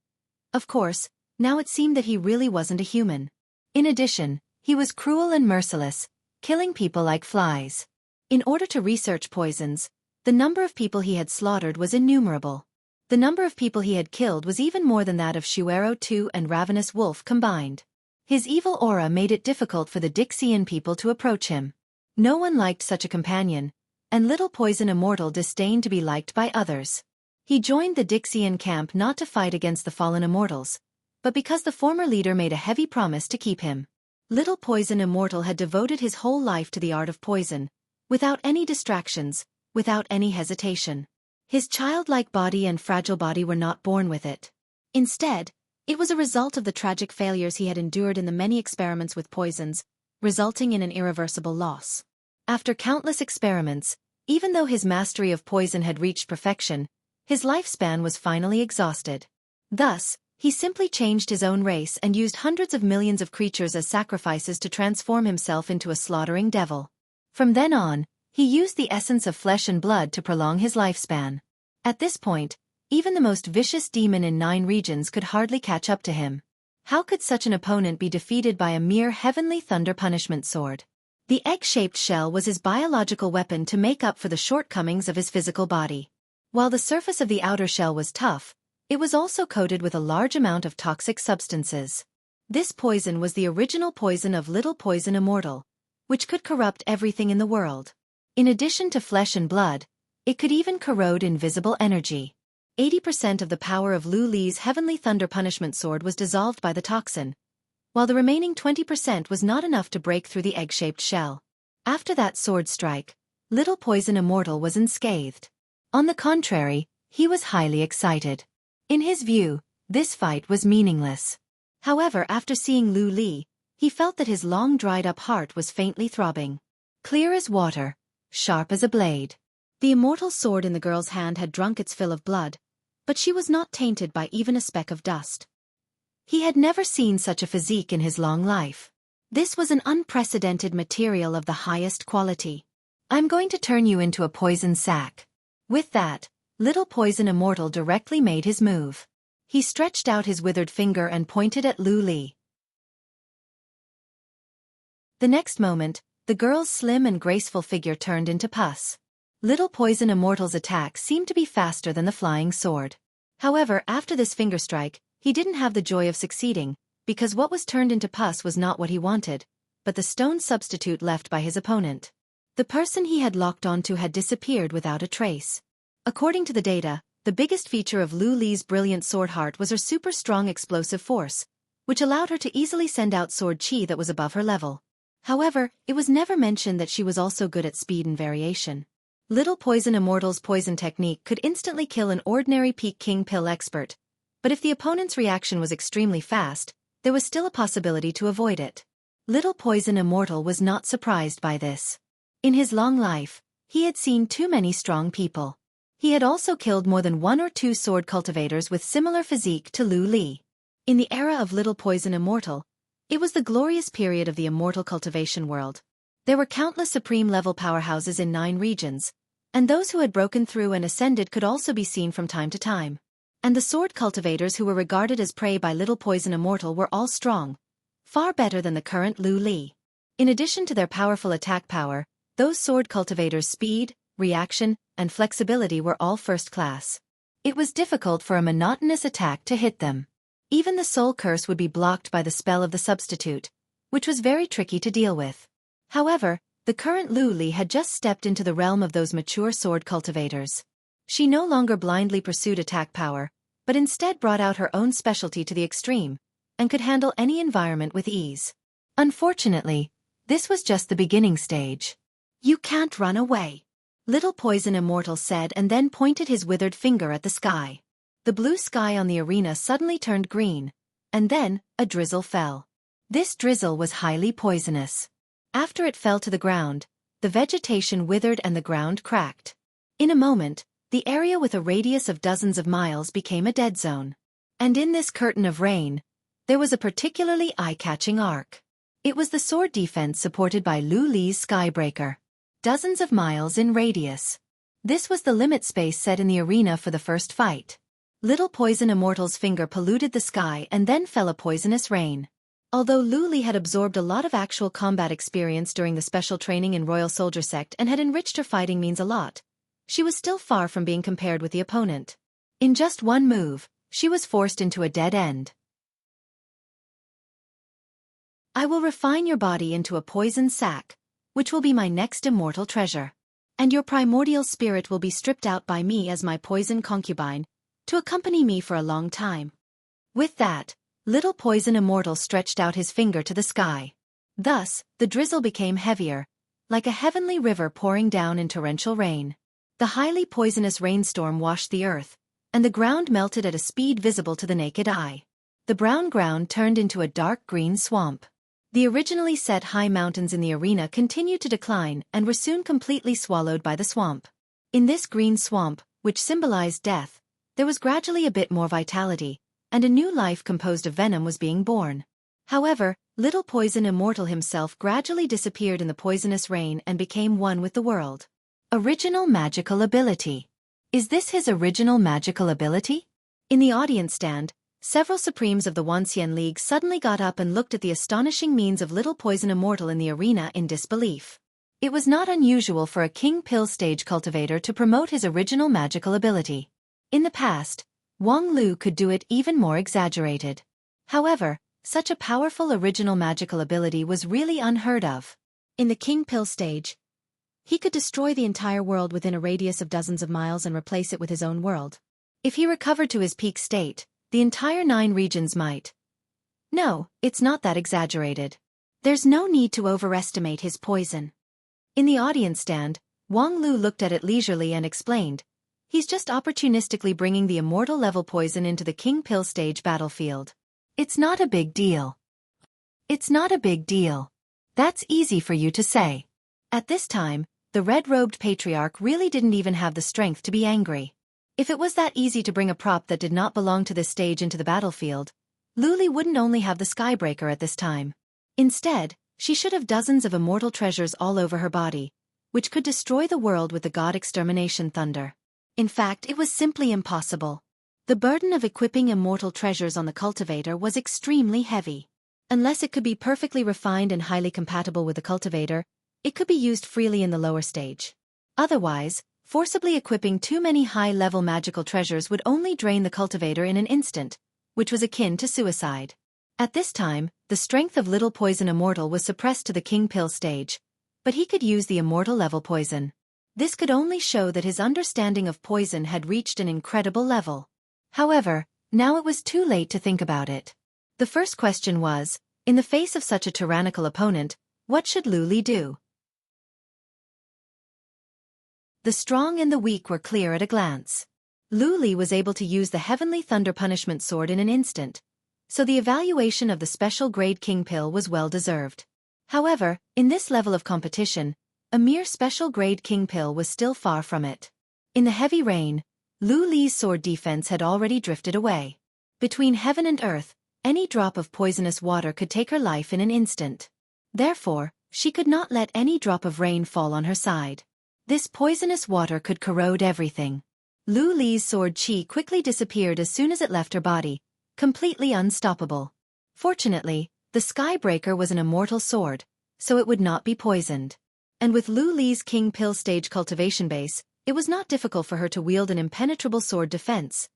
Of course, now it seemed that he really wasn't a human. In addition, he was cruel and merciless, killing people like flies. In order to research poisons, the number of people he had slaughtered was innumerable. The number of people he had killed was even more than that of Xueqi II and Ravenous Wolf combined. His evil aura made it difficult for the Dixian people to approach him. No one liked such a companion, and Little Poison Immortal disdained to be liked by others. He joined the Dixian camp not to fight against the fallen immortals, but because the former leader made a heavy promise to keep him. Little Poison Immortal had devoted his whole life to the art of poison, without any distractions, without any hesitation. His childlike body and fragile body were not born with it. Instead, it was a result of the tragic failures he had endured in the many experiments with poisons, resulting in an irreversible loss. After countless experiments, Even though his mastery of poison had reached perfection, his lifespan was finally exhausted. Thus, he simply changed his own race and used hundreds of millions of creatures as sacrifices to transform himself into a slaughtering devil. From then on, he used the essence of flesh and blood to prolong his lifespan. At this point, even the most vicious demon in 9 regions could hardly catch up to him. How could such an opponent be defeated by a mere heavenly thunder punishment sword? The egg-shaped shell was his biological weapon to make up for the shortcomings of his physical body. While the surface of the outer shell was tough, it was also coated with a large amount of toxic substances. This poison was the original poison of Little Poison Immortal, which could corrupt everything in the world. In addition to flesh and blood, it could even corrode invisible energy. 80% of the power of Lu Li's Heavenly Thunder Punishment Sword was dissolved by the toxin, while the remaining 20% was not enough to break through the egg-shaped shell. After that sword strike, Little Poison Immortal was unscathed. On the contrary, he was highly excited. In his view, this fight was meaningless. However, after seeing Lu Li, he felt that his long dried-up heart was faintly throbbing. Clear as water, sharp as a blade. The immortal sword in the girl's hand had drunk its fill of blood, but she was not tainted by even a speck of dust. He had never seen such a physique in his long life. This was an unprecedented material of the highest quality. I'm going to turn you into a poison sac. With that, Little Poison Immortal directly made his move. He stretched out his withered finger and pointed at Lu Li. The next moment, the girl's slim and graceful figure turned into pus. Little Poison Immortal's attack seemed to be faster than the flying sword. However, after this finger strike, he didn't have the joy of succeeding, because what was turned into pus was not what he wanted, but the stone substitute left by his opponent. The person he had locked onto had disappeared without a trace. According to the data, the biggest feature of Lu Li's brilliant sword heart was her super strong explosive force, which allowed her to easily send out sword chi that was above her level. However, it was never mentioned that she was also good at speed and variation. Little Poison Immortal's poison technique could instantly kill an ordinary Peak King pill expert, but if the opponent's reaction was extremely fast, there was still a possibility to avoid it. Little Poison Immortal was not surprised by this. In his long life, he had seen too many strong people. He had also killed more than 1 or 2 sword cultivators with similar physique to Lu Li. In the era of Little Poison Immortal, it was the glorious period of the immortal cultivation world. There were countless supreme-level powerhouses in 9 regions, and those who had broken through and ascended could also be seen from time to time. And the sword cultivators who were regarded as prey by Little Poison Immortal were all strong, far better than the current Lu Li. In addition to their powerful attack power, those sword cultivators' speed, reaction, and flexibility were all first class. It was difficult for a monotonous attack to hit them. Even the soul curse would be blocked by the spell of the substitute, which was very tricky to deal with. However, the current Lu Li had just stepped into the realm of those mature sword cultivators. She no longer blindly pursued attack power, but instead brought out her own specialty to the extreme, and could handle any environment with ease. Unfortunately, this was just the beginning stage. "You can't run away," Little Poison Immortal said, and then pointed his withered finger at the sky. The blue sky on the arena suddenly turned green, and then, a drizzle fell. This drizzle was highly poisonous. After it fell to the ground, the vegetation withered and the ground cracked. In a moment, the area with a radius of dozens of miles became a dead zone. And in this curtain of rain, there was a particularly eye-catching arc. It was the sword defense supported by Lu Li's Skybreaker. Dozens of miles in radius. This was the limit space set in the arena for the first fight. Little Poison Immortal's finger polluted the sky and then fell a poisonous rain. Although Lu Li had absorbed a lot of actual combat experience during the special training in Royal Soldier Sect and had enriched her fighting means a lot, she was still far from being compared with the opponent. In just one move, she was forced into a dead end. "I will refine your body into a poison sac, which will be my next immortal treasure. And your primordial spirit will be stripped out by me as my poison concubine, to accompany me for a long time." With that, Little Poison Immortal stretched out his finger to the sky. Thus, the drizzle became heavier, like a heavenly river pouring down in torrential rain. The highly poisonous rainstorm washed the earth, and the ground melted at a speed visible to the naked eye. The brown ground turned into a dark green swamp. The originally set high mountains in the arena continued to decline and were soon completely swallowed by the swamp. In this green swamp, which symbolized death, there was gradually a bit more vitality, and a new life composed of venom was being born. However, Little Poison Immortal himself gradually disappeared in the poisonous rain and became one with the world. Original magical ability. Is this his original magical ability? In the audience stand, several Supremes of the Wanxian League suddenly got up and looked at the astonishing means of Little Poison Immortal in the arena in disbelief. It was not unusual for a King Pill stage cultivator to promote his original magical ability. In the past, Wang Lu could do it even more exaggerated. However, such a powerful original magical ability was really unheard of. In the King Pill stage, he could destroy the entire world within a radius of dozens of miles and replace it with his own world. If he recovered to his peak state, the entire 9 regions might. No, it's not that exaggerated. There's no need to overestimate his poison. In the audience stand, Wang Lu looked at it leisurely and explained, he's just opportunistically bringing the immortal level poison into the King Pill stage battlefield. It's not a big deal. It's not a big deal. That's easy for you to say. At this time, the red-robed patriarch really didn't even have the strength to be angry. If it was that easy to bring a prop that did not belong to this stage into the battlefield, Luli wouldn't only have the Skybreaker at this time. Instead, she should have dozens of immortal treasures all over her body, which could destroy the world with the god extermination thunder. In fact, it was simply impossible. The burden of equipping immortal treasures on the cultivator was extremely heavy. Unless it could be perfectly refined and highly compatible with the cultivator, it could be used freely in the lower stage. Otherwise, forcibly equipping too many high-level magical treasures would only drain the cultivator in an instant, which was akin to suicide. At this time, the strength of Little Poison Immortal was suppressed to the King Pill stage, but he could use the immortal level poison. This could only show that his understanding of poison had reached an incredible level. However, now it was too late to think about it. The first question was, in the face of such a tyrannical opponent, what should Lu Li do? The strong and the weak were clear at a glance. Lu Li was able to use the Heavenly Thunder Punishment Sword in an instant, so the evaluation of the special grade King Pill was well deserved. However, in this level of competition, a mere special grade King Pill was still far from it. In the heavy rain, Lu Li's sword defense had already drifted away. Between heaven and earth, any drop of poisonous water could take her life in an instant. Therefore, she could not let any drop of rain fall on her side. This poisonous water could corrode everything. Lu Li's sword chi quickly disappeared as soon as it left her body, completely unstoppable. Fortunately, the Skybreaker was an immortal sword, so it would not be poisoned. And with Lu Li's King Pill stage cultivation base, it was not difficult for her to wield an impenetrable sword defense.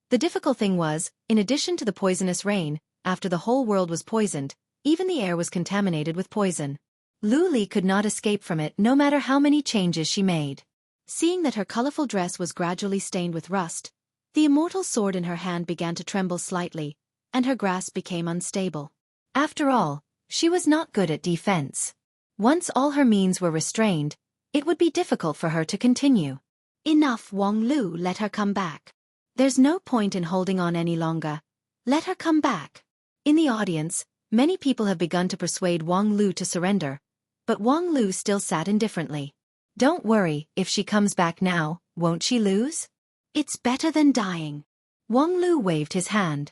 The difficult thing was, in addition to the poisonous rain, after the whole world was poisoned, even the air was contaminated with poison. Lu Li could not escape from it no matter how many changes she made. Seeing that her colorful dress was gradually stained with rust, the immortal sword in her hand began to tremble slightly, and her grasp became unstable. After all, she was not good at defense. Once all her means were restrained, it would be difficult for her to continue. Enough, Wang Lu, let her come back. There's no point in holding on any longer. Let her come back. In the audience, many people have begun to persuade Wang Lu to surrender, but Wang Lu still sat indifferently. Don't worry, if she comes back now, won't she lose? It's better than dying. Wang Lu waved his hand.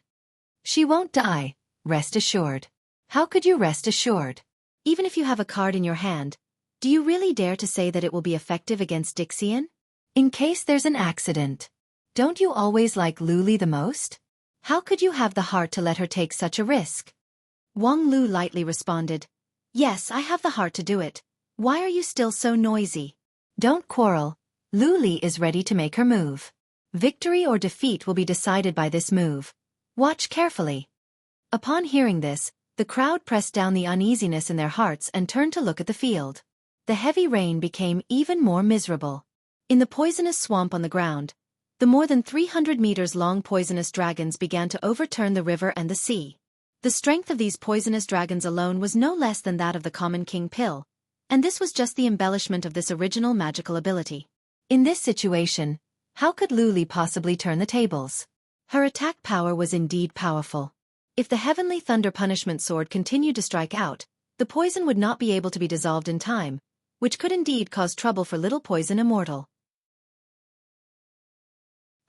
She won't die, rest assured. How could you rest assured? Even if you have a card in your hand, do you really dare to say that it will be effective against Dixian? In case there's an accident. Don't you always like Lu Li the most? How could you have the heart to let her take such a risk? Wang Lu lightly responded, Yes, I have the heart to do it. Why are you still so noisy? Don't quarrel. Lu Li is ready to make her move. Victory or defeat will be decided by this move. Watch carefully. Upon hearing this, the crowd pressed down the uneasiness in their hearts and turned to look at the field. The heavy rain became even more miserable. In the poisonous swamp on the ground, the more than 300 meters long poisonous dragons began to overturn the river and the sea. The strength of these poisonous dragons alone was no less than that of the common King Pill, and this was just the embellishment of this original magical ability. In this situation, how could Lu Li possibly turn the tables? Her attack power was indeed powerful. If the Heavenly Thunder Punishment Sword continued to strike out, the poison would not be able to be dissolved in time, which could indeed cause trouble for Little Poison Immortal.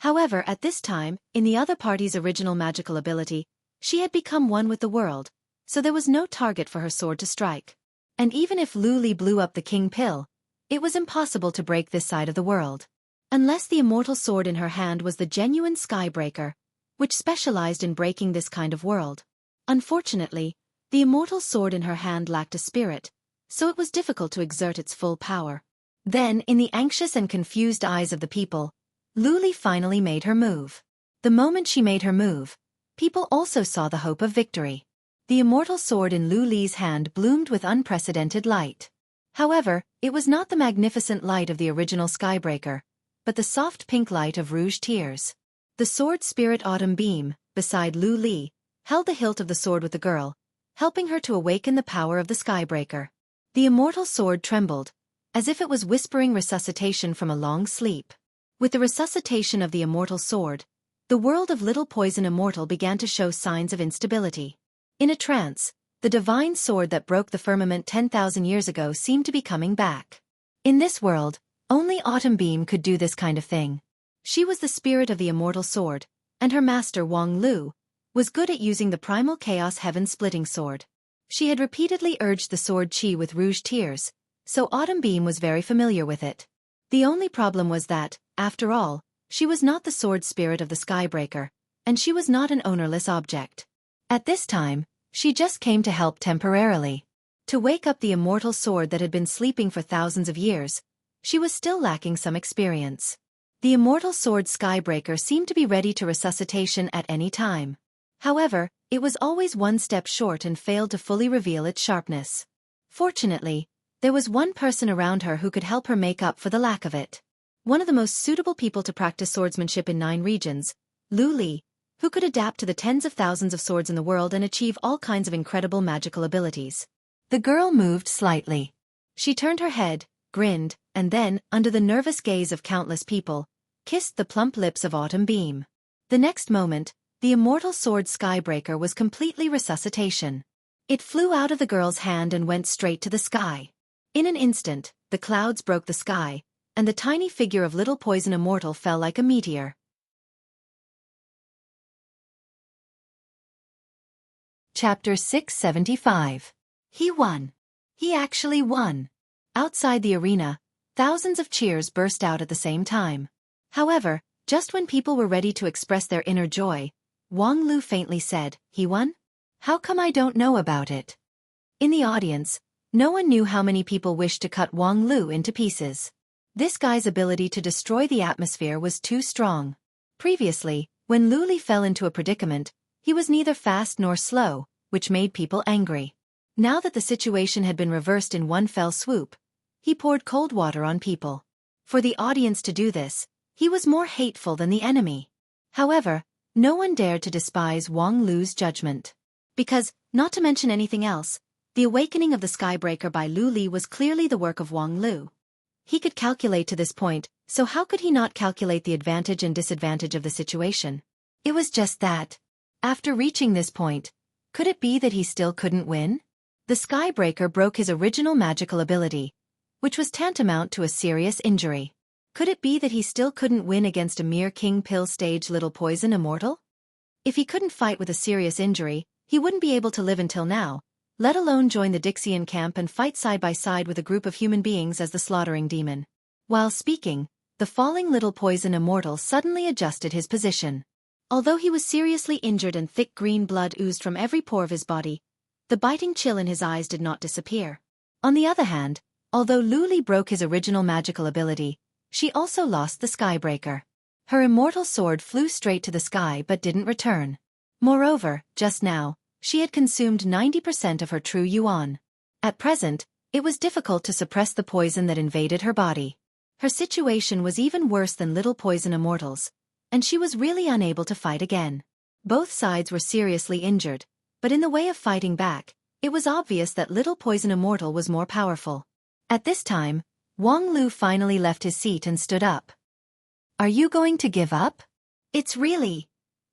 However, at this time, in the other party's original magical ability, she had become one with the world, so there was no target for her sword to strike. And even if Lu Li blew up the King Pill, it was impossible to break this side of the world. Unless the immortal sword in her hand was the genuine Skybreaker, which specialized in breaking this kind of world. Unfortunately, the immortal sword in her hand lacked a spirit, so it was difficult to exert its full power. Then, in the anxious and confused eyes of the people, Lu Li finally made her move. The moment she made her move, people also saw the hope of victory. The immortal sword in Lu Li's hand bloomed with unprecedented light. However, it was not the magnificent light of the original Skybreaker, but the soft pink light of Rouge Tears. The sword spirit Autumn Beam, beside Lu Li, held the hilt of the sword with the girl, helping her to awaken the power of the Skybreaker. The immortal sword trembled, as if it was whispering resuscitation from a long sleep. With the resuscitation of the immortal sword, the world of Little Poison Immortal began to show signs of instability. In a trance, the divine sword that broke the firmament 10,000 years ago seemed to be coming back. In this world, only Autumn Beam could do this kind of thing. She was the spirit of the immortal sword, and her master Wang Lu was good at using the primal chaos heaven-splitting sword. She had repeatedly urged the sword Qi with Rouge Tears, so Autumn Beam was very familiar with it. The only problem was that, after all, she was not the sword spirit of the Skybreaker, and she was not an ownerless object. At this time, she just came to help temporarily. To wake up the immortal sword that had been sleeping for thousands of years, she was still lacking some experience. The immortal sword Skybreaker seemed to be ready to resuscitation at any time. However, it was always one step short and failed to fully reveal its sharpness. Fortunately, there was one person around her who could help her make up for the lack of it. One of the most suitable people to practice swordsmanship in 9 regions, Lu Li, who could adapt to the tens of thousands of swords in the world and achieve all kinds of incredible magical abilities. The girl moved slightly. She turned her head, grinned, and then, under the nervous gaze of countless people, kissed the plump lips of Autumn Beam. The next moment, the immortal sword Skybreaker was completely resuscitation. It flew out of the girl's hand and went straight to the sky. In an instant, the clouds broke the sky, and the tiny figure of Little Poison Immortal fell like a meteor. Chapter 675. He won. He actually won. Outside the arena, thousands of cheers burst out at the same time. However, just when people were ready to express their inner joy, Wang Lu faintly said, "He won? How come I don't know about it?" In the audience, no one knew how many people wished to cut Wang Lu into pieces. This guy's ability to destroy the atmosphere was too strong. Previously, when Lu Li fell into a predicament, he was neither fast nor slow, which made people angry. Now that the situation had been reversed in one fell swoop, he poured cold water on people. For the audience to do this, he was more hateful than the enemy. However, no one dared to despise Wang Lu's judgment. Because, not to mention anything else, the awakening of the Skybreaker by Lu Li was clearly the work of Wang Lu. He could calculate to this point, so how could he not calculate the advantage and disadvantage of the situation? It was just that. After reaching this point, could it be that he still couldn't win? The Skybreaker broke his original magical ability, which was tantamount to a serious injury. Could it be that he still couldn't win against a mere King Pill stage Little Poison Immortal? If he couldn't fight with a serious injury, he wouldn't be able to live until now, let alone join the Dixian camp and fight side by side with a group of human beings as the Slaughtering Demon. While speaking, the falling Little Poison Immortal suddenly adjusted his position. Although he was seriously injured and thick green blood oozed from every pore of his body, the biting chill in his eyes did not disappear. On the other hand, although Lu Li broke his original magical ability, she also lost the Skybreaker. Her immortal sword flew straight to the sky but didn't return. Moreover, just now, she had consumed 90% of her true yuan. At present, it was difficult to suppress the poison that invaded her body. Her situation was even worse than Little Poison Immortal's, and she was really unable to fight again. Both sides were seriously injured, but in the way of fighting back, it was obvious that Little Poison Immortal was more powerful. At this time, Wang Lu finally left his seat and stood up. "Are you going to give up? It's really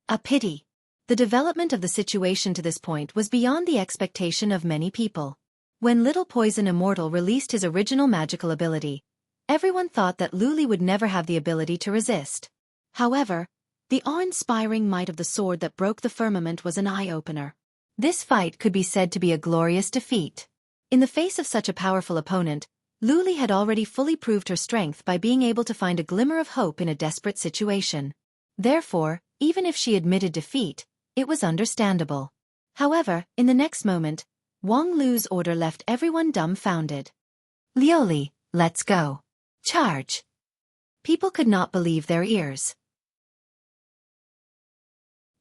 a pity." The development of the situation to this point was beyond the expectation of many people. When Little Poison Immortal released his original magical ability, everyone thought that Luli would never have the ability to resist. However, the awe-inspiring might of the sword that broke the firmament was an eye-opener. This fight could be said to be a glorious defeat. In the face of such a powerful opponent, Luli had already fully proved her strength by being able to find a glimmer of hope in a desperate situation. Therefore, even if she admitted defeat, it was understandable. However, in the next moment, Wang Lu's order left everyone dumbfounded. "Lioli, let's go. Charge!" People could not believe their ears.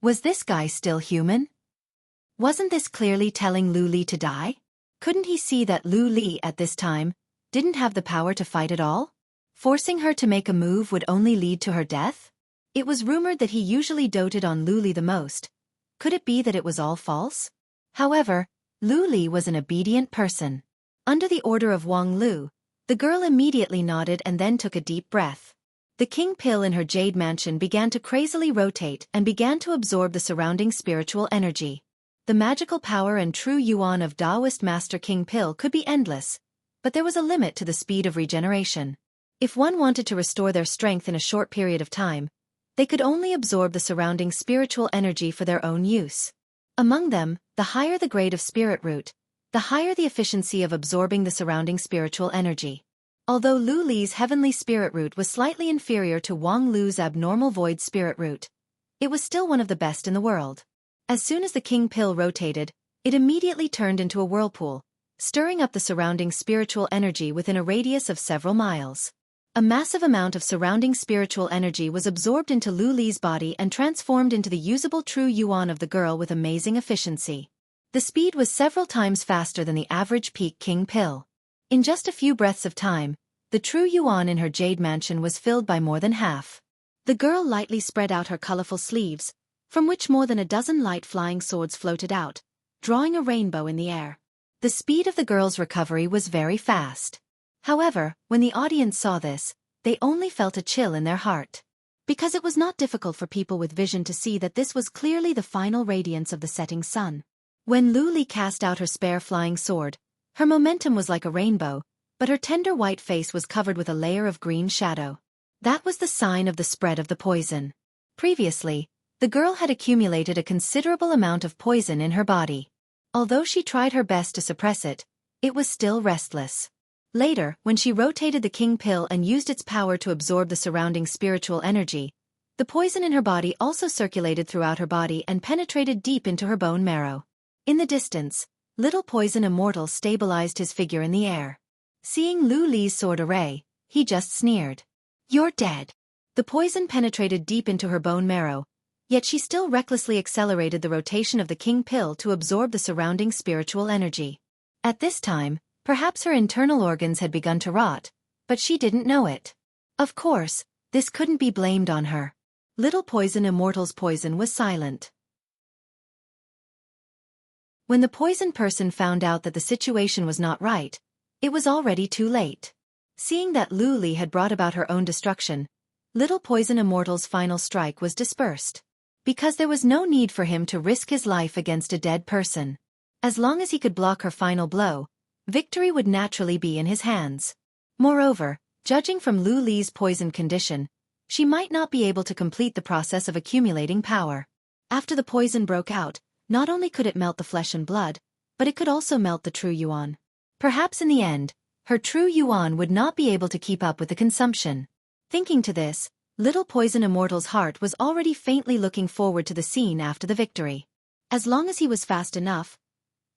Was this guy still human? Wasn't this clearly telling Lu Li to die? Couldn't he see that Lu Li at this time didn't have the power to fight at all? Forcing her to make a move would only lead to her death? It was rumored that he usually doted on Lu Li the most. Could it be that it was all false? However, Lu Li was an obedient person. Under the order of Wang Lu, the girl immediately nodded and then took a deep breath. The king pill in her jade mansion began to crazily rotate and began to absorb the surrounding spiritual energy. The magical power and true yuan of Taoist Master King Pill could be endless, but there was a limit to the speed of regeneration. If one wanted to restore their strength in a short period of time, they could only absorb the surrounding spiritual energy for their own use. Among them, the higher the grade of spirit root, the higher the efficiency of absorbing the surrounding spiritual energy. Although Lu Li's heavenly spirit root was slightly inferior to Wang Lu's abnormal void spirit root, it was still one of the best in the world. As soon as the king pill rotated, it immediately turned into a whirlpool, stirring up the surrounding spiritual energy within a radius of several miles. A massive amount of surrounding spiritual energy was absorbed into Lu Li's body and transformed into the usable true yuan of the girl with amazing efficiency. The speed was several times faster than the average peak king pill. In just a few breaths of time, the true yuan in her jade mansion was filled by more than half. The girl lightly spread out her colorful sleeves, from which more than a dozen light flying swords floated out, drawing a rainbow in the air. The speed of the girl's recovery was very fast. However, when the audience saw this, they only felt a chill in their heart. Because it was not difficult for people with vision to see that this was clearly the final radiance of the setting sun. When Lu Li cast out her spare flying sword, her momentum was like a rainbow, but her tender white face was covered with a layer of green shadow. That was the sign of the spread of the poison. Previously, the girl had accumulated a considerable amount of poison in her body. Although she tried her best to suppress it, it was still restless. Later, when she rotated the king pill and used its power to absorb the surrounding spiritual energy, the poison in her body also circulated throughout her body and penetrated deep into her bone marrow. In the distance, Little Poison Immortal stabilized his figure in the air. Seeing Lu Li's sword array, he just sneered. "You're dead." The poison penetrated deep into her bone marrow, yet she still recklessly accelerated the rotation of the king pill to absorb the surrounding spiritual energy. At this time, perhaps her internal organs had begun to rot, but she didn't know it. Of course, this couldn't be blamed on her. Little Poison Immortal's poison was silent. When the poison person found out that the situation was not right, it was already too late. Seeing that Lu Li had brought about her own destruction, Little Poison Immortal's final strike was dispersed. Because there was no need for him to risk his life against a dead person. As long as he could block her final blow, victory would naturally be in his hands. Moreover, judging from Lu Li's poisoned condition, she might not be able to complete the process of accumulating power. After the poison broke out, not only could it melt the flesh and blood, but it could also melt the true yuan. Perhaps in the end, her true yuan would not be able to keep up with the consumption. Thinking to this, Little Poison Immortal's heart was already faintly looking forward to the scene after the victory. As long as he was fast enough,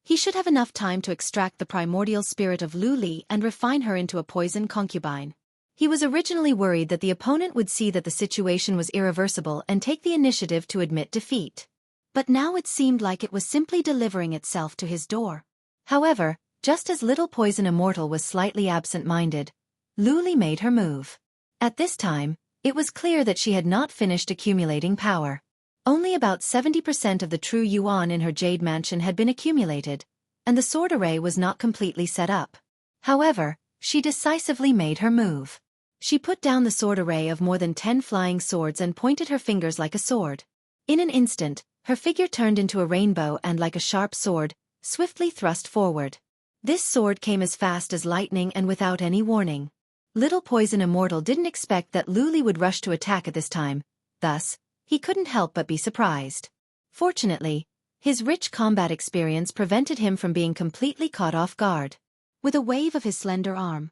he should have enough time to extract the primordial spirit of Lu Li and refine her into a poison concubine. He was originally worried that the opponent would see that the situation was irreversible and take the initiative to admit defeat. But now it seemed like it was simply delivering itself to his door. However, just as Little Poison Immortal was slightly absent-minded, Lu Li made her move. At this time, it was clear that she had not finished accumulating power. Only about 70% of the true yuan in her jade mansion had been accumulated, and the sword array was not completely set up. However, she decisively made her move. She put down the sword array of more than 10 flying swords and pointed her fingers like a sword. In an instant, Her figure turned into a rainbow and, like a sharp sword, swiftly thrust forward. This sword came as fast as lightning and without any warning. Little Poison Immortal didn't expect that Luli would rush to attack at this time, thus, he couldn't help but be surprised. Fortunately, his rich combat experience prevented him from being completely caught off guard. With a wave of his slender arm,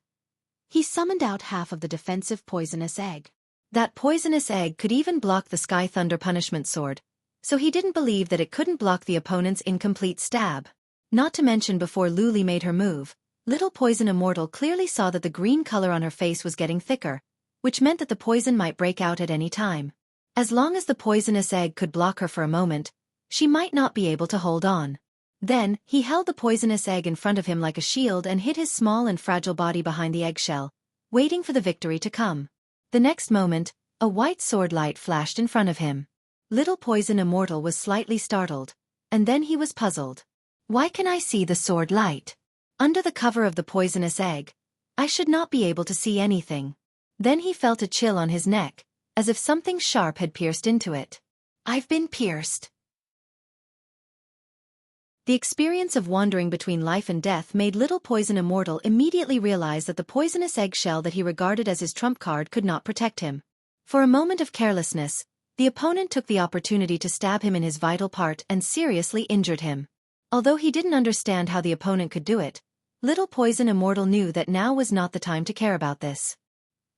he summoned out half of the defensive poisonous egg. That poisonous egg could even block the Sky Thunder punishment sword, so he didn't believe that it couldn't block the opponent's incomplete stab. Not to mention before Luli made her move, Little Poison Immortal clearly saw that the green color on her face was getting thicker, which meant that the poison might break out at any time. As long as the poisonous egg could block her for a moment, she might not be able to hold on. Then, he held the poisonous egg in front of him like a shield and hid his small and fragile body behind the eggshell, waiting for the victory to come. The next moment, a white sword light flashed in front of him. Little Poison Immortal was slightly startled, and then he was puzzled. Why can I see the sword light? Under the cover of the poisonous egg, I should not be able to see anything. Then he felt a chill on his neck, as if something sharp had pierced into it. I've been pierced. The experience of wandering between life and death made Little Poison Immortal immediately realize that the poisonous eggshell that he regarded as his trump card could not protect him. For a moment of carelessness, the opponent took the opportunity to stab him in his vital part and seriously injured him. Although he didn't understand how the opponent could do it, Little Poison Immortal knew that now was not the time to care about this.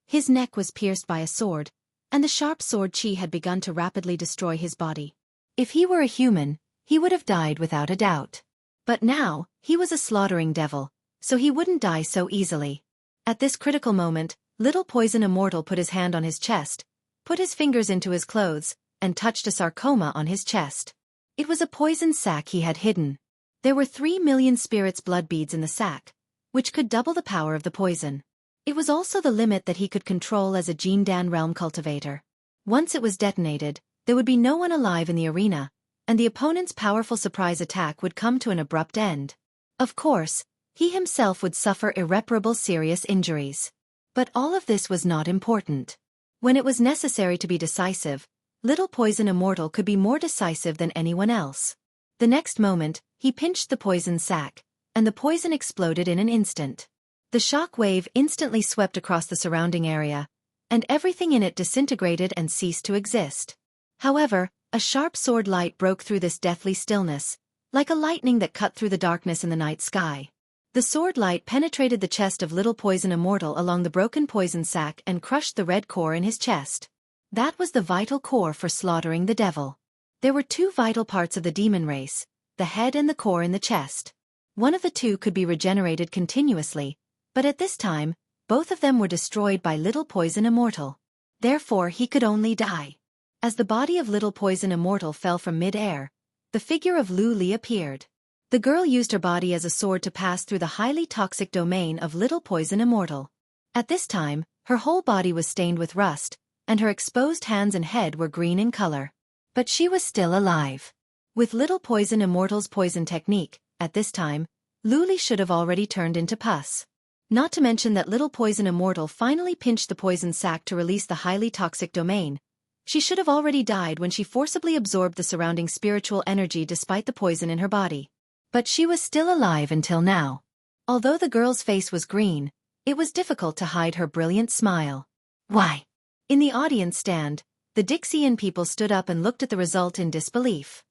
His neck was pierced by a sword, and the sharp sword chi had begun to rapidly destroy his body. If he were a human, he would have died without a doubt. But now, he was a slaughtering devil, so he wouldn't die so easily. At this critical moment, Little Poison Immortal put his hand on his chest, put his fingers into his clothes, and touched a sarcoma on his chest. It was a poison sac he had hidden. There were 3 million spirits' blood beads in the sac, which could double the power of the poison. It was also the limit that he could control as a Jindan realm cultivator. Once it was detonated, there would be no one alive in the arena, and the opponent's powerful surprise attack would come to an abrupt end. Of course, he himself would suffer irreparable serious injuries. But all of this was not important. When it was necessary to be decisive, Little Poison Immortal could be more decisive than anyone else. The next moment, he pinched the poison sac, and the poison exploded in an instant. The shock wave instantly swept across the surrounding area, and everything in it disintegrated and ceased to exist. However, a sharp sword light broke through this deathly stillness, like a lightning that cut through the darkness in the night sky. The sword light penetrated the chest of Little Poison Immortal along the broken poison sac and crushed the red core in his chest. That was the vital core for slaughtering the devil. There were 2 vital parts of the demon race, the head and the core in the chest. One of the 2 could be regenerated continuously, but at this time, both of them were destroyed by Little Poison Immortal. Therefore he could only die. As the body of Little Poison Immortal fell from mid-air, the figure of Luli appeared. The girl used her body as a sword to pass through the highly toxic domain of Little Poison Immortal. At this time, her whole body was stained with rust, and her exposed hands and head were green in color. But she was still alive. With Little Poison Immortal's poison technique, at this time, Luli should have already turned into pus. Not to mention that Little Poison Immortal finally pinched the poison sac to release the highly toxic domain. She should have already died when she forcibly absorbed the surrounding spiritual energy despite the poison in her body. But she was still alive until now. Although the girl's face was green, it was difficult to hide her brilliant smile. Why? In the audience stand, the Dixian people stood up and looked at the result in disbelief.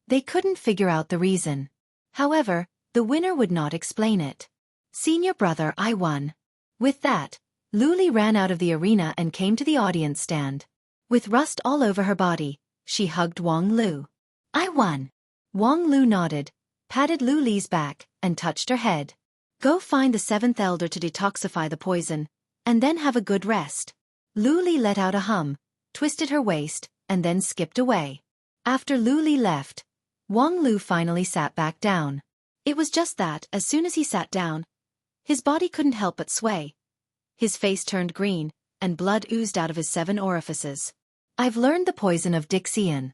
They couldn't figure out the reason. However, the winner would not explain it. Senior brother, I won. With that, Luli ran out of the arena and came to the audience stand. With rust all over her body, she hugged Wang Lu. I won. Wang Lu nodded, patted Luli's back, and touched her head. Go find the 7th elder to detoxify the poison, and then have a good rest. Luli let out a hum, twisted her waist, and then skipped away. After Luli left, Wang Lu finally sat back down. It was just that, as soon as he sat down, his body couldn't help but sway. His face turned green, and blood oozed out of his 7 orifices. I've learned the poison of Dixian.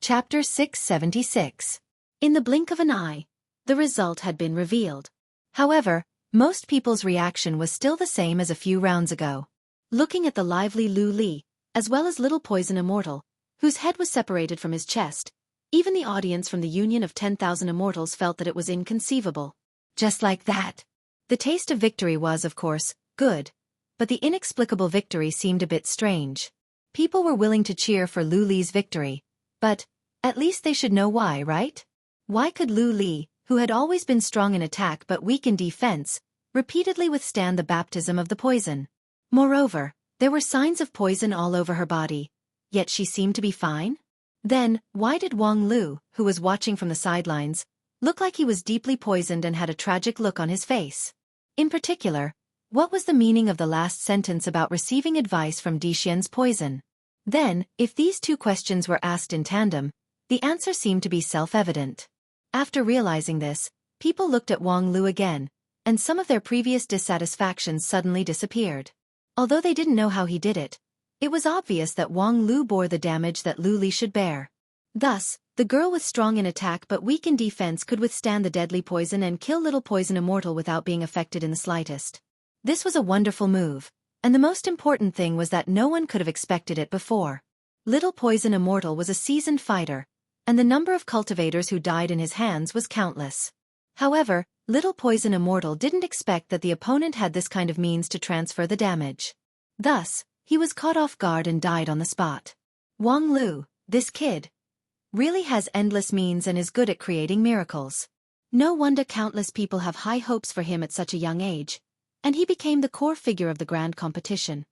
Chapter 676. In the blink of an eye, the result had been revealed. However, Most people's reaction was still the same as a few rounds ago. Looking at the lively Lu Li, as well as little Poison Immortal, whose head was separated from his chest, even the audience from the Union of 10,000 Immortals felt that it was inconceivable. Just like that. The taste of victory was, of course, good, but the inexplicable victory seemed a bit strange. People were willing to cheer for Lu Li's victory, but at least they should know why, right? Why could Lu Li, who had always been strong in attack but weak in defense, repeatedly withstand the baptism of the poison? Moreover, there were signs of poison all over her body, yet she seemed to be fine? Then, why did Wang Lu, who was watching from the sidelines, look like he was deeply poisoned and had a tragic look on his face? In particular, what was the meaning of the last sentence about receiving advice from Dixian's poison? Then, if these two questions were asked in tandem, the answer seemed to be self-evident. After realizing this, people looked at Wang Lu again, and some of their previous dissatisfactions suddenly disappeared. Although they didn't know how he did it, it was obvious that Wang Lu bore the damage that Lu Li should bear. Thus, the girl with strong in attack but weak in defense could withstand the deadly poison and kill little Poison Immortal without being affected in the slightest. This was a wonderful move, and the most important thing was that no one could have expected it before. Little Poison Immortal was a seasoned fighter, and the number of cultivators who died in his hands was countless. However, Little Poison Immortal didn't expect that the opponent had this kind of means to transfer the damage. Thus, he was caught off guard and died on the spot. Wang Lu, this kid, really has endless means and is good at creating miracles. No wonder countless people have high hopes for him at such a young age, and he became the core figure of the grand competition.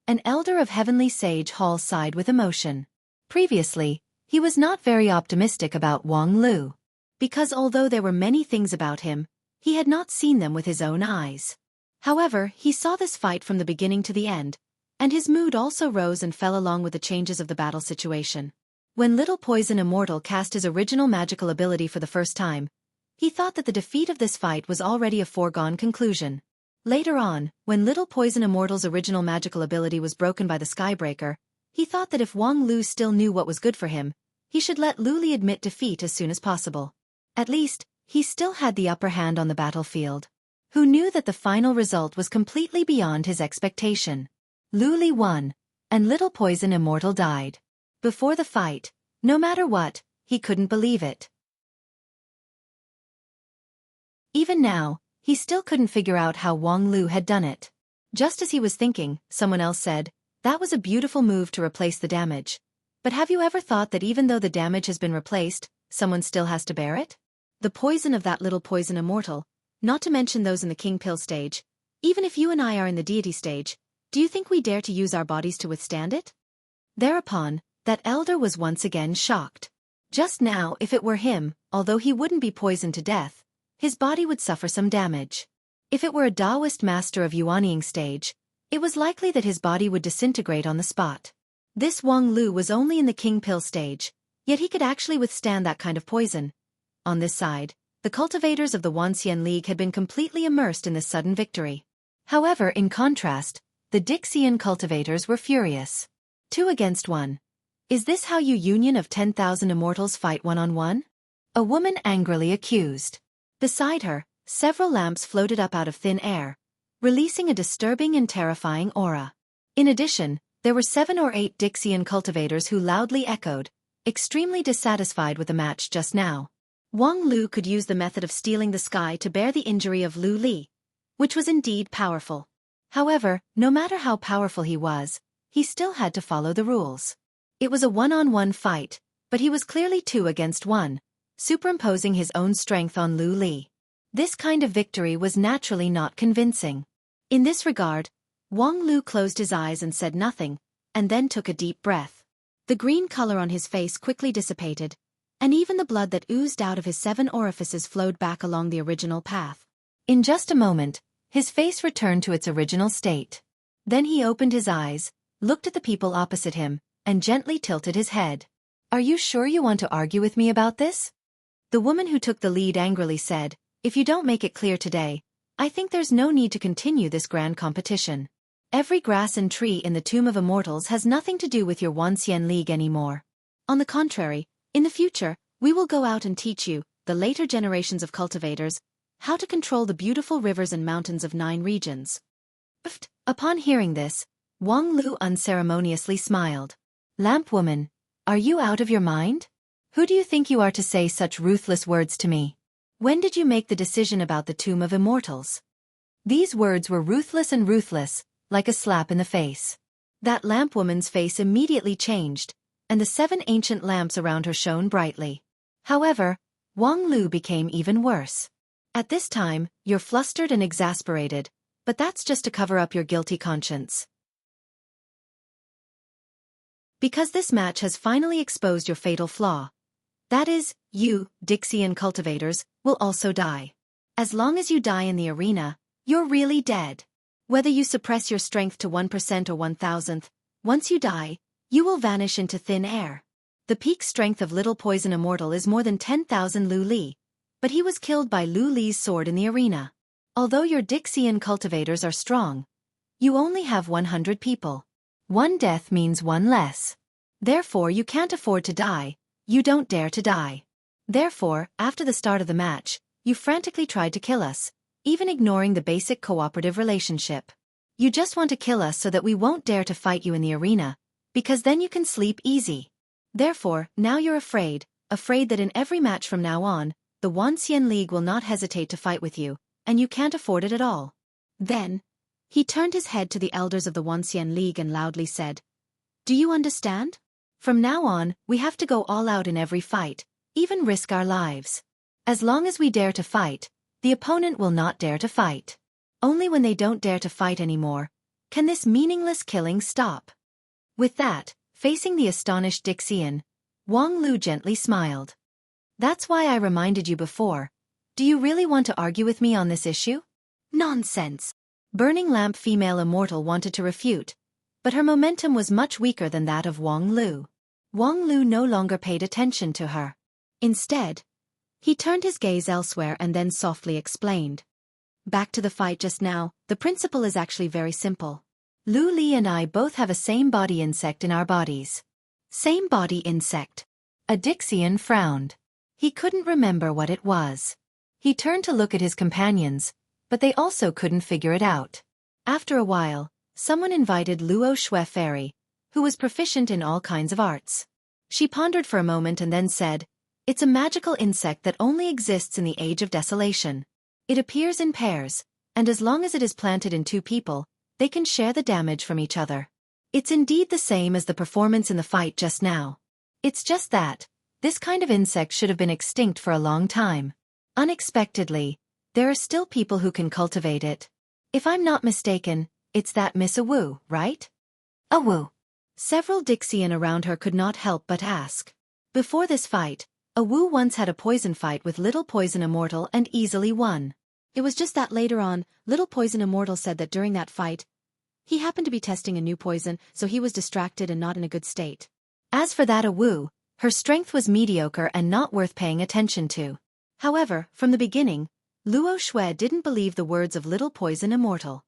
An elder of Heavenly Sage Hall sighed with emotion. Previously, he was not very optimistic about Wang Lu, because although there were many things about him, he had not seen them with his own eyes. However, he saw this fight from the beginning to the end, and his mood also rose and fell along with the changes of the battle situation. When Little Poison Immortal cast his original magical ability for the first time, he thought that the defeat of this fight was already a foregone conclusion. Later on, when Little Poison Immortal's original magical ability was broken by the Skybreaker, he thought that if Wang Lu still knew what was good for him, he should let Lu Li admit defeat as soon as possible. At least, he still had the upper hand on the battlefield. Who knew that the final result was completely beyond his expectation? Lu Li won, and Little Poison Immortal died. Before the fight, no matter what, he couldn't believe it. Even now, he still couldn't figure out how Wang Lu had done it. Just as he was thinking, someone else said, "That was a beautiful move to replace the damage. But have you ever thought that even though the damage has been replaced, someone still has to bear it? The poison of that Little Poison Immortal, not to mention those in the King Pill stage, even if you and I are in the deity stage, do you think we dare to use our bodies to withstand it?" Thereupon, that elder was once again shocked. Just now, if it were him, although he wouldn't be poisoned to death, his body would suffer some damage. If it were a Taoist master of Yuanying stage, it was likely that his body would disintegrate on the spot. This Wang Lu was only in the King Pill stage, yet he could actually withstand that kind of poison. On this side, the cultivators of the Wanxian League had been completely immersed in this sudden victory. However, in contrast, the Dixian cultivators were furious. 2 against 1. Is this how you Union of 10,000 Immortals fight one-on-one? A woman angrily accused. Beside her, several lamps floated up out of thin air, releasing a disturbing and terrifying aura. In addition, there were 7 or 8 Dixian cultivators who loudly echoed, extremely dissatisfied with the match just now. Wang Lu could use the method of stealing the sky to bear the injury of Lu Li, which was indeed powerful. However, no matter how powerful he was, he still had to follow the rules. It was a one-on-one fight, but he was clearly 2 against 1, superimposing his own strength on Lu Li. This kind of victory was naturally not convincing. In this regard, Wang Lu closed his eyes and said nothing, and then took a deep breath. The green color on his face quickly dissipated, and even the blood that oozed out of his 7 orifices flowed back along the original path. In just a moment, his face returned to its original state. Then he opened his eyes, looked at the people opposite him, and gently tilted his head. "Are you sure you want to argue with me about this?" The woman who took the lead angrily said, "If you don't make it clear today, I think there's no need to continue this grand competition. Every grass and tree in the Tomb of Immortals has nothing to do with your Wanxian League anymore. On the contrary, in the future, we will go out and teach you, the later generations of cultivators, how to control the beautiful rivers and mountains of 9 regions. Upon hearing this, Wang Lu unceremoniously smiled. Lamp woman, are you out of your mind? Who do you think you are to say such ruthless words to me? When did you make the decision about the Tomb of Immortals? These words were ruthless and ruthless, like a slap in the face. That lamp woman's face immediately changed, and the 7 ancient lamps around her shone brightly. However, Wang Lu became even worse. At this time, you're flustered and exasperated, but that's just to cover up your guilty conscience. Because this match has finally exposed your fatal flaw. That is, you, Dixian cultivators, will also die. As long as you die in the arena, you're really dead. Whether you suppress your strength to 1% or 1,000th, once you die, you will vanish into thin air. The peak strength of Little Poison Immortal is more than 10,000 Lu Li, but he was killed by Lu Li's sword in the arena. Although your Dixian cultivators are strong, you only have 100 people. 1 death means 1 less. Therefore you can't afford to die, you don't dare to die. Therefore, after the start of the match, you frantically tried to kill us, even ignoring the basic cooperative relationship. You just want to kill us so that we won't dare to fight you in the arena, because then you can sleep easy. Therefore, now you're afraid that in every match from now on, the Wanxian League will not hesitate to fight with you, and you can't afford it at all. Then, he turned his head to the elders of the Wanxian League and loudly said, "Do you understand? From now on, we have to go all out in every fight, even risk our lives. As long as we dare to fight, the opponent will not dare to fight. Only when they don't dare to fight anymore, can this meaningless killing stop." With that, facing the astonished Dixian, Wang Lu gently smiled. "That's why I reminded you before. Do you really want to argue with me on this issue?" "Nonsense." Burning Lamp Female Immortal wanted to refute, but her momentum was much weaker than that of Wang Lu. Wang Lu no longer paid attention to her. Instead, he turned his gaze elsewhere and then softly explained. "Back to the fight just now, the principle is actually very simple. Lu Li and I both have a same body insect in our bodies." Same body insect. A Dixian frowned. He couldn't remember what it was. He turned to look at his companions, but they also couldn't figure it out. After a while, someone invited Luo Xue Fairy, who was proficient in all kinds of arts. She pondered for a moment and then said, "It's a magical insect that only exists in the Age of Desolation. It appears in pairs, and as long as it is planted in 2 people, they can share the damage from each other. It's indeed the same as the performance in the fight just now. It's just that, this kind of insect should have been extinct for a long time. Unexpectedly, there are still people who can cultivate it. If I'm not mistaken, it's that Miss Awu, right?" Awu. Several Dixian around her could not help but ask. Before this fight, Awu once had a poison fight with Little Poison Immortal and easily won. It was just that later on, Little Poison Immortal said that during that fight, he happened to be testing a new poison, so he was distracted and not in a good state. As for that Awu, her strength was mediocre and not worth paying attention to. However, from the beginning, Luo Xue didn't believe the words of Little Poison Immortal.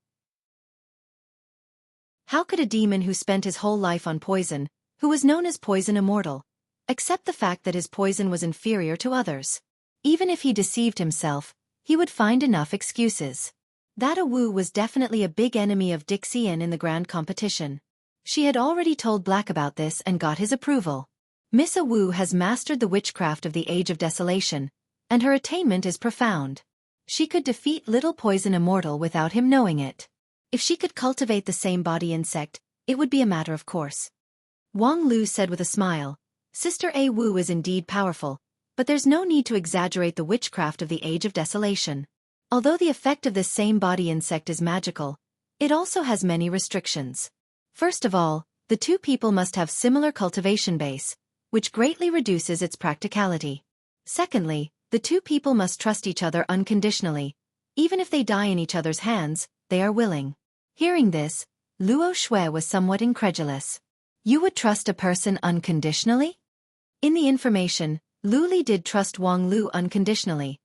How could a demon who spent his whole life on poison, who was known as Poison Immortal, accept the fact that his poison was inferior to others? Even if he deceived himself, he would find enough excuses. That Awu was definitely a big enemy of Dixian in the grand competition. She had already told Black about this and got his approval. Miss Awu has mastered the witchcraft of the Age of Desolation, and her attainment is profound. She could defeat Little Poison Immortal without him knowing it. If she could cultivate the same body insect, it would be a matter of course. Wang Lu said with a smile, "Sister A Wu is indeed powerful, but there's no need to exaggerate the witchcraft of the Age of Desolation. Although the effect of this same body insect is magical, it also has many restrictions. First of all, the 2 people must have similar cultivation base, which greatly reduces its practicality. Secondly, the 2 people must trust each other unconditionally. Even if they die in each other's hands, they are willing." Hearing this, Luo Xue was somewhat incredulous. You would trust a person unconditionally? In the information, Lu Li did trust Wang Lu unconditionally,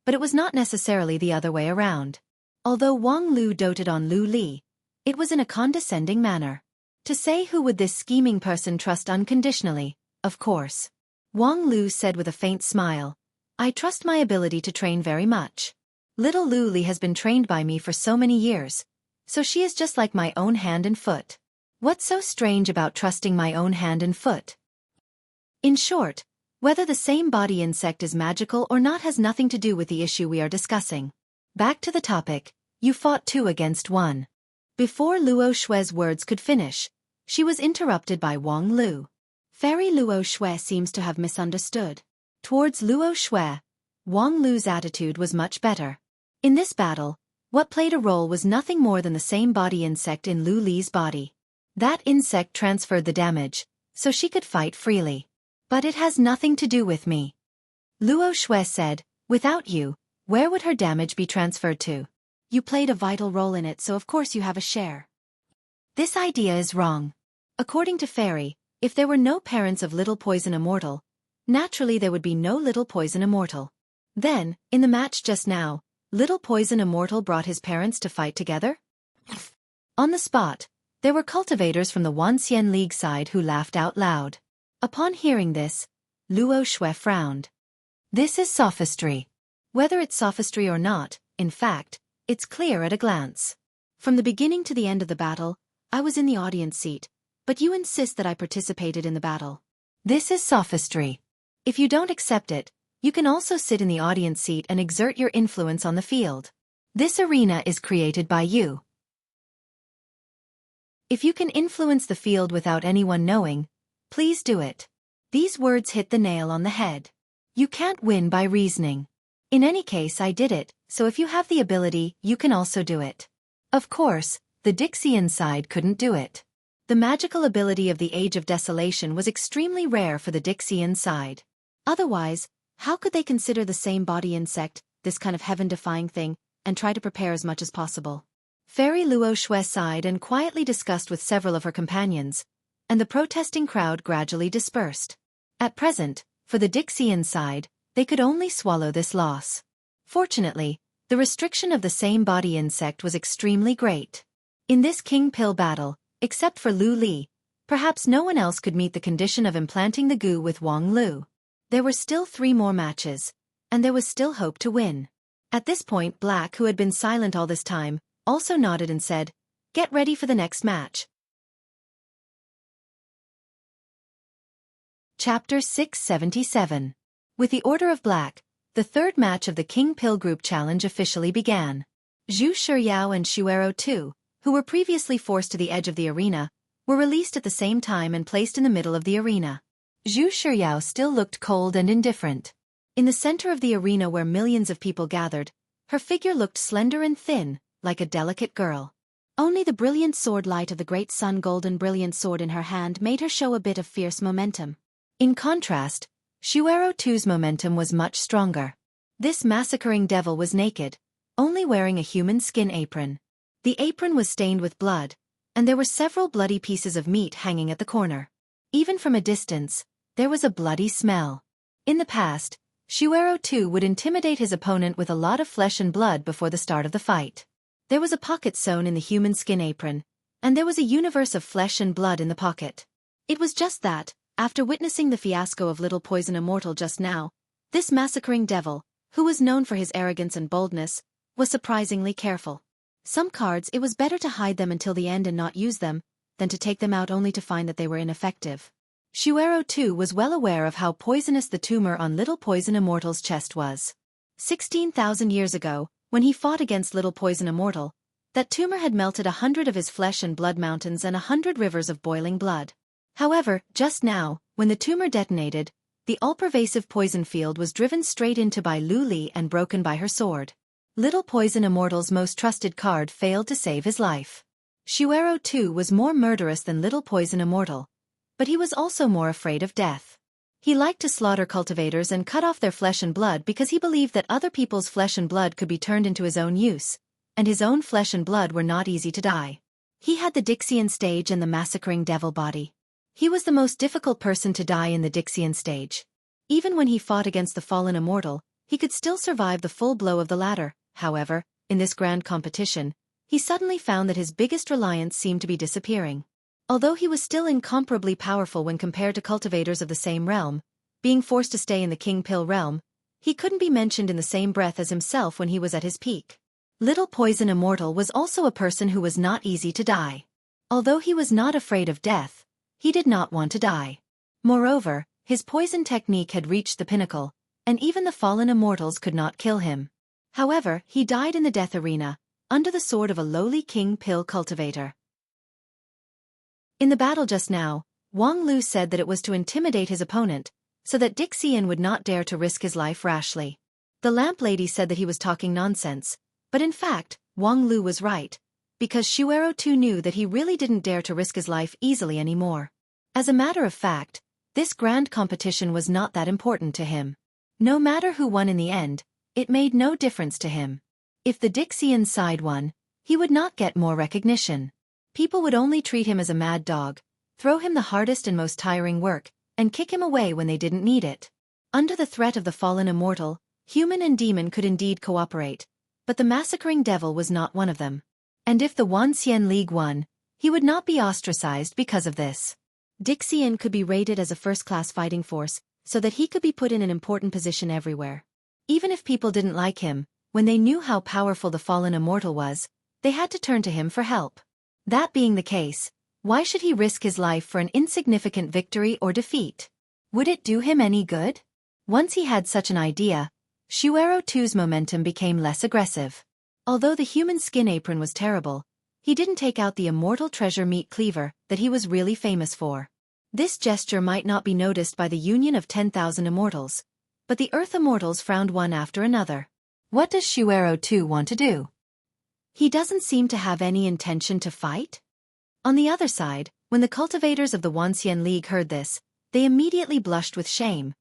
but it was not necessarily the other way around. Although Wang Lu doted on Lu Li, it was in a condescending manner. To say who would this scheming person trust unconditionally, of course. Wang Lu said with a faint smile, "I trust my ability to train very much." Little Lu Li has been trained by me for so many years, so she is just like my own hand and foot. What's so strange about trusting my own hand and foot? In short, whether the same body insect is magical or not has nothing to do with the issue we are discussing. Back to the topic, you fought 2 against 1. Before Luo Shue's words could finish, she was interrupted by Wang Lu. Fairy Luo Shue seems to have misunderstood. Towards Luo Shue, Wang Lu's attitude was much better. In this battle, what played a role was nothing more than the same body insect in Lu Li's body. That insect transferred the damage, so she could fight freely. But it has nothing to do with me. Luo Shue said, without you, where would her damage be transferred to? You played a vital role in it, so of course you have a share. This idea is wrong. According to Fairy, if there were no parents of Little Poison Immortal, naturally there would be no Little Poison Immortal. Then, in the match just now, Little Poison Immortal brought his parents to fight together? On the spot, there were cultivators from the Wanxian League side who laughed out loud. Upon hearing this, Luo Shue frowned. This is sophistry. Whether it's sophistry or not, in fact, it's clear at a glance. From the beginning to the end of the battle, I was in the audience seat, but you insist that I participated in the battle. This is sophistry. If you don't accept it, you can also sit in the audience seat and exert your influence on the field. This arena is created by you. If you can influence the field without anyone knowing, please do it. These words hit the nail on the head. You can't win by reasoning. In any case, I did it, so if you have the ability, you can also do it. Of course, the Dixian side couldn't do it. The magical ability of the Age of Desolation was extremely rare for the Dixian side. Otherwise, how could they consider the same body insect, this kind of heaven-defying thing, and try to prepare as much as possible? Fairy Luo Shue sighed and quietly discussed with several of her companions, and the protesting crowd gradually dispersed. At present, for the Dixian side, they could only swallow this loss. Fortunately, the restriction of the same body insect was extremely great. In this King Pill battle, except for Lu Li, perhaps no one else could meet the condition of implanting the goo with Wang Lu. There were still 3 more matches, and there was still hope to win. At this point, Black, who had been silent all this time, also nodded and said, "Get ready for the next match." Chapter 677. With the order of Black, the 3rd match of the King Pill Group Challenge officially began. Zhu Shiyao and Xueqi too, who were previously forced to the edge of the arena, were released at the same time and placed in the middle of the arena. Zhu Shiyao still looked cold and indifferent. In the center of the arena where millions of people gathered, her figure looked slender and thin, like a delicate girl. Only the brilliant sword light of the great sun golden brilliant sword in her hand made her show a bit of fierce momentum. In contrast, Xueqi too's momentum was much stronger. This massacring devil was naked, only wearing a human skin apron. The apron was stained with blood, and there were several bloody pieces of meat hanging at the corner. Even from a distance, there was a bloody smell. In the past, Xueqi too would intimidate his opponent with a lot of flesh and blood before the start of the fight. There was a pocket sewn in the human skin apron, and there was a universe of flesh and blood in the pocket. It was just that, after witnessing the fiasco of Little Poison Immortal just now, this massacring devil, who was known for his arrogance and boldness, was surprisingly careful. Some cards it was better to hide them until the end and not use them, than to take them out only to find that they were ineffective. Xueqi too was well aware of how poisonous the tumor on Little Poison Immortal's chest was. 16,000 years ago, when he fought against Little Poison Immortal, that tumor had melted 100 of his flesh and blood mountains and 100 rivers of boiling blood. However, just now, when the tumor detonated, the all-pervasive poison field was driven straight into by Lu Li and broken by her sword. Little Poison Immortal's most trusted card failed to save his life. Xueqi too was more murderous than Little Poison Immortal, but he was also more afraid of death. He liked to slaughter cultivators and cut off their flesh and blood because he believed that other people's flesh and blood could be turned into his own use, and his own flesh and blood were not easy to die. He had the Dixian stage and the massacring devil body. He was the most difficult person to die in the Dixian stage. Even when he fought against the fallen immortal, he could still survive the full blow of the latter. However, in this grand competition, he suddenly found that his biggest reliance seemed to be disappearing. Although he was still incomparably powerful when compared to cultivators of the same realm, being forced to stay in the King Pill realm, He couldn't be mentioned in the same breath as himself when he was at his peak. Little Poison Immortal was also a person who was not easy to die. Although he was not afraid of death, he did not want to die. Moreover, his poison technique had reached the pinnacle, and even the fallen immortals could not kill him. However, he died in the death arena, under the sword of a lowly king pill cultivator. In the battle just now, Wang Lu said that it was to intimidate his opponent, so that Dixian would not dare to risk his life rashly. The lamp lady said that he was talking nonsense, but in fact, Wang Lu was right, because Xueqi knew that he really didn't dare to risk his life easily anymore. As a matter of fact, this grand competition was not that important to him. No matter who won in the end, it made no difference to him. If the Dixian side won, he would not get more recognition. People would only treat him as a mad dog, throw him the hardest and most tiring work, and kick him away when they didn't need it. Under the threat of the fallen immortal, human and demon could indeed cooperate, but the massacring devil was not one of them. And if the Wanxian League won, he would not be ostracized because of this. Dixian could be rated as a first-class fighting force, so that he could be put in an important position everywhere. Even if people didn't like him, when they knew how powerful the fallen immortal was, they had to turn to him for help. That being the case, why should he risk his life for an insignificant victory or defeat? Would it do him any good? Once he had such an idea, Xueqi's momentum became less aggressive. Although the human skin apron was terrible, he didn't take out the immortal treasure meat cleaver that he was really famous for. This gesture might not be noticed by the union of 10,000 immortals, but the Earth immortals frowned one after another. What does Xueqi want to do? He doesn't seem to have any intention to fight? On the other side, when the cultivators of the Wanxian League heard this, they immediately blushed with shame.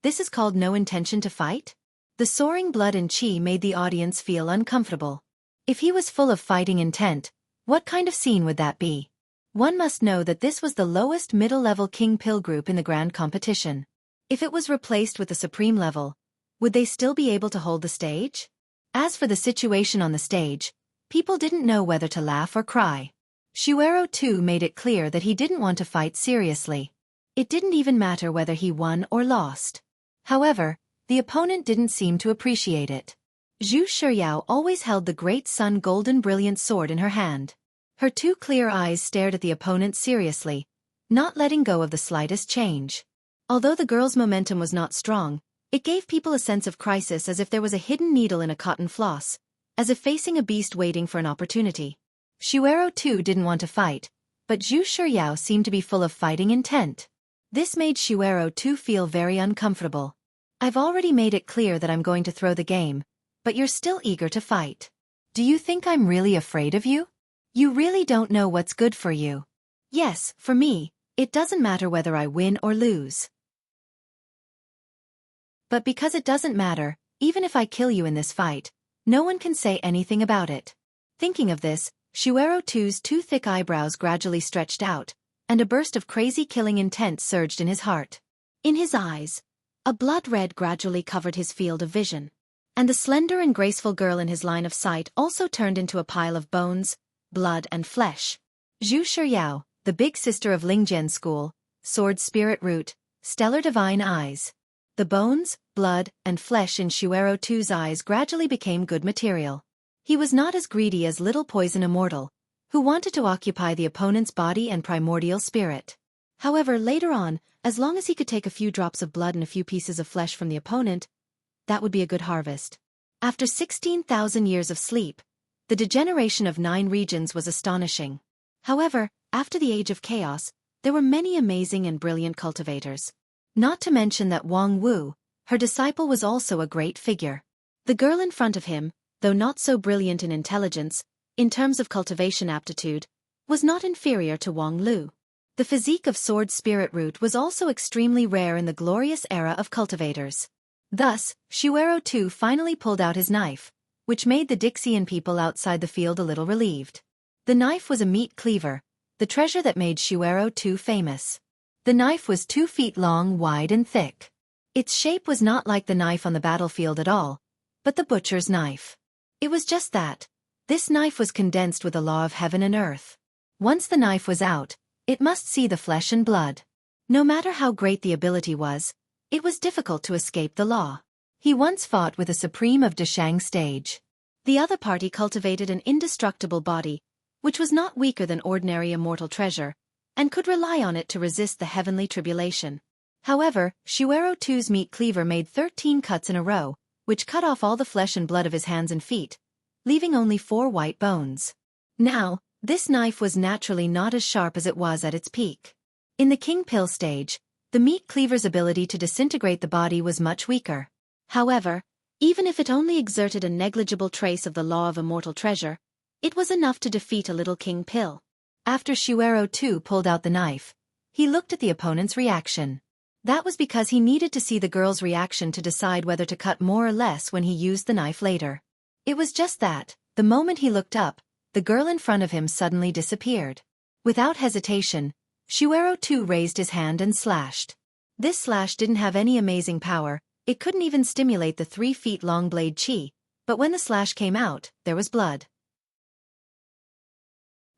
This is called no intention to fight? The soaring blood and qi made the audience feel uncomfortable. If he was full of fighting intent, what kind of scene would that be? One must know that this was the lowest middle-level king pill group in the grand competition. If it was replaced with the supreme level, would they still be able to hold the stage? As for the situation on the stage, people didn't know whether to laugh or cry. Xueqi made it clear that he didn't want to fight seriously. It didn't even matter whether he won or lost. However, the opponent didn't seem to appreciate it. Zhu Shiyao always held the great sun golden brilliant sword in her hand. Her two clear eyes stared at the opponent seriously, not letting go of the slightest change. Although the girl's momentum was not strong, it gave people a sense of crisis, as if there was a hidden needle in a cotton floss, as if facing a beast waiting for an opportunity. Xueqi didn't want to fight, but Zhu Shiyao seemed to be full of fighting intent. This made Xueqi feel very uncomfortable. I've already made it clear that I'm going to throw the game, but you're still eager to fight. Do you think I'm really afraid of you? You really don't know what's good for you. Yes, for me, it doesn't matter whether I win or lose. But because it doesn't matter, even if I kill you in this fight, no one can say anything about it. Thinking of this, Xueqi's two thick eyebrows gradually stretched out, and a burst of crazy killing intent surged in his heart. In his eyes, a blood red gradually covered his field of vision. And the slender and graceful girl in his line of sight also turned into a pile of bones, blood and flesh. Zhu Shiyao, the big sister of Lingjian School, Sword Spirit Root, Stellar Divine Eyes. The bones, blood, and flesh in Xueqi's eyes gradually became good material. He was not as greedy as Little Poison Immortal, who wanted to occupy the opponent's body and primordial spirit. However, later on, as long as he could take a few drops of blood and a few pieces of flesh from the opponent, that would be a good harvest. After 16,000 years of sleep, the degeneration of 9 regions was astonishing. However, after the Age of Chaos, there were many amazing and brilliant cultivators. Not to mention that Wang Wu, her disciple, was also a great figure. The girl in front of him, though not so brilliant in intelligence, in terms of cultivation aptitude, was not inferior to Wang Lu. The physique of Sword Spirit Root was also extremely rare in the glorious era of cultivators. Thus, Xueqi finally pulled out his knife, which made the Dixian people outside the field a little relieved. The knife was a meat cleaver, the treasure that made Xueqi famous. The knife was 2 feet long, wide and thick. Its shape was not like the knife on the battlefield at all, but the butcher's knife. It was just that. This knife was condensed with the law of heaven and earth. Once the knife was out, it must see the flesh and blood. No matter how great the ability was, it was difficult to escape the law. He once fought with a supreme of Deshang stage. The other party cultivated an indestructible body, which was not weaker than ordinary immortal treasure, and could rely on it to resist the heavenly tribulation. However, Xueqi II's meat cleaver made 13 cuts in a row, which cut off all the flesh and blood of his hands and feet, leaving only 4 white bones. Now, this knife was naturally not as sharp as it was at its peak. In the king pill stage, the meat cleaver's ability to disintegrate the body was much weaker. However, even if it only exerted a negligible trace of the law of immortal treasure, it was enough to defeat a little king pill. After Xueqi II pulled out the knife, he looked at the opponent's reaction. That was because he needed to see the girl's reaction to decide whether to cut more or less when he used the knife later. It was just that, the moment he looked up, the girl in front of him suddenly disappeared. Without hesitation, Xueqi II raised his hand and slashed. This slash didn't have any amazing power, it couldn't even stimulate the 3-feet-long blade qi, but when the slash came out, there was blood.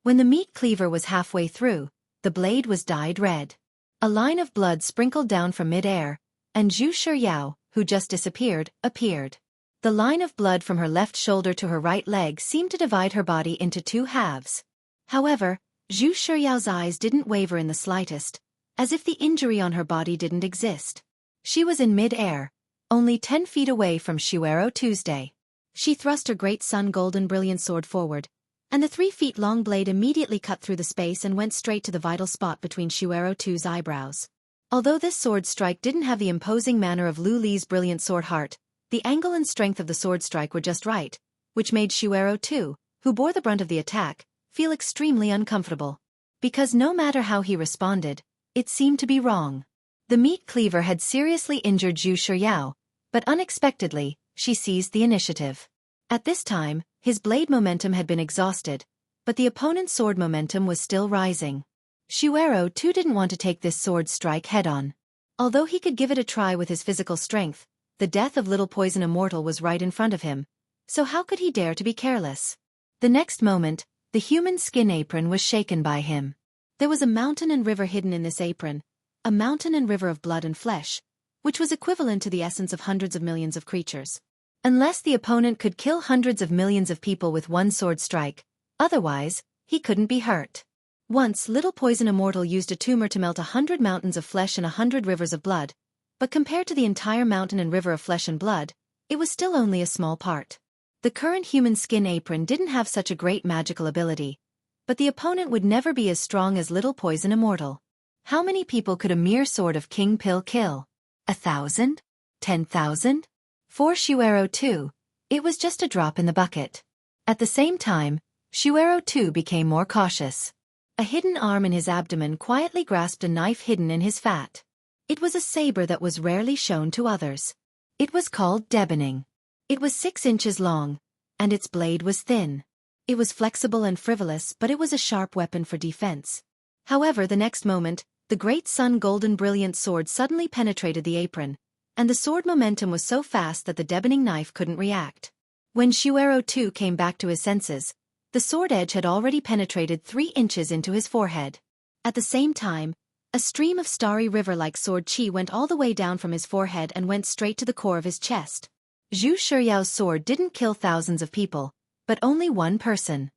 When the meat cleaver was halfway through, the blade was dyed red. A line of blood sprinkled down from mid-air, and Xueqi, who just disappeared, appeared. The line of blood from her left shoulder to her right leg seemed to divide her body into 2 halves. However, Xueqi's eyes didn't waver in the slightest, as if the injury on her body didn't exist. She was in mid-air, only 10 feet away from Xueqi Tuesday. She thrust her great sun golden brilliant sword forward, and the 3-feet-long blade immediately cut through the space and went straight to the vital spot between Xueqi II's eyebrows. Although this sword strike didn't have the imposing manner of Lu Li's brilliant sword heart, the angle and strength of the sword strike were just right, which made Xueqi II, who bore the brunt of the attack, feel extremely uncomfortable. Because no matter how he responded, it seemed to be wrong. The meat cleaver had seriously injured Xueqi, but unexpectedly, she seized the initiative. At this time, his blade momentum had been exhausted, but the opponent's sword momentum was still rising. Xueqi II didn't want to take this sword strike head-on. Although he could give it a try with his physical strength, the death of Little Poison Immortal was right in front of him, so how could he dare to be careless? The next moment, the human skin apron was shaken by him. There was a mountain and river hidden in this apron, a mountain and river of blood and flesh, which was equivalent to the essence of hundreds of millions of creatures. Unless the opponent could kill hundreds of millions of people with one sword strike, otherwise, he couldn't be hurt. Once Little Poison Immortal used a tumor to melt 100 mountains of flesh and 100 rivers of blood, but compared to the entire mountain and river of flesh and blood, it was still only a small part. The current human skin apron didn't have such a great magical ability, but the opponent would never be as strong as Little Poison Immortal. How many people could a mere sword of King Pill kill? 1,000? 10,000? For Xueqi II, it was just a drop in the bucket. At the same time, Xueqi II became more cautious. A hidden arm in his abdomen quietly grasped a knife hidden in his fat. It was a saber that was rarely shown to others. It was called Deboning. It was 6 inches long, and its blade was thin. It was flexible and frivolous, but it was a sharp weapon for defense. However, the next moment, the great sun golden brilliant sword suddenly penetrated the apron, and the sword momentum was so fast that the deboning knife couldn't react. When Xueqi II came back to his senses, the sword edge had already penetrated 3 inches into his forehead. At the same time, a stream of starry river-like sword qi went all the way down from his forehead and went straight to the core of his chest. Xueqi's sword didn't kill thousands of people, but only one person.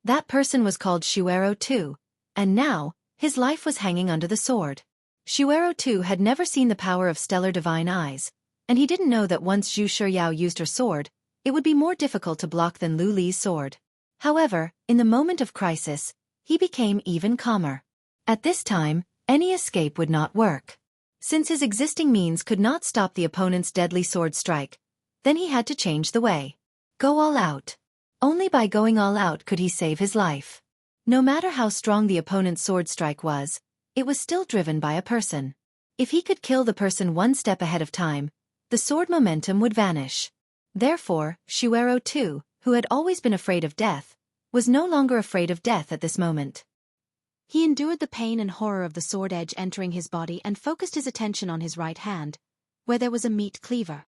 That person was called Xueqi II, and now, his life was hanging under the sword. Xueqi II had never seen the power of stellar divine eyes, and he didn't know that once Xueqi used her sword, it would be more difficult to block than Lu Li's sword. However, in the moment of crisis, he became even calmer. At this time, any escape would not work. Since his existing means could not stop the opponent's deadly sword strike, then he had to change the way. Go all out. Only by going all out could he save his life. No matter how strong the opponent's sword strike was, it was still driven by a person. If he could kill the person one step ahead of time, the sword momentum would vanish. Therefore, Xueqi II, who had always been afraid of death, was no longer afraid of death at this moment. He endured the pain and horror of the sword edge entering his body and focused his attention on his right hand, where there was a meat cleaver.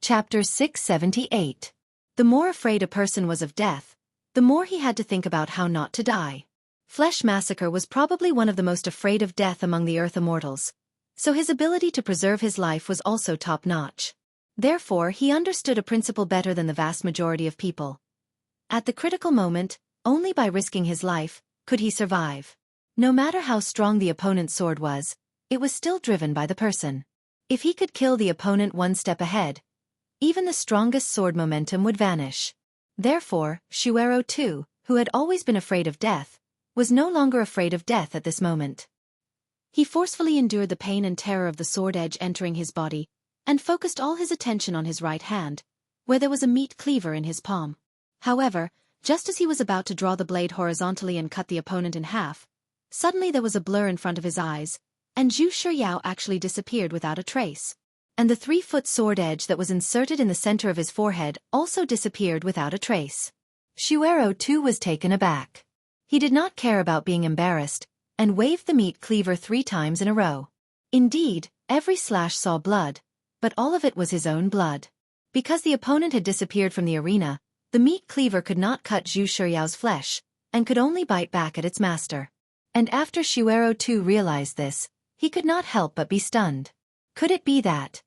Chapter 678. The more afraid a person was of death, the more he had to think about how not to die. Flesh Massacre was probably one of the most afraid of death among the Earth immortals, so his ability to preserve his life was also top-notch. Therefore, he understood a principle better than the vast majority of people. At the critical moment, only by risking his life could he survive. No matter how strong the opponent's sword was, it was still driven by the person. If he could kill the opponent one step ahead, even the strongest sword momentum would vanish. Therefore, Xueqi too, who had always been afraid of death, was no longer afraid of death at this moment. He forcefully endured the pain and terror of the sword edge entering his body, and focused all his attention on his right hand, where there was a meat cleaver in his palm. However, just as he was about to draw the blade horizontally and cut the opponent in half, suddenly there was a blur in front of his eyes, and Xueqi actually disappeared without a trace. And the 3-foot sword edge that was inserted in the center of his forehead also disappeared without a trace. Xueqi too was taken aback. He did not care about being embarrassed, and waved the meat cleaver 3 times in a row. Indeed, every slash saw blood, but all of it was his own blood. Because the opponent had disappeared from the arena, the meat cleaver could not cut Xueqi's flesh, and could only bite back at its master. And after Xueqi too realized this, he could not help but be stunned. Could it be that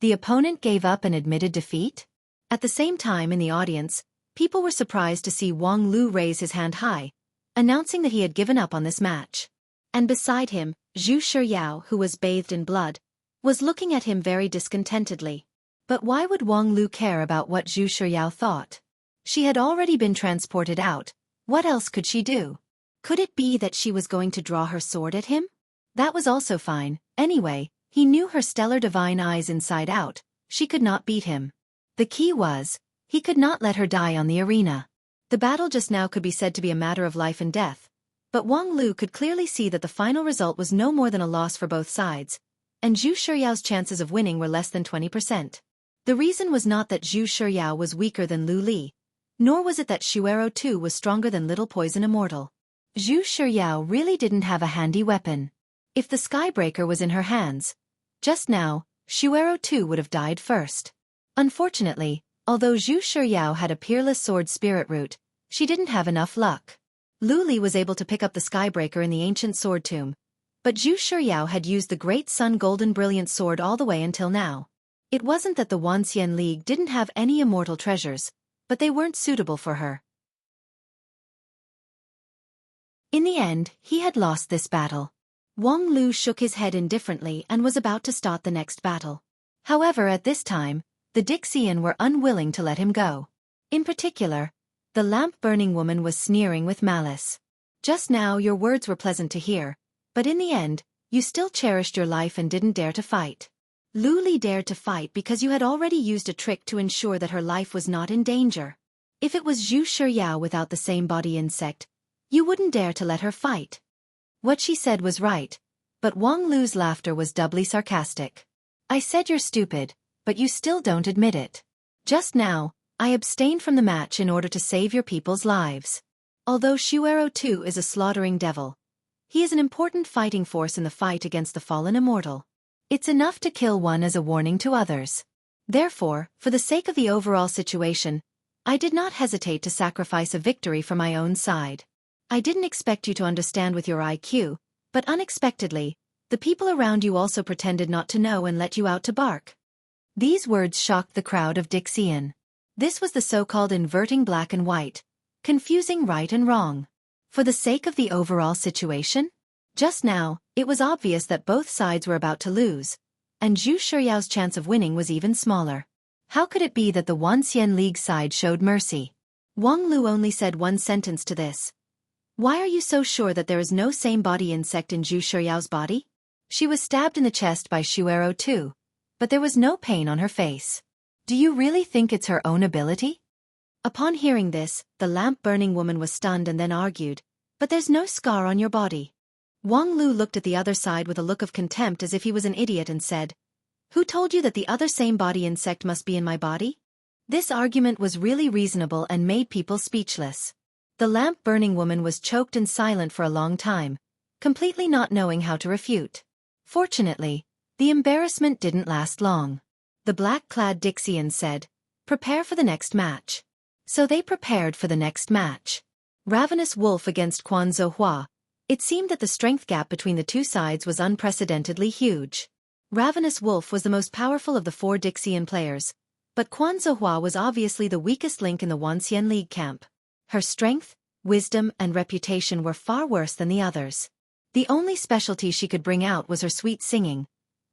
the opponent gave up and admitted defeat? At the same time in the audience, people were surprised to see Wang Lu raise his hand high, announcing that he had given up on this match. And beside him, Xueqi, who was bathed in blood, was looking at him very discontentedly. But why would Wang Lu care about what Xueqi thought? She had already been transported out. What else could she do? Could it be that she was going to draw her sword at him? That was also fine. Anyway, he knew her stellar divine eyes inside out. She could not beat him. The key was, he could not let her die on the arena. The battle just now could be said to be a matter of life and death, but Wang Lu could clearly see that the final result was no more than a loss for both sides, and Xueqi's chances of winning were less than 20%. The reason was not that Xueqi was weaker than Lu Li, nor was it that Xueqi too was stronger than Little Poison Immortal. Xueqi really didn't have a handy weapon. If the Skybreaker was in her hands, just now, Xueqi too would have died first. Unfortunately, although Xueqi had a peerless sword spirit root, she didn't have enough luck. Lu Li was able to pick up the Skybreaker in the ancient sword tomb, but Xueqi had used the Great Sun Golden Brilliant Sword all the way until now. It wasn't that the Wanxian League didn't have any immortal treasures, but they weren't suitable for her. In the end, he had lost this battle. Wang Lu shook his head indifferently and was about to start the next battle. However, at this time, the Dixian were unwilling to let him go. In particular, the lamp-burning woman was sneering with malice. Just now your words were pleasant to hear, but in the end, you still cherished your life and didn't dare to fight. Lu Li dared to fight because you had already used a trick to ensure that her life was not in danger. If it was Xueqi without the same body insect, you wouldn't dare to let her fight. What she said was right, but Wang Lu's laughter was doubly sarcastic. I said you're stupid, but you still don't admit it. Just now, I abstained from the match in order to save your people's lives. Although Xueqi too is a slaughtering devil, he is an important fighting force in the fight against the fallen immortal. It's enough to kill one as a warning to others. Therefore, for the sake of the overall situation, I did not hesitate to sacrifice a victory for my own side. I didn't expect you to understand with your IQ, but unexpectedly, the people around you also pretended not to know and let you out to bark. These words shocked the crowd of Dixian. This was the so-called inverting black and white, confusing right and wrong. For the sake of the overall situation? Just now, it was obvious that both sides were about to lose, and Xueqi's chance of winning was even smaller. How could it be that the Wanxian League side showed mercy? Wang Lu only said one sentence to this. Why are you so sure that there is no same body insect in Xueqi's body? She was stabbed in the chest by Xueqi too, but there was no pain on her face. Do you really think it's her own ability? Upon hearing this, the lamp-burning woman was stunned and then argued, but there's no scar on your body. Wang Lu looked at the other side with a look of contempt as if he was an idiot and said, Who told you that the other same body insect must be in my body? This argument was really reasonable and made people speechless. The lamp-burning woman was choked and silent for a long time, completely not knowing how to refute. Fortunately, the embarrassment didn't last long. The black-clad Dixian said, Prepare for the next match. So they prepared for the next match. Ravenous Wolf against Quan Zhuhua. It seemed that the strength gap between the two sides was unprecedentedly huge. Ravenous Wolf was the most powerful of the four Dixian players, but Quan Zhuhua was obviously the weakest link in the Wanxian League camp. Her strength, wisdom, and reputation were far worse than the others. The only specialty she could bring out was her sweet singing,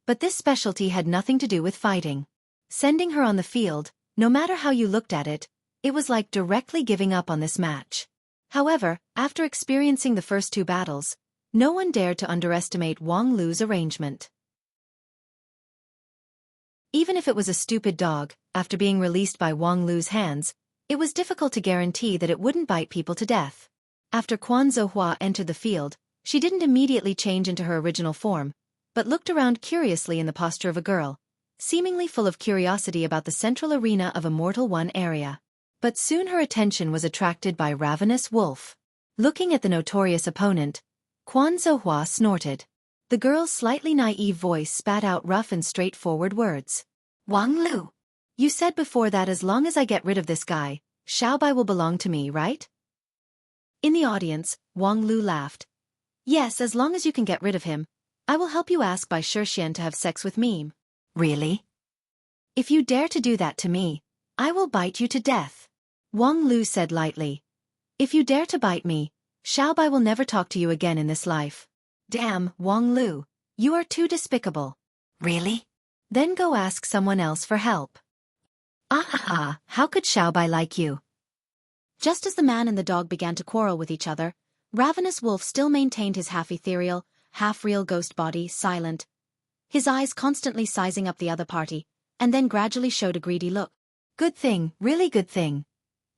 but this specialty had nothing to do with fighting. Sending her on the field, no matter how you looked at it, it was like directly giving up on this match. However, after experiencing the first two battles, no one dared to underestimate Wang Lu's arrangement. Even if it was a stupid dog, after being released by Wang Lu's hands, it was difficult to guarantee that it wouldn't bite people to death. After Quan Zhuhua entered the field, she didn't immediately change into her original form, but looked around curiously in the posture of a girl, seemingly full of curiosity about the central arena of Immortal One area. But soon her attention was attracted by Ravenous Wolf. Looking at the notorious opponent, Quan Zhuhua snorted. The girl's slightly naive voice spat out rough and straightforward words. "Wang Lu, you said before that as long as I get rid of this guy, Xiaobai will belong to me, right?" In the audience, Wang Lu laughed. "Yes, as long as you can get rid of him, I will help you ask Bai Shixian to have sex with me." "Really? If you dare to do that to me, I will bite you to death," Wang Lu said lightly. "If you dare to bite me, Xiaobai will never talk to you again in this life." "Damn, Wang Lu, you are too despicable." "Really? Then go ask someone else for help." "Ah, how could Xiaobai like you?" Just as the man and the dog began to quarrel with each other, Ravenous Wolf still maintained his half-ethereal, half-real ghost body, silent, his eyes constantly sizing up the other party, and then gradually showed a greedy look. "Good thing, really good thing.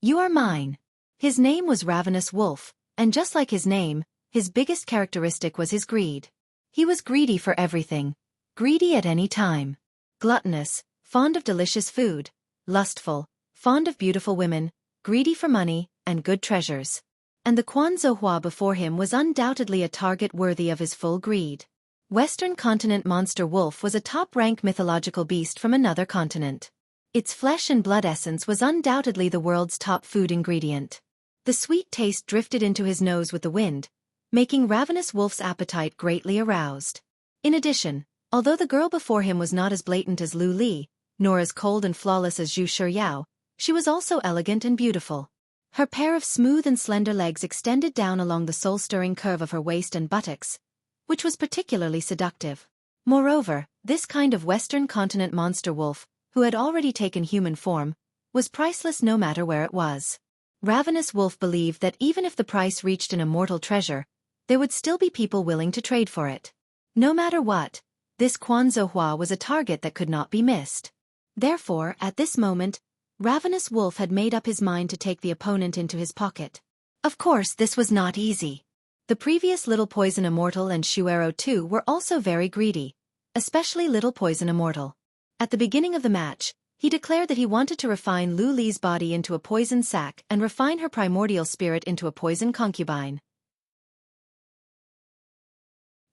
You are mine." His name was Ravenous Wolf, and just like his name, his biggest characteristic was his greed. He was greedy for everything, greedy at any time. Gluttonous, fond of delicious food, lustful, fond of beautiful women, greedy for money and good treasures. And the Quan Zhuhua before him was undoubtedly a target worthy of his full greed. Western continent monster wolf was a top-rank mythological beast from another continent. Its flesh and blood essence was undoubtedly the world's top food ingredient. The sweet taste drifted into his nose with the wind, making Ravenous Wolf's appetite greatly aroused. In addition, although the girl before him was not as blatant as Lu Li, nor as cold and flawless as Zhu Shiyao, she was also elegant and beautiful. Her pair of smooth and slender legs extended down along the soul-stirring curve of her waist and buttocks, which was particularly seductive. Moreover, this kind of Western continent monster wolf, who had already taken human form, was priceless no matter where it was. Ravenous Wolf believed that even if the price reached an immortal treasure, there would still be people willing to trade for it. No matter what, this Quan Zhuhua was a target that could not be missed. Therefore, at this moment, Ravenous Wolf had made up his mind to take the opponent into his pocket. Of course, this was not easy. The previous Little Poison Immortal and Xueqi too were also very greedy, especially Little Poison Immortal. At the beginning of the match, he declared that he wanted to refine Lu Li's body into a poison sac and refine her primordial spirit into a poison concubine.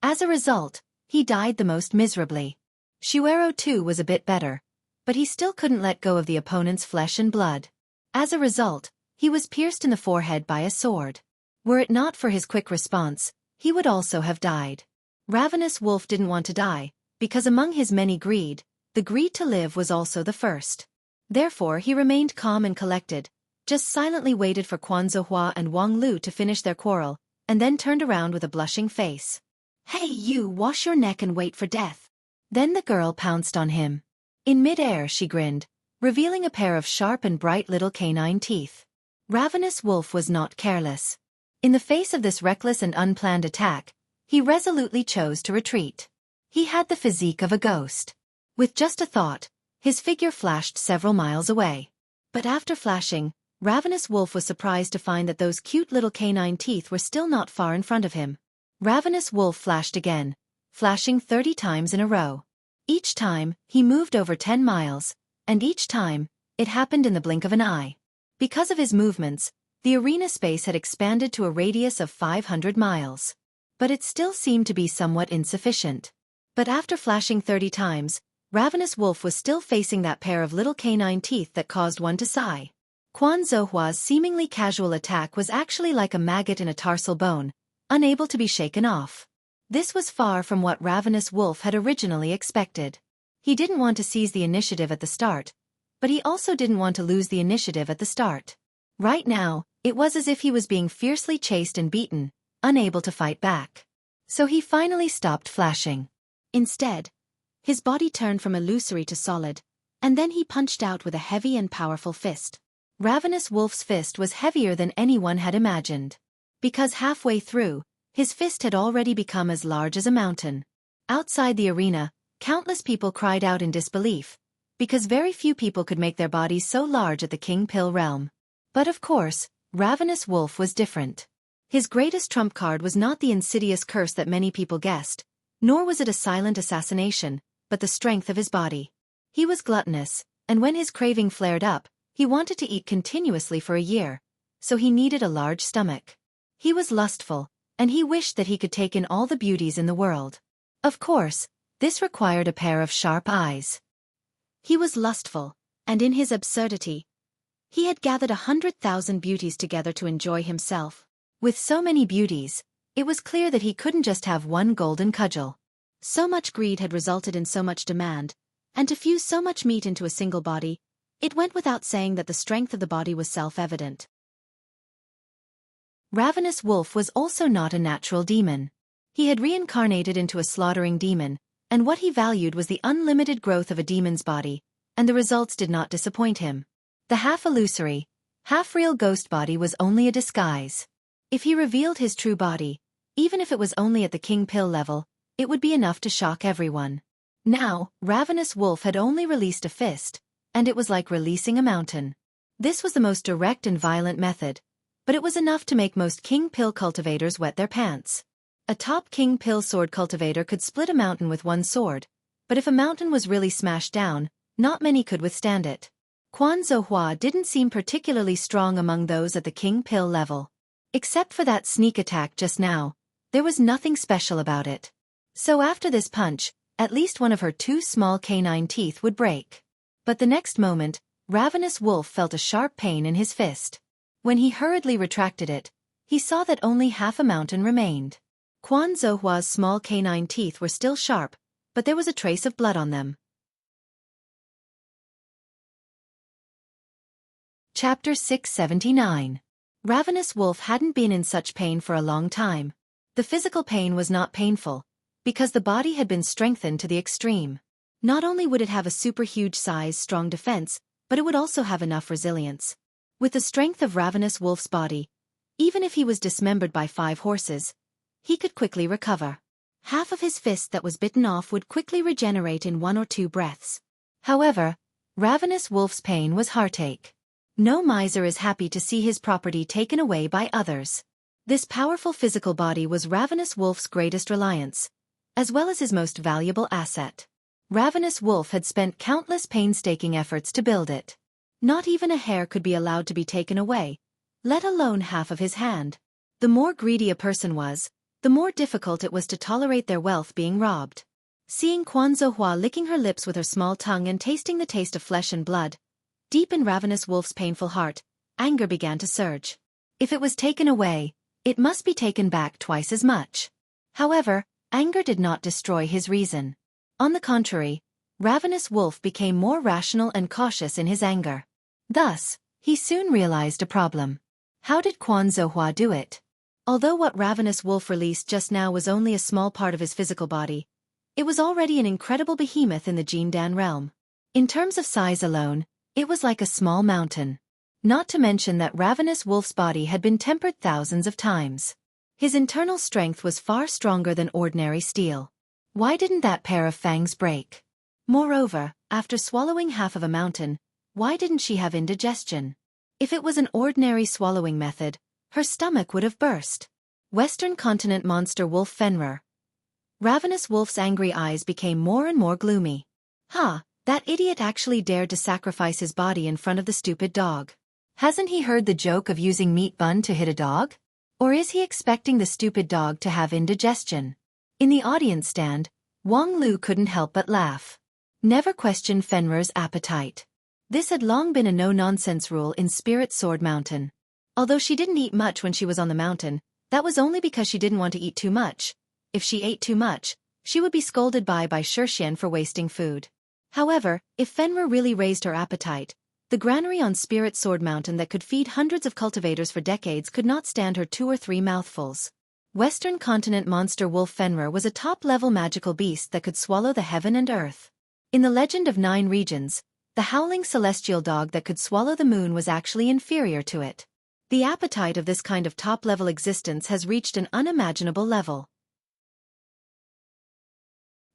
As a result, he died the most miserably. Xueqi too was a bit better, but he still couldn't let go of the opponent's flesh and blood. As a result, he was pierced in the forehead by a sword. Were it not for his quick response, he would also have died. Ravenous Wolf didn't want to die, because among his many greed, the greed to live was also the first. Therefore he remained calm and collected, just silently waited for Quan Zhuhua and Wang Lu to finish their quarrel, and then turned around with a blushing face. "Hey you, wash your neck and wait for death." Then the girl pounced on him. In mid-air she grinned, revealing a pair of sharp and bright little canine teeth. Ravenous Wolf was not careless. In the face of this reckless and unplanned attack, he resolutely chose to retreat. He had the physique of a ghost. With just a thought, his figure flashed several miles away. But after flashing, Ravenous Wolf was surprised to find that those cute little canine teeth were still not far in front of him. Ravenous Wolf flashed again, flashing 30 times in a row. Each time, he moved over 10 miles, and each time, it happened in the blink of an eye. Because of his movements, the arena space had expanded to a radius of 500 miles. But it still seemed to be somewhat insufficient. But after flashing 30 times, Ravenous Wolf was still facing that pair of little canine teeth that caused one to sigh. Quan Zhuohua's seemingly casual attack was actually like a maggot in a tarsal bone, unable to be shaken off. This was far from what Ravenous Wolf had originally expected. He didn't want to seize the initiative at the start, but he also didn't want to lose the initiative at the start. Right now, it was as if he was being fiercely chased and beaten, unable to fight back. So he finally stopped flashing. Instead, his body turned from illusory to solid, and then he punched out with a heavy and powerful fist. Ravenous Wolf's fist was heavier than anyone had imagined. Because halfway through, his fist had already become as large as a mountain. Outside the arena, countless people cried out in disbelief, because very few people could make their bodies so large at the King Pill realm. But of course, Ravenous Wolf was different. His greatest trump card was not the insidious curse that many people guessed, nor was it a silent assassination, but the strength of his body. He was gluttonous, and when his craving flared up, he wanted to eat continuously for a year, so he needed a large stomach. He was lustful, and he wished that he could take in all the beauties in the world. Of course, this required a pair of sharp eyes. He was lustful, and in his absurdity, he had gathered 100,000 beauties together to enjoy himself. With so many beauties, it was clear that he couldn't just have one golden cudgel. So much greed had resulted in so much demand, and to fuse so much meat into a single body, it went without saying that the strength of the body was self-evident. Ravenous Wolf was also not a natural demon. He had reincarnated into a slaughtering demon, and what he valued was the unlimited growth of a demon's body, and the results did not disappoint him. The half-illusory, half-real ghost body was only a disguise. If he revealed his true body, even if it was only at the King Pill level, it would be enough to shock everyone. Now, Ravenous Wolf had only released a fist, and it was like releasing a mountain. This was the most direct and violent method, but it was enough to make most King Pill cultivators wet their pants. A top King Pill sword cultivator could split a mountain with one sword, but if a mountain was really smashed down, not many could withstand it. Quan Zhuohua didn't seem particularly strong among those at the King Pill level. Except for that sneak attack just now, there was nothing special about it. So after this punch, at least one of her two small canine teeth would break. But the next moment, Ravenous Wolf felt a sharp pain in his fist. When he hurriedly retracted it, he saw that only half a mountain remained. Quan Zhuohua's small canine teeth were still sharp, but there was a trace of blood on them. Chapter 679. Ravenous Wolf hadn't been in such pain for a long time. The physical pain was not painful, because the body had been strengthened to the extreme. Not only would it have a super huge size, strong defense, but it would also have enough resilience. With the strength of Ravenous Wolf's body, even if he was dismembered by 5 horses, he could quickly recover. Half of his fist that was bitten off would quickly regenerate in 1 or 2 breaths. However, Ravenous Wolf's pain was heartache. No miser is happy to see his property taken away by others. This powerful physical body was Ravenous Wolf's greatest reliance, as well as his most valuable asset. Ravenous Wolf had spent countless painstaking efforts to build it. Not even a hair could be allowed to be taken away, let alone half of his hand. The more greedy a person was, the more difficult it was to tolerate their wealth being robbed. Seeing Quan Zhuohua licking her lips with her small tongue and tasting the taste of flesh and blood, deep in Ravenous Wolf's painful heart, anger began to surge. If it was taken away, it must be taken back twice as much. However, anger did not destroy his reason. On the contrary, Ravenous Wolf became more rational and cautious in his anger. Thus, he soon realized a problem. How did Quan Zhuohua do it? Although what Ravenous Wolf released just now was only a small part of his physical body, it was already an incredible behemoth in the Jindan realm. In terms of size alone, it was like a small mountain. Not to mention that Ravenous Wolf's body had been tempered thousands of times. His internal strength was far stronger than ordinary steel. Why didn't that pair of fangs break? Moreover, after swallowing half of a mountain, why didn't she have indigestion? If it was an ordinary swallowing method, her stomach would have burst. Western continent monster Wolf Fenrir. Ravenous Wolf's angry eyes became more and more gloomy. That idiot actually dared to sacrifice his body in front of the stupid dog. Hasn't he heard the joke of using meat bun to hit a dog? Or is he expecting the stupid dog to have indigestion? In the audience stand, Wang Lu couldn't help but laugh. Never question Fenrir's appetite. This had long been a no-nonsense rule in Spirit Sword Mountain. Although she didn't eat much when she was on the mountain, that was only because she didn't want to eat too much. If she ate too much, she would be scolded by Xueqi for wasting food. However, if Fenrir really raised her appetite, the granary on Spirit Sword Mountain that could feed hundreds of cultivators for decades could not stand her 2 or 3 mouthfuls. Western continent monster wolf Fenrir was a top-level magical beast that could swallow the heaven and earth. In the Legend of 9 Regions, the howling celestial dog that could swallow the moon was actually inferior to it. The appetite of this kind of top-level existence has reached an unimaginable level.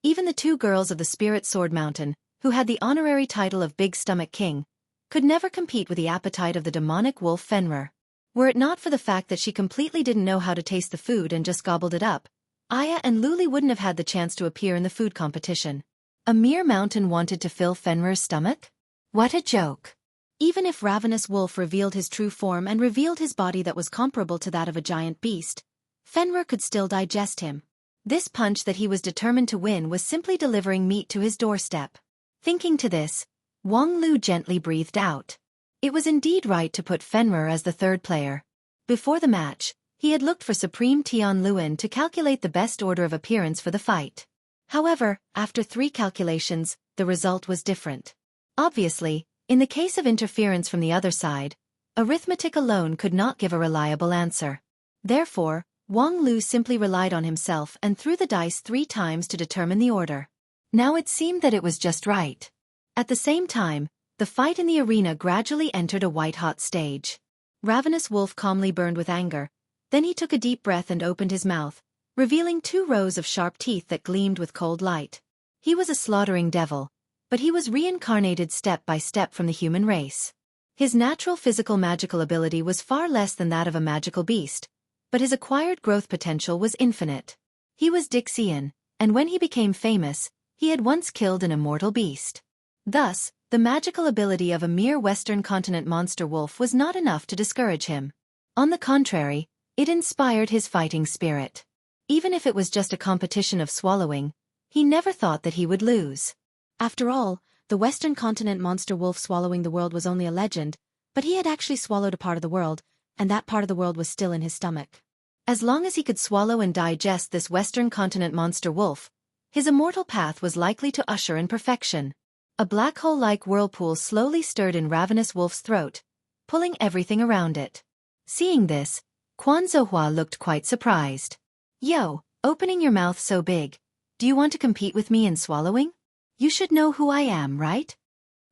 Even the 2 girls of the Spirit Sword Mountain, who had the honorary title of Big Stomach King, could never compete with the appetite of the demonic wolf Fenrir. Were it not for the fact that she completely didn't know how to taste the food and just gobbled it up, Aya and Luli wouldn't have had the chance to appear in the food competition. A mere mountain wanted to fill Fenrir's stomach? What a joke! Even if Ravenous Wolf revealed his true form and revealed his body that was comparable to that of a giant beast, Fenrir could still digest him. This punch that he was determined to win was simply delivering meat to his doorstep. Thinking to this, Wang Lu gently breathed out. It was indeed right to put Fenrir as the 3rd player. Before the match, he had looked for Supreme Tian Luan to calculate the best order of appearance for the fight. However, after 3 calculations, the result was different. Obviously, in the case of interference from the other side, arithmetic alone could not give a reliable answer. Therefore, Wang Lu simply relied on himself and threw the dice 3 times to determine the order. Now it seemed that it was just right. At the same time, the fight in the arena gradually entered a white-hot stage. Ravenous Wolf calmly burned with anger. Then he took a deep breath and opened his mouth, revealing 2 rows of sharp teeth that gleamed with cold light. He was a slaughtering devil, but he was reincarnated step by step from the human race. His natural physical magical ability was far less than that of a magical beast, but his acquired growth potential was infinite. He was Dixian, and when he became famous, he had once killed an immortal beast. Thus, the magical ability of a mere Western continent monster wolf was not enough to discourage him. On the contrary, it inspired his fighting spirit. Even if it was just a competition of swallowing, he never thought that he would lose. After all, the Western continent monster wolf swallowing the world was only a legend, but he had actually swallowed a part of the world, and that part of the world was still in his stomach. As long as he could swallow and digest this Western continent monster wolf, his immortal path was likely to usher in perfection. A black hole-like whirlpool slowly stirred in Ravenous Wolf's throat, pulling everything around it. Seeing this, Quan Zohua looked quite surprised. Yo, opening your mouth so big, do you want to compete with me in swallowing? You should know who I am, right?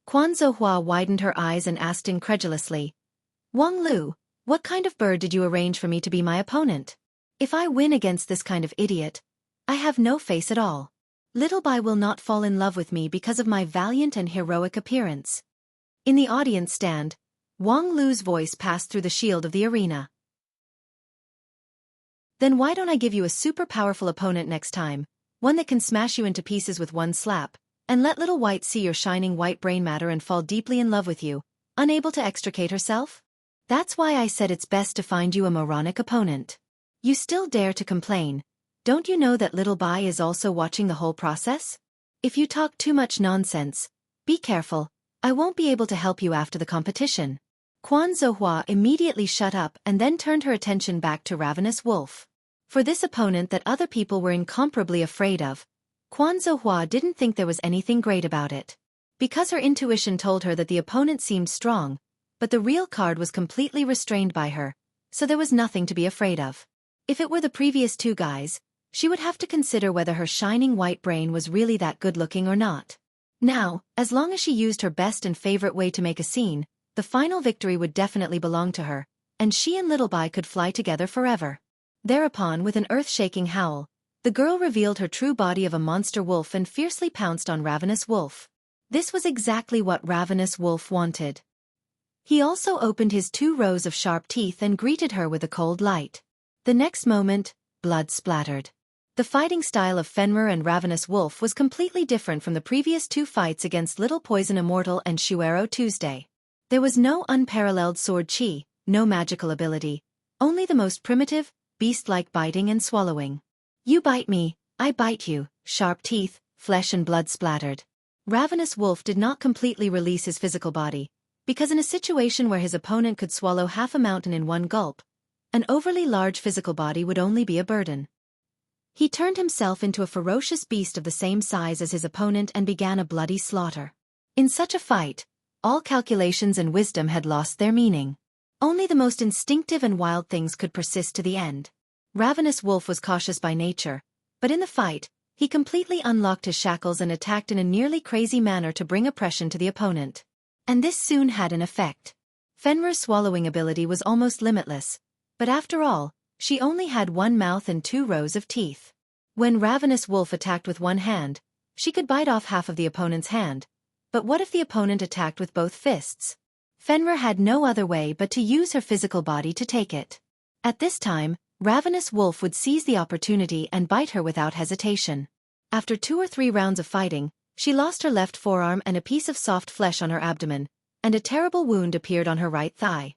Quan Zohua widened her eyes and asked incredulously, Wang Lu, what kind of bird did you arrange for me to be my opponent? If I win against this kind of idiot, I have no face at all. Little Bai will not fall in love with me because of my valiant and heroic appearance. In the audience stand, Wang Lu's voice passed through the shield of the arena. Then why don't I give you a super powerful opponent next time, one that can smash you into pieces with one slap, and let Little White see your shining white brain matter and fall deeply in love with you, unable to extricate herself? That's why I said it's best to find you a moronic opponent. You still dare to complain. Don't you know that Little Bai is also watching the whole process? If you talk too much nonsense, be careful, I won't be able to help you after the competition. Quan Zohua immediately shut up and then turned her attention back to Ravenous Wolf. For this opponent that other people were incomparably afraid of, Quan Zohua didn't think there was anything great about it. Because her intuition told her that the opponent seemed strong, but the real card was completely restrained by her, so there was nothing to be afraid of. If it were the previous 2 guys, she would have to consider whether her shining white brain was really that good-looking or not. Now, as long as she used her best and favorite way to make a scene, the final victory would definitely belong to her, and she and Little Bai could fly together forever. Thereupon, with an earth-shaking howl, the girl revealed her true body of a monster wolf and fiercely pounced on Ravenous Wolf. This was exactly what Ravenous Wolf wanted. He also opened his 2 rows of sharp teeth and greeted her with a cold light. The next moment, blood splattered. The fighting style of Fenrir and Ravenous Wolf was completely different from the previous 2 fights against Little Poison Immortal and Xueqi Tuesday. There was no unparalleled sword chi, no magical ability, only the most primitive, beast-like biting and swallowing. You bite me, I bite you, sharp teeth, flesh and blood splattered. Ravenous Wolf did not completely release his physical body, because in a situation where his opponent could swallow half a mountain in one gulp, an overly large physical body would only be a burden. He turned himself into a ferocious beast of the same size as his opponent and began a bloody slaughter. In such a fight, all calculations and wisdom had lost their meaning. Only the most instinctive and wild things could persist to the end. Ravenous Wolf was cautious by nature, but in the fight, he completely unlocked his shackles and attacked in a nearly crazy manner to bring oppression to the opponent. And this soon had an effect. Fenrir's swallowing ability was almost limitless, but after all, she only had one mouth and 2 rows of teeth. When Ravenous Wolf attacked with one hand, she could bite off half of the opponent's hand. But what if the opponent attacked with both fists? Fenrir had no other way but to use her physical body to take it. At this time, Ravenous Wolf would seize the opportunity and bite her without hesitation. After 2 or 3 rounds of fighting, she lost her left forearm and a piece of soft flesh on her abdomen, and a terrible wound appeared on her right thigh.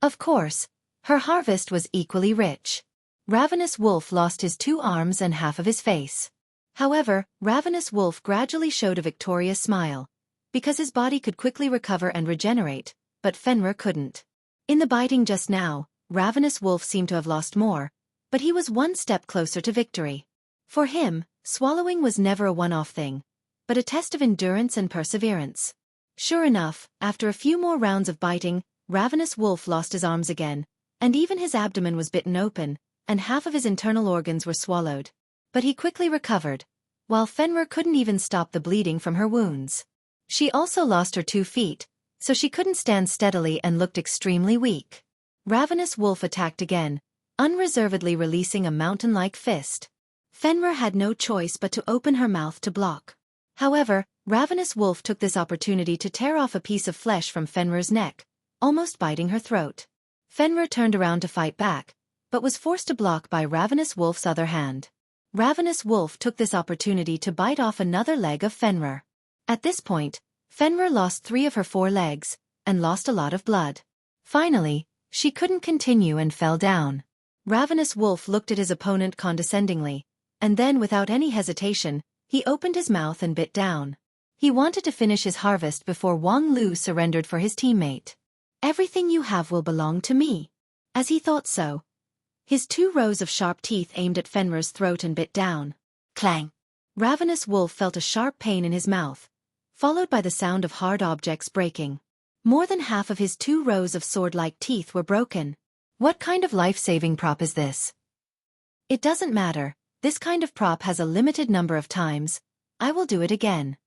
Of course, her harvest was equally rich. Ravenous Wolf lost his 2 arms and half of his face. However, Ravenous Wolf gradually showed a victorious smile, because his body could quickly recover and regenerate, but Fenrir couldn't. In the biting just now, Ravenous Wolf seemed to have lost more, but he was one step closer to victory. For him, swallowing was never a one-off thing, but a test of endurance and perseverance. Sure enough, after a few more rounds of biting, Ravenous Wolf lost his arms again, and even his abdomen was bitten open, and half of his internal organs were swallowed. But he quickly recovered, while Fenrir couldn't even stop the bleeding from her wounds. She also lost her 2 feet, so she couldn't stand steadily and looked extremely weak. Ravenous Wolf attacked again, unreservedly releasing a mountain-like fist. Fenrir had no choice but to open her mouth to block. However, Ravenous Wolf took this opportunity to tear off a piece of flesh from Fenrir's neck, almost biting her throat. Fenrir turned around to fight back, but was forced to block by Ravenous Wolf's other hand. Ravenous Wolf took this opportunity to bite off another leg of Fenrir. At this point, Fenrir lost 3 of her 4 legs, and lost a lot of blood. Finally, she couldn't continue and fell down. Ravenous Wolf looked at his opponent condescendingly, and then without any hesitation, he opened his mouth and bit down. He wanted to finish his harvest before Wang Lu surrendered for his teammate. "Everything you have will belong to me." As he thought so, his 2 rows of sharp teeth aimed at Fenrir's throat and bit down. Clang! Ravenous Wolf felt a sharp pain in his mouth, followed by the sound of hard objects breaking. More than half of his 2 rows of sword-like teeth were broken. What kind of life-saving prop is this? It doesn't matter, this kind of prop has a limited number of times. I will do it again.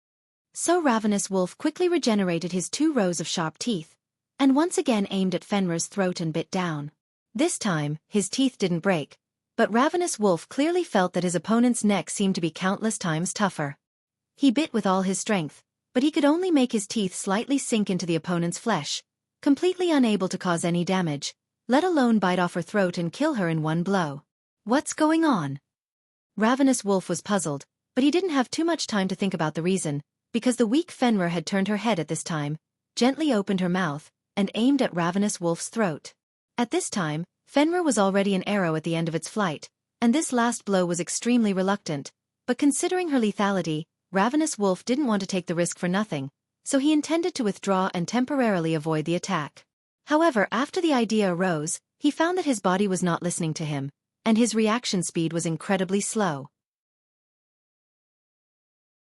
So Ravenous Wolf quickly regenerated his 2 rows of sharp teeth, and once again aimed at Fenrir's throat and bit down. This time, his teeth didn't break, but Ravenous Wolf clearly felt that his opponent's neck seemed to be countless times tougher. He bit with all his strength, but he could only make his teeth slightly sink into the opponent's flesh, completely unable to cause any damage, let alone bite off her throat and kill her in one blow. What's going on? Ravenous Wolf was puzzled, but he didn't have too much time to think about the reason, because the weak Fenrir had turned her head at this time, gently opened her mouth, and aimed at Ravenous Wolf's throat. At this time, Fenrir was already an arrow at the end of its flight, and this last blow was extremely reluctant, but considering her lethality, Ravenous Wolf didn't want to take the risk for nothing, so he intended to withdraw and temporarily avoid the attack. However, after the idea arose, he found that his body was not listening to him, and his reaction speed was incredibly slow.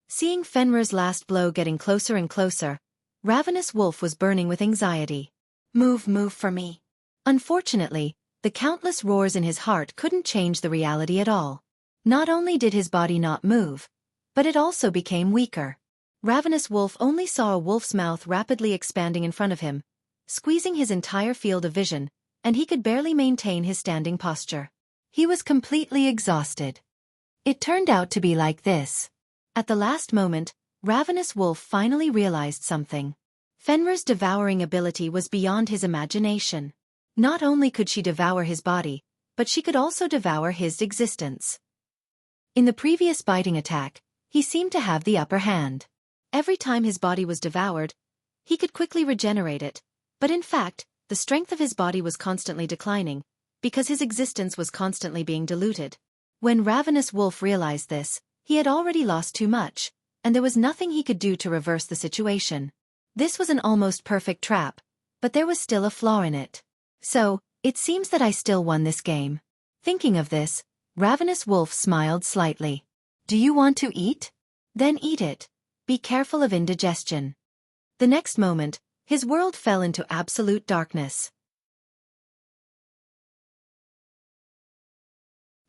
Seeing Fenrir's last blow getting closer and closer, Ravenous Wolf was burning with anxiety. Move for me. Unfortunately, the countless roars in his heart couldn't change the reality at all. Not only did his body not move, but it also became weaker. Ravenous Wolf only saw a wolf's mouth rapidly expanding in front of him, squeezing his entire field of vision, and he could barely maintain his standing posture. He was completely exhausted. It turned out to be like this. At the last moment, Ravenous Wolf finally realized something. Fenrir's devouring ability was beyond his imagination. Not only could she devour his body, but she could also devour his existence. In the previous biting attack, he seemed to have the upper hand. Every time his body was devoured, he could quickly regenerate it, but in fact, the strength of his body was constantly declining, because his existence was constantly being diluted. When Ravenous Wolf realized this, He had already lost too much, and there was nothing he could do to reverse the situation. This was an almost perfect trap, but there was still a flaw in it. So, it seems that I still won this game. Thinking of this, Ravenous Wolf smiled slightly. Do you want to eat? Then eat it. Be careful of indigestion. The next moment, his world fell into absolute darkness.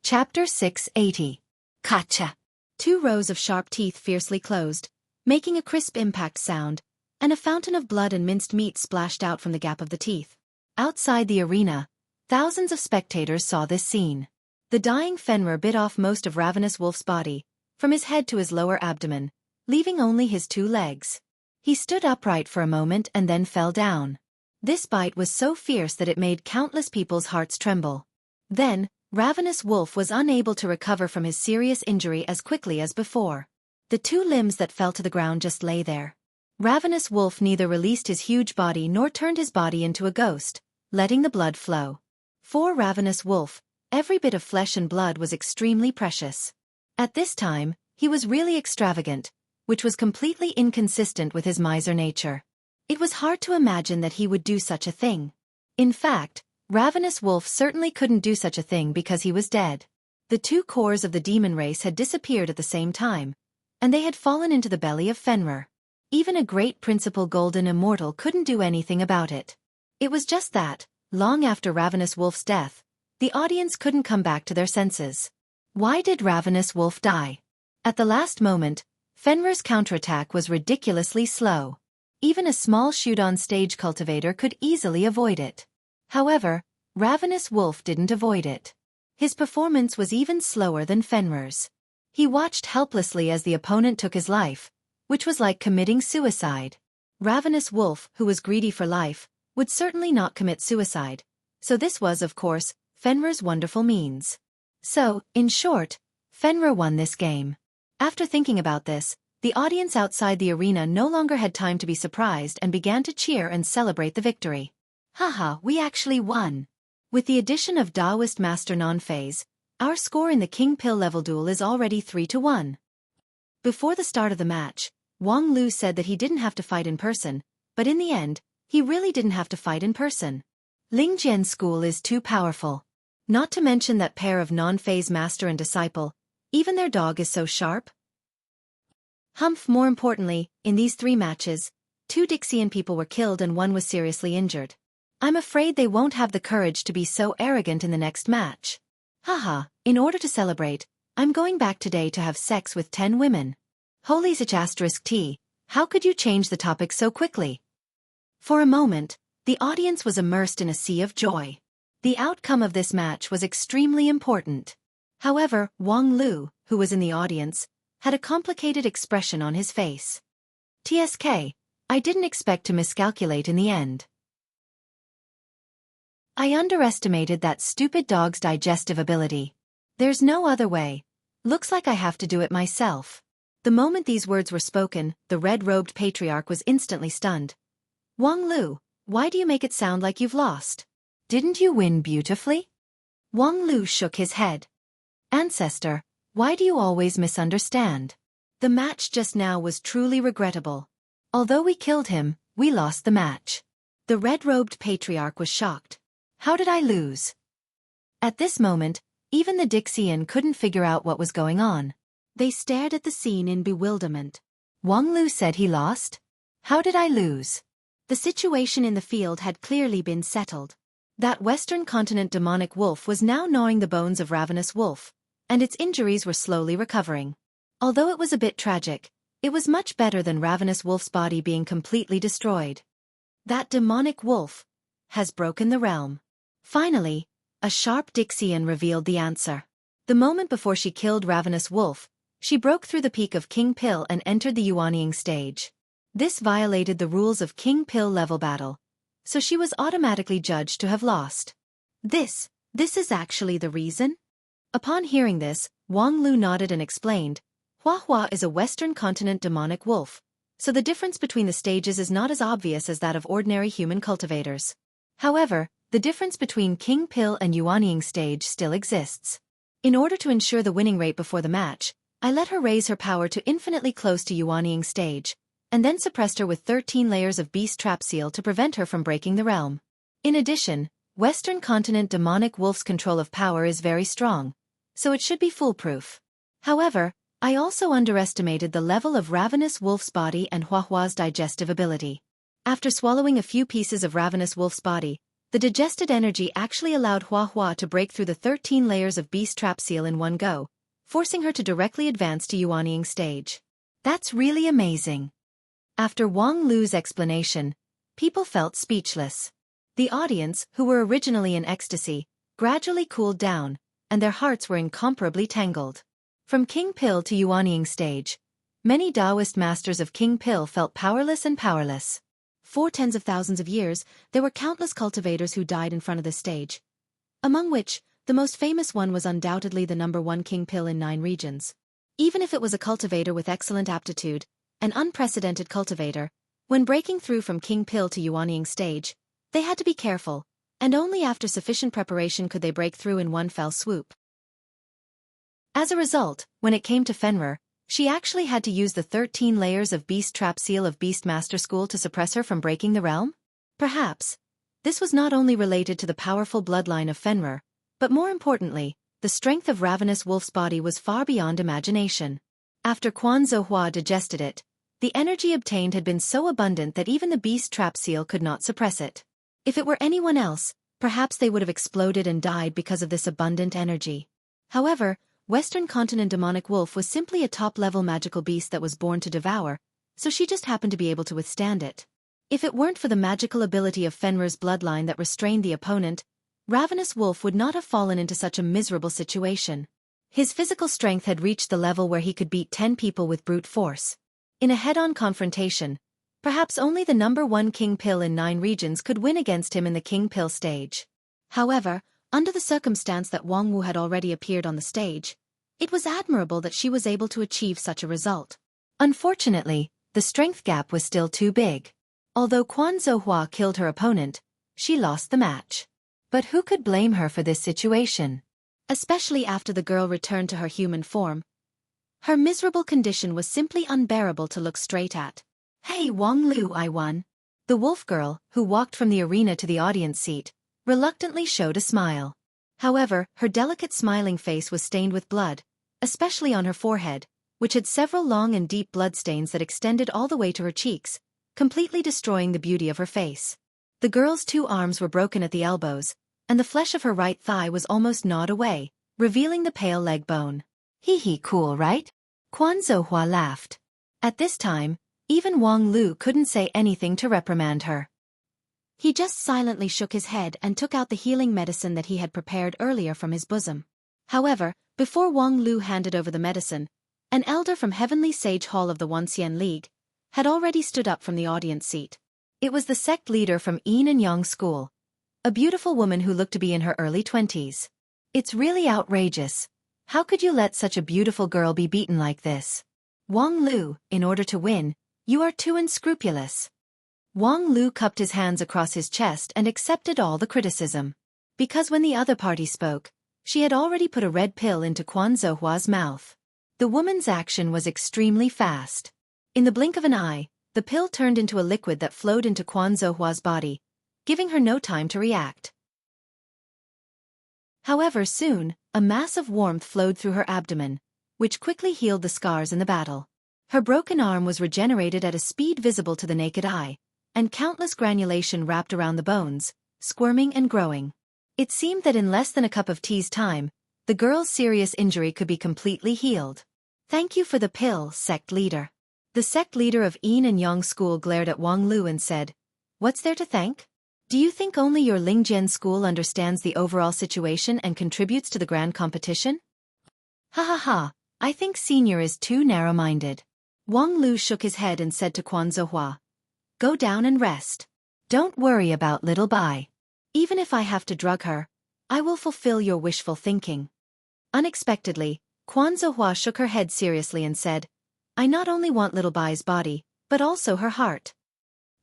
Chapter 680. Gotcha. 2 rows of sharp teeth fiercely closed, making a crisp impact sound, and a fountain of blood and minced meat splashed out from the gap of the teeth. Outside the arena, thousands of spectators saw this scene. The dying Fenrir bit off most of Ravenous Wolf's body, from his head to his lower abdomen, leaving only his 2 legs. He stood upright for a moment and then fell down. This bite was so fierce that it made countless people's hearts tremble. Then, Ravenous Wolf was unable to recover from his serious injury as quickly as before. The 2 limbs that fell to the ground just lay there. Ravenous Wolf neither released his huge body nor turned his body into a ghost, letting the blood flow. For Ravenous Wolf, every bit of flesh and blood was extremely precious. At this time, he was really extravagant, which was completely inconsistent with his miser nature. It was hard to imagine that he would do such a thing. In fact, Ravenous Wolf certainly couldn't do such a thing because he was dead. The 2 cores of the demon race had disappeared at the same time, and they had fallen into the belly of Fenrir. Even a great principal golden immortal couldn't do anything about it. It was just that, long after Ravenous Wolf's death, the audience couldn't come back to their senses. Why did Ravenous Wolf die? At the last moment, Fenrir's counterattack was ridiculously slow. Even a small shoot-on-stage cultivator could easily avoid it. However, Ravenous Wolf didn't avoid it. His performance was even slower than Fenrir's. He watched helplessly as the opponent took his life, which was like committing suicide. Ravenous Wolf, who was greedy for life, would certainly not commit suicide, so this was, of course, Fenrir's wonderful means. So, in short, Fenrir won this game. After thinking about this, the audience outside the arena no longer had time to be surprised and began to cheer and celebrate the victory. Haha, we actually won. With the addition of Taoist Master Non-Phase, our score in the King Pill level duel is already 3-1. Before the start of the match, Wang Lu said that he didn't have to fight in person, but in the end, he really didn't have to fight in person. Ling Jian's school is too powerful. Not to mention that pair of non-phase master and disciple, even their dog is so sharp. More importantly, in these 3 matches, 2 Dixian people were killed and 1 was seriously injured. I'm afraid they won't have the courage to be so arrogant in the next match. Haha, in order to celebrate, I'm going back today to have sex with 10 women. Holy *T, how could you change the topic so quickly? For a moment, the audience was immersed in a sea of joy. The outcome of this match was extremely important. However, Wang Lu, who was in the audience, had a complicated expression on his face. TSK, I didn't expect to miscalculate in the end. I underestimated that stupid dog's digestive ability. There's no other way. Looks like I have to do it myself. The moment these words were spoken, the red-robed patriarch was instantly stunned. Wang Lu, why do you make it sound like you've lost? Didn't you win beautifully? Wang Lu shook his head. Ancestor, why do you always misunderstand? The match just now was truly regrettable. Although we killed him, we lost the match. The red-robed patriarch was shocked. How did I lose? At this moment, even the Dixian couldn't figure out what was going on. They stared at the scene in bewilderment. Wang Lu said he lost? How did I lose? The situation in the field had clearly been settled. That Western continent demonic wolf was now gnawing the bones of Ravenous Wolf, and its injuries were slowly recovering. Although it was a bit tragic, it was much better than Ravenous Wolf's body being completely destroyed. That demonic wolf has broken the realm. Finally, a sharp Dixian revealed the answer. The moment before she killed Ravenous Wolf, she broke through the peak of King Pill and entered the Yuanying stage. This violated the rules of King Pill level battle, so she was automatically judged to have lost. This is actually the reason? Upon hearing this, Wang Lu nodded and explained, Hua is a Western continent demonic wolf, so the difference between the stages is not as obvious as that of ordinary human cultivators. However, the difference between King Pill and Yuanying stage still exists. In order to ensure the winning rate before the match, I let her raise her power to infinitely close to Yuanying stage, and then suppressed her with 13 layers of beast trap seal to prevent her from breaking the realm. In addition, Western continent demonic wolf's control of power is very strong, so it should be foolproof. However, I also underestimated the level of ravenous wolf's body and Huahua's digestive ability. After swallowing a few pieces of ravenous wolf's body, the digested energy actually allowed Huahua to break through the 13 layers of beast trap seal in one go, forcing her to directly advance to Yuanying stage. That's really amazing. After Wang Lu's explanation, people felt speechless. The audience, who were originally in ecstasy, gradually cooled down, and their hearts were incomparably tangled. From King Pill to Yuanying stage, many Taoist masters of King Pill felt powerless and powerless. For tens of thousands of years, there were countless cultivators who died in front of the stage, among which, the most famous one was undoubtedly the #1 King Pill in 9 regions. Even if it was a cultivator with excellent aptitude, an unprecedented cultivator, when breaking through from King Pill to Yuanying stage, they had to be careful, and only after sufficient preparation could they break through in one fell swoop. As a result, when it came to Fenrir, she actually had to use the 13 layers of beast trap seal of Beast Master School to suppress her from breaking the realm? Perhaps. This was not only related to the powerful bloodline of Fenrir, but more importantly, the strength of Ravenous Wolf's body was far beyond imagination. After Quan Zhuhua digested it, the energy obtained had been so abundant that even the beast trap seal could not suppress it. If it were anyone else, perhaps they would have exploded and died because of this abundant energy. However, Western Continent Demonic Wolf was simply a top-level magical beast that was born to devour, so she just happened to be able to withstand it. If it weren't for the magical ability of Fenrir's bloodline that restrained the opponent, Ravenous Wolf would not have fallen into such a miserable situation. His physical strength had reached the level where he could beat 10 people with brute force. In a head-on confrontation, perhaps only the #1 King Pill in 9 regions could win against him in the King Pill stage. However, under the circumstance that Wang Wu had already appeared on the stage, it was admirable that she was able to achieve such a result. Unfortunately, the strength gap was still too big. Although Quan Zhuhua killed her opponent, she lost the match. But who could blame her for this situation? Especially after the girl returned to her human form. Her miserable condition was simply unbearable to look straight at. "Hey Wang Lu, I won." The wolf girl, who walked from the arena to the audience seat, reluctantly showed a smile. However, her delicate smiling face was stained with blood, especially on her forehead, which had several long and deep bloodstains that extended all the way to her cheeks, completely destroying the beauty of her face. The girl's 2 arms were broken at the elbows, and the flesh of her right thigh was almost gnawed away, revealing the pale leg bone. Hee cool, right? Quan Zhuhua laughed. At this time, even Wang Lu couldn't say anything to reprimand her. He just silently shook his head and took out the healing medicine that he had prepared earlier from his bosom. However, before Wang Lu handed over the medicine, an elder from Heavenly Sage Hall of the Wanxian League had already stood up from the audience seat. It was the sect leader from Yin and Yang School, a beautiful woman who looked to be in her early 20s. "It's really outrageous. How could you let such a beautiful girl be beaten like this? Wang Lu, in order to win, you are too unscrupulous." Wang Lu cupped his hands across his chest and accepted all the criticism. Because when the other party spoke, she had already put a red pill into Quan Zhuhua's mouth. The woman's action was extremely fast. In the blink of an eye, the pill turned into a liquid that flowed into Quan Zhuhua's body, giving her no time to react. However, soon, a mass of warmth flowed through her abdomen, which quickly healed the scars in the battle. Her broken arm was regenerated at a speed visible to the naked eye, and countless granulation wrapped around the bones, squirming and growing. It seemed that in less than a cup of tea's time, the girl's serious injury could be completely healed. "Thank you for the pill, sect leader." The sect leader of Yin and Yang School glared at Wang Lu and said, "What's there to thank? Do you think only your Lingjian school understands the overall situation and contributes to the grand competition? Ha, I think senior is too narrow-minded." Wang Lu shook his head and said to Quan Zhuhua, "Go down and rest. Don't worry about little Bai. Even if I have to drug her, I will fulfill your wishful thinking." Unexpectedly, Quan Zhuhua shook her head seriously and said, "I not only want little Bai's body, but also her heart."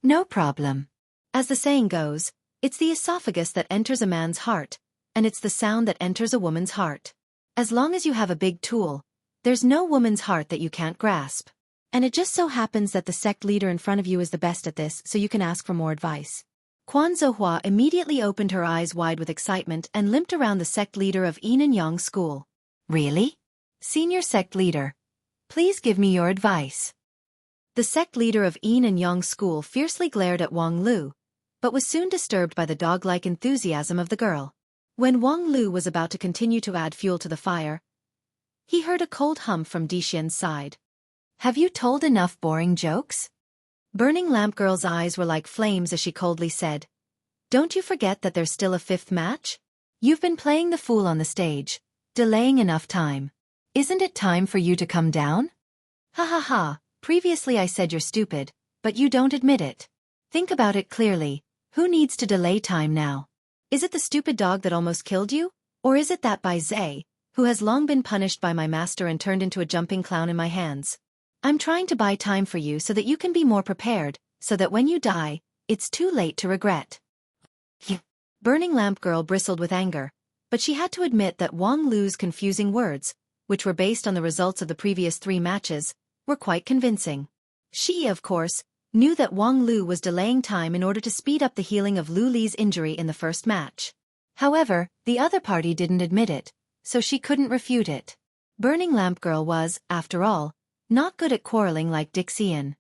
"No problem. As the saying goes, it's the esophagus that enters a man's heart, and it's the sound that enters a woman's heart. As long as you have a big tool, There's no woman's heart that you can't grasp. And it just so happens that the sect leader in front of you is the best at this, so you can ask for more advice. Quan Zhouhua immediately opened her eyes wide with excitement and limped around the sect leader of Yin and Yang School. Really? Senior sect leader. Please give me your advice. The sect leader of Yin and Yang School fiercely glared at Wang Lu, but was soon disturbed by the dog-like enthusiasm of the girl. When Wang Lu was about to continue to add fuel to the fire, he heard a cold hum from Dixian's side. Have you told enough boring jokes? Burning Lamp Girl's eyes were like flames as she coldly said, Don't you forget that there's still a fifth match? You've been playing the fool on the stage, delaying enough time. Isn't it time for you to come down? Ha ha ha, previously I said you're stupid, but you don't admit it. Think about it clearly, who needs to delay time now? Is it the stupid dog that almost killed you? Or is it that Bai Zhe, who has long been punished by my master and turned into a jumping clown in my hands? I'm trying to buy time for you so that you can be more prepared, so that when you die, it's too late to regret. Burning Lamp Girl bristled with anger, but she had to admit that Wang Lu's confusing words, which were based on the results of the previous 3 matches, were quite convincing. She, of course, knew that Wang Lu was delaying time in order to speed up the healing of Lu Li's injury in the first match. However, the other party didn't admit it, so she couldn't refute it. Burning Lamp Girl was, after all, not good at quarreling like Dixian.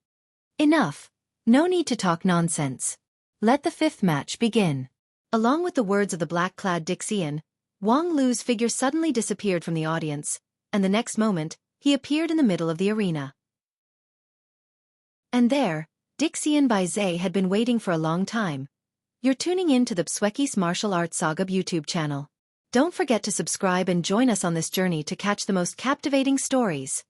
Enough. No need to talk nonsense. Let the 5th match begin. Along with the words of the black-clad Dixian, Wang Lu's figure suddenly disappeared from the audience, and the next moment, he appeared in the middle of the arena. And there, Dixian Bai Zhe had been waiting for a long time. You're tuning in to the Xueqi's Martial Arts Saga YouTube channel. Don't forget to subscribe and join us on this journey to catch the most captivating stories.